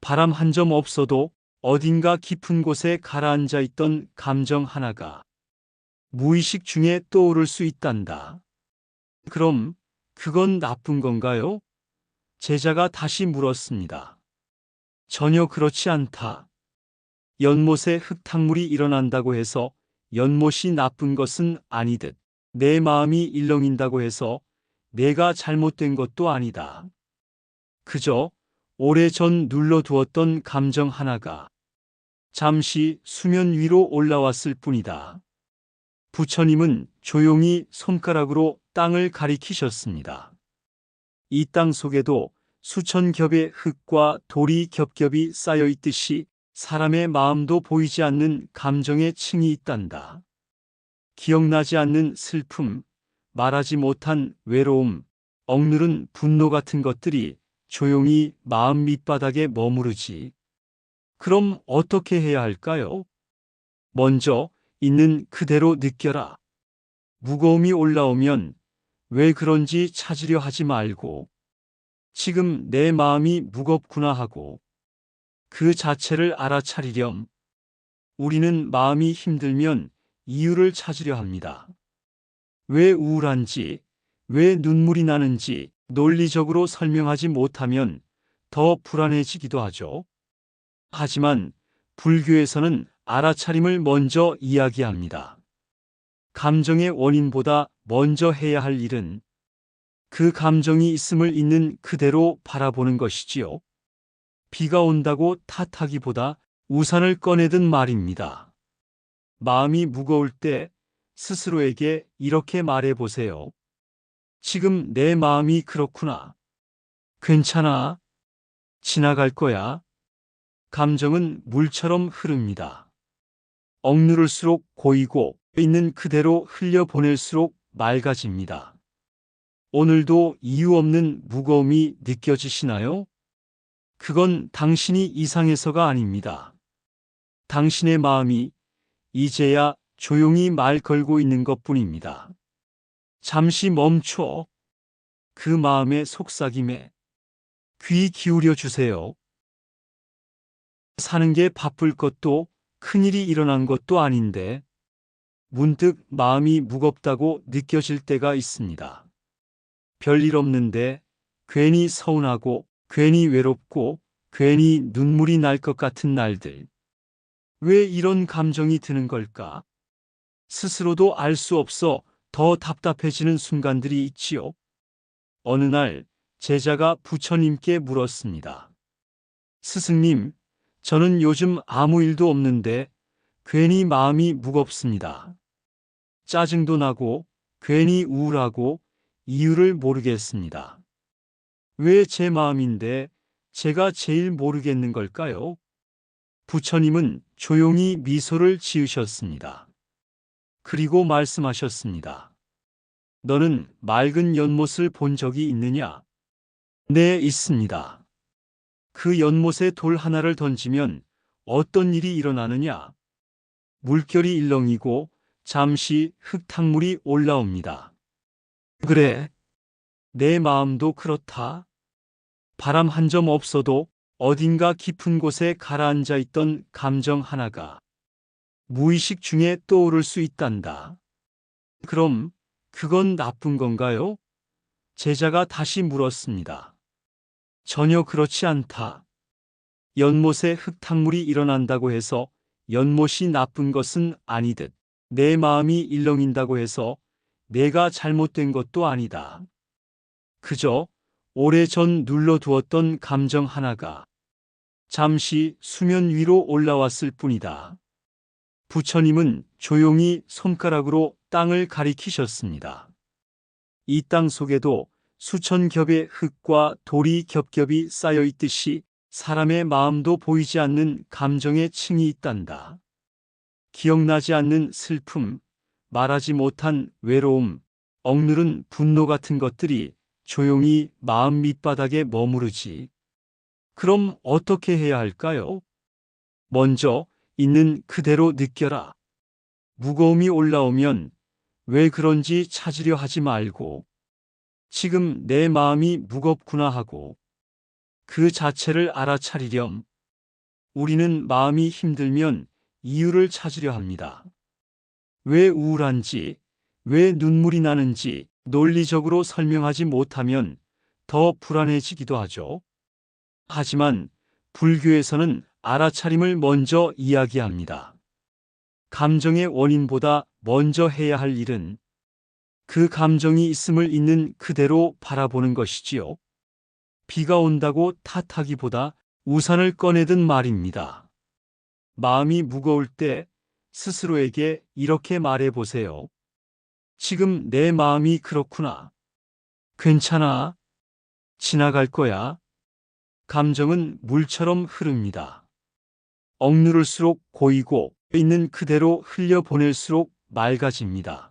S1: 바람 한 점 없어도 어딘가 깊은 곳에 가라앉아 있던 감정 하나가 무의식 중에 떠오를 수 있단다. 그럼 그건 나쁜 건가요? 제자가 다시 물었습니다. 전혀 그렇지 않다. 연못에 흙탕물이 일어난다고 해서 연못이 나쁜 것은 아니듯 내 마음이 일렁인다고 해서 내가 잘못된 것도 아니다. 그저 오래전 눌러두었던 감정 하나가 잠시 수면 위로 올라왔을 뿐이다. 부처님은 조용히 손가락으로 땅을 가리키셨습니다. 이 땅 속에도 수천 겹의 흙과 돌이 겹겹이 쌓여 있듯이 사람의 마음도 보이지 않는 감정의 층이 있단다. 기억나지 않는 슬픔, 말하지 못한 외로움, 억누른 분노 같은 것들이 조용히 마음 밑바닥에 머무르지. 그럼 어떻게 해야 할까요? 먼저 있는 그대로 느껴라. 무거움이 올라오면 왜 그런지 찾으려 하지 말고 지금 내 마음이 무겁구나 하고 그 자체를 알아차리렴. 우리는 마음이 힘들면 이유를 찾으려 합니다. 왜 우울한지, 왜 눈물이 나는지 논리적으로 설명하지 못하면 더 불안해지기도 하죠. 하지만 불교에서는 알아차림을 먼저 이야기합니다. 감정의 원인보다 먼저 해야 할 일은 그 감정이 있음을 있는 그대로 바라보는 것이지요. 비가 온다고 탓하기보다 우산을 꺼내든 말입니다. 마음이 무거울 때 스스로에게 이렇게 말해 보세요. 지금 내 마음이 그렇구나. 괜찮아. 지나갈 거야. 감정은 물처럼 흐릅니다. 억누를수록 고이고 있는 그대로 흘려보낼수록 맑아집니다. 오늘도 이유 없는 무거움이 느껴지시나요? 그건 당신이 이상해서가 아닙니다. 당신의 마음이 이제야 조용히 말 걸고 있는 것뿐입니다. 잠시 멈춰 그 마음의 속삭임에 귀 기울여 주세요. 사는 게 바쁠 것도 큰일이 일어난 것도 아닌데 문득 마음이 무겁다고 느껴질 때가 있습니다. 별일 없는데 괜히 서운하고 괜히 외롭고 괜히 눈물이 날 것 같은 날들. 왜 이런 감정이 드는 걸까? 스스로도 알 수 없어 더 답답해지는 순간들이 있지요. 어느 날 제자가 부처님께 물었습니다. 스승님, 저는 요즘 아무 일도 없는데 괜히 마음이 무겁습니다. 짜증도 나고 괜히 우울하고 이유를 모르겠습니다. 왜 제 마음인데 제가 제일 모르겠는 걸까요? 부처님은 조용히 미소를 지으셨습니다. 그리고 말씀하셨습니다. 너는 맑은 연못을 본 적이 있느냐? 네, 있습니다. 그 연못에 돌 하나를 던지면 어떤 일이 일어나느냐? 물결이 일렁이고 잠시 흙탕물이 올라옵니다. 그래, 내 마음도 그렇다. 바람 한 점 없어도 어딘가 깊은 곳에 가라앉아 있던 감정 하나가 무의식 중에 떠오를 수 있단다. 그럼 그건 나쁜 건가요? 제자가 다시 물었습니다. 전혀 그렇지 않다. 연못에 흙탕물이 일어난다고 해서 연못이 나쁜 것은 아니듯 내 마음이 일렁인다고 해서 내가 잘못된 것도 아니다. 그저 오래전 눌러두었던 감정 하나가 잠시 수면 위로 올라왔을 뿐이다. 부처님은 조용히 손가락으로 땅을 가리키셨습니다. 이 땅 속에도 수천 겹의 흙과 돌이 겹겹이 쌓여 있듯이 사람의 마음도 보이지 않는 감정의 층이 있단다. 기억나지 않는 슬픔, 말하지 못한 외로움, 억누른 분노 같은 것들이 조용히 마음 밑바닥에 머무르지. 그럼 어떻게 해야 할까요? 먼저 있는 그대로 느껴라. 무거움이 올라오면 왜 그런지 찾으려 하지 말고 지금 내 마음이 무겁구나 하고 그 자체를 알아차리렴. 우리는 마음이 힘들면 이유를 찾으려 합니다. 왜 우울한지, 왜 눈물이 나는지 논리적으로 설명하지 못하면 더 불안해지기도 하죠. 하지만 불교에서는 알아차림을 먼저 이야기합니다. 감정의 원인보다 먼저 해야 할 일은 그 감정이 있음을 있는 그대로 바라보는 것이지요. 비가 온다고 탓하기보다 우산을 꺼내든 말입니다. 마음이 무거울 때 스스로에게 이렇게 말해 보세요. 지금 내 마음이 그렇구나. 괜찮아. 지나갈 거야. 감정은 물처럼 흐릅니다. 억누를수록 고이고 있는 그대로 흘려보낼수록 맑아집니다.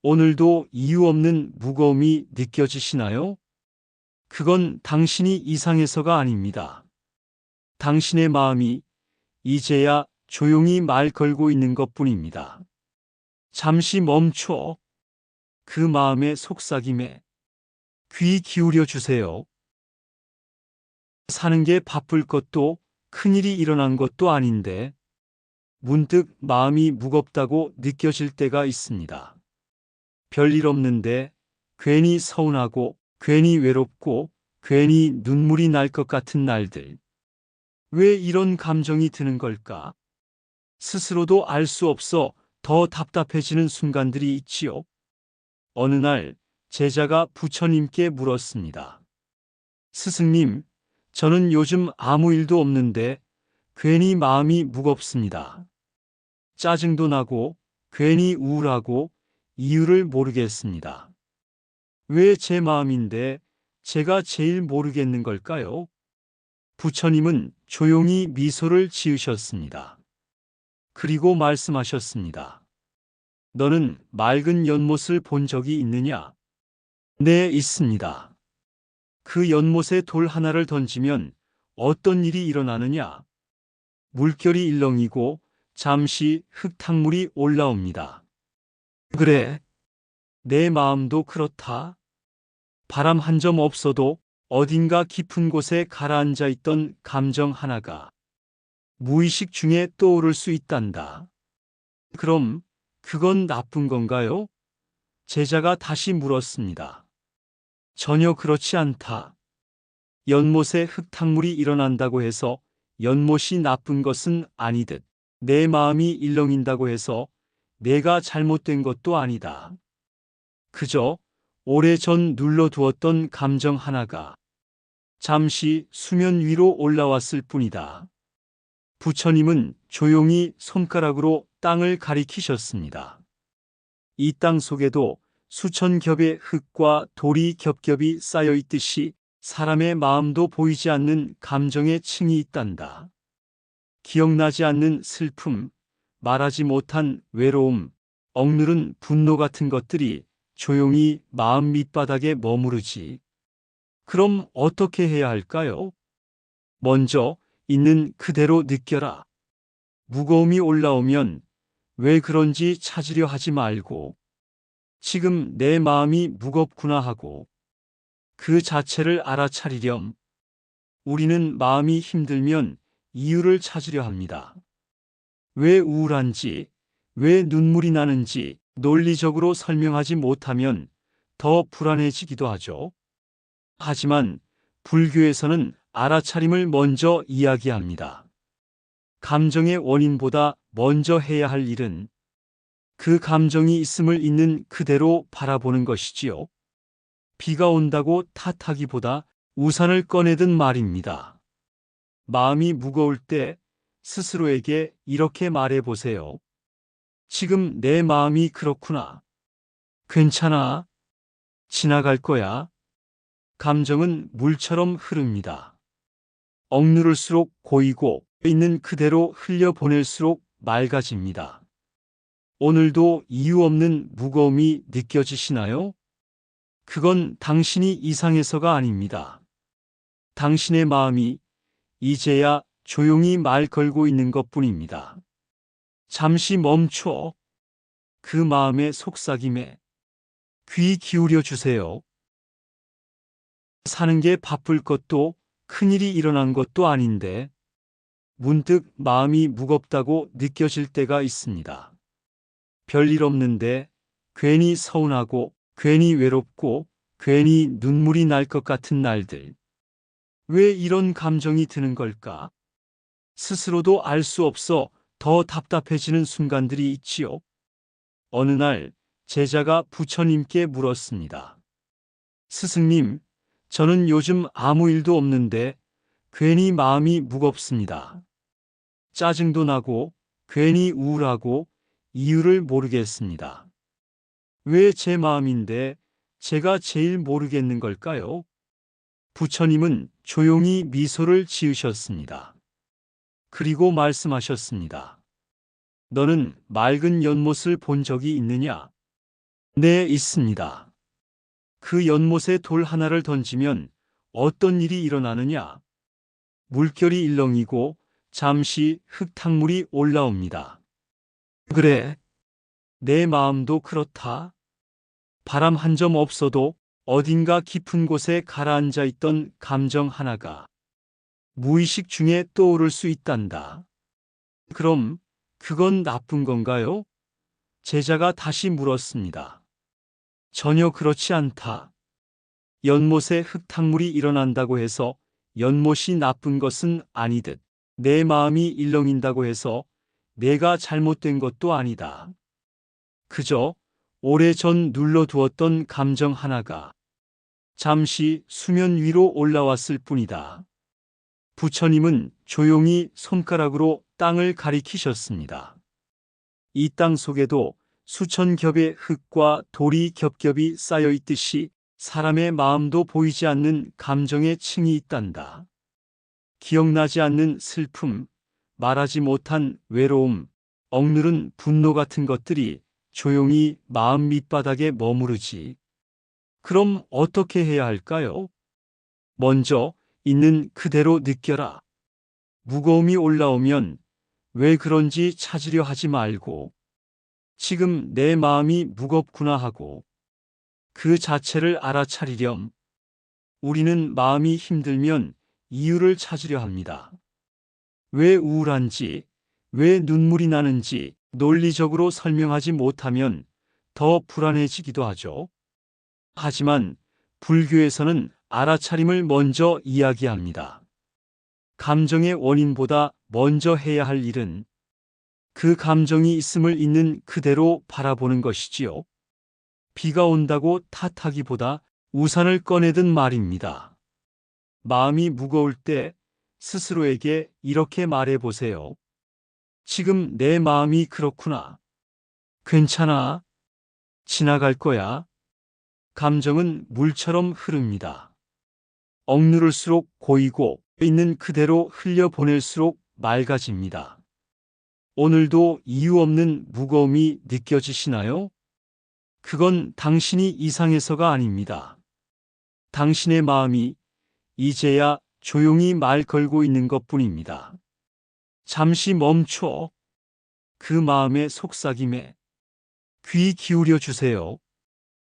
S1: 오늘도 이유 없는 무거움이 느껴지시나요? 그건 당신이 이상해서가 아닙니다. 당신의 마음이 이제야 조용히 말 걸고 있는 것뿐입니다. 잠시 멈춰 그 마음의 속삭임에 귀 기울여 주세요. 사는 게 바쁠 것도 큰일이 일어난 것도 아닌데 문득 마음이 무겁다고 느껴질 때가 있습니다. 별일 없는데 괜히 서운하고 괜히 외롭고 괜히 눈물이 날 것 같은 날들. 왜 이런 감정이 드는 걸까? 스스로도 알 수 없어 더 답답해지는 순간들이 있지요. 어느 날 제자가 부처님께 물었습니다. 스승님, 저는 요즘 아무 일도 없는데 괜히 마음이 무겁습니다. 짜증도 나고 괜히 우울하고 이유를 모르겠습니다. 왜 제 마음인데 제가 제일 모르겠는 걸까요? 부처님은 조용히 미소를 지으셨습니다. 그리고 말씀하셨습니다. 너는 맑은 연못을 본 적이 있느냐? 네, 있습니다. 그 연못에 돌 하나를 던지면 어떤 일이 일어나느냐? 물결이 일렁이고 잠시 흙탕물이 올라옵니다. 그래, 내 마음도 그렇다. 바람 한 점 없어도 어딘가 깊은 곳에 가라앉아 있던 감정 하나가 무의식 중에 떠오를 수 있단다. 그럼 그건 나쁜 건가요? 제자가 다시 물었습니다. 전혀 그렇지 않다. 연못에 흙탕물이 일어난다고 해서 연못이 나쁜 것은 아니듯 내 마음이 일렁인다고 해서 내가 잘못된 것도 아니다. 그저 오래전 눌러두었던 감정 하나가 잠시 수면 위로 올라왔을 뿐이다. 부처님은 조용히 손가락으로 땅을 가리키셨습니다. 이 땅 속에도 수천 겹의 흙과 돌이 겹겹이 쌓여 있듯이 사람의 마음도 보이지 않는 감정의 층이 있단다. 기억나지 않는 슬픔, 말하지 못한 외로움, 억누른 분노 같은 것들이 조용히 마음 밑바닥에 머무르지. 그럼 어떻게 해야 할까요? 먼저 있는 그대로 느껴라. 무거움이 올라오면 왜 그런지 찾으려 하지 말고 지금 내 마음이 무겁구나 하고 그 자체를 알아차리렴. 우리는 마음이 힘들면 이유를 찾으려 합니다. 왜 우울한지, 왜 눈물이 나는지 논리적으로 설명하지 못하면 더 불안해지기도 하죠. 하지만 불교에서는 알아차림을 먼저 이야기합니다. 감정의 원인보다 먼저 해야 할 일은 그 감정이 있음을 있는 그대로 바라보는 것이지요. 비가 온다고 탓하기보다 우산을 꺼내든 말입니다. 마음이 무거울 때 스스로에게 이렇게 말해 보세요. 지금 내 마음이 그렇구나. 괜찮아. 지나갈 거야. 감정은 물처럼 흐릅니다. 억누를수록 고이고 있는 그대로 흘려보낼수록 맑아집니다. 오늘도 이유 없는 무거움이 느껴지시나요? 그건 당신이 이상해서가 아닙니다. 당신의 마음이 이제야 조용히 말 걸고 있는 것뿐입니다. 잠시 멈춰 그 마음의 속삭임에 귀 기울여 주세요. 사는 게 바쁠 것도 큰일이 일어난 것도 아닌데 문득 마음이 무겁다고 느껴질 때가 있습니다. 별일 없는데 괜히 서운하고 괜히 외롭고 괜히 눈물이 날 것 같은 날들. 왜 이런 감정이 드는 걸까? 스스로도 알 수 없어 더 답답해지는 순간들이 있지요. 어느 날 제자가 부처님께 물었습니다. 스승님, 저는 요즘 아무 일도 없는데 괜히 마음이 무겁습니다. 짜증도 나고 괜히 우울하고 이유를 모르겠습니다. 왜 제 마음인데 제가 제일 모르겠는 걸까요? 부처님은 조용히 미소를 지으셨습니다. 그리고 말씀하셨습니다. 너는 맑은 연못을 본 적이 있느냐? 네, 있습니다. 그 연못에 돌 하나를 던지면 어떤 일이 일어나느냐? 물결이 일렁이고 잠시 흙탕물이 올라옵니다. 그래, 내 마음도 그렇다. 바람 한 점 없어도 어딘가 깊은 곳에 가라앉아 있던 감정 하나가 무의식 중에 떠오를 수 있단다. 그럼 그건 나쁜 건가요? 제자가 다시 물었습니다. 전혀 그렇지 않다. 연못에 흙탕물이 일어난다고 해서 연못이 나쁜 것은 아니듯 내 마음이 일렁인다고 해서 내가 잘못된 것도 아니다. 그저 오래전 눌러두었던 감정 하나가 잠시 수면 위로 올라왔을 뿐이다. 부처님은 조용히 손가락으로 땅을 가리키셨습니다. 이 땅 속에도 수천 겹의 흙과 돌이 겹겹이 쌓여 있듯이 사람의 마음도 보이지 않는 감정의 층이 있단다. 기억나지 않는 슬픔, 말하지 못한 외로움, 억누른 분노 같은 것들이 조용히 마음 밑바닥에 머무르지. 그럼 어떻게 해야 할까요? 먼저 있는 그대로 느껴라. 무거움이 올라오면 왜 그런지 찾으려 하지 말고 지금 내 마음이 무겁구나 하고 그 자체를 알아차리렴. 우리는 마음이 힘들면 이유를 찾으려 합니다. 왜 우울한지, 왜 눈물이 나는지 논리적으로 설명하지 못하면 더 불안해지기도 하죠. 하지만 불교에서는 알아차림을 먼저 이야기합니다. 감정의 원인보다 먼저 해야 할 일은 그 감정이 있음을 있는 그대로 바라보는 것이지요. 비가 온다고 탓하기보다 우산을 꺼내든 말입니다. 마음이 무거울 때 스스로에게 이렇게 말해 보세요. 지금 내 마음이 그렇구나. 괜찮아. 지나갈 거야. 감정은 물처럼 흐릅니다. 억누를수록 고이고 있는 그대로 흘려보낼수록 맑아집니다. 오늘도 이유 없는 무거움이 느껴지시나요? 그건 당신이 이상해서가 아닙니다. 당신의 마음이 이제야 조용히 말 걸고 있는 것뿐입니다. 잠시 멈춰 그 마음의 속삭임에 귀 기울여 주세요.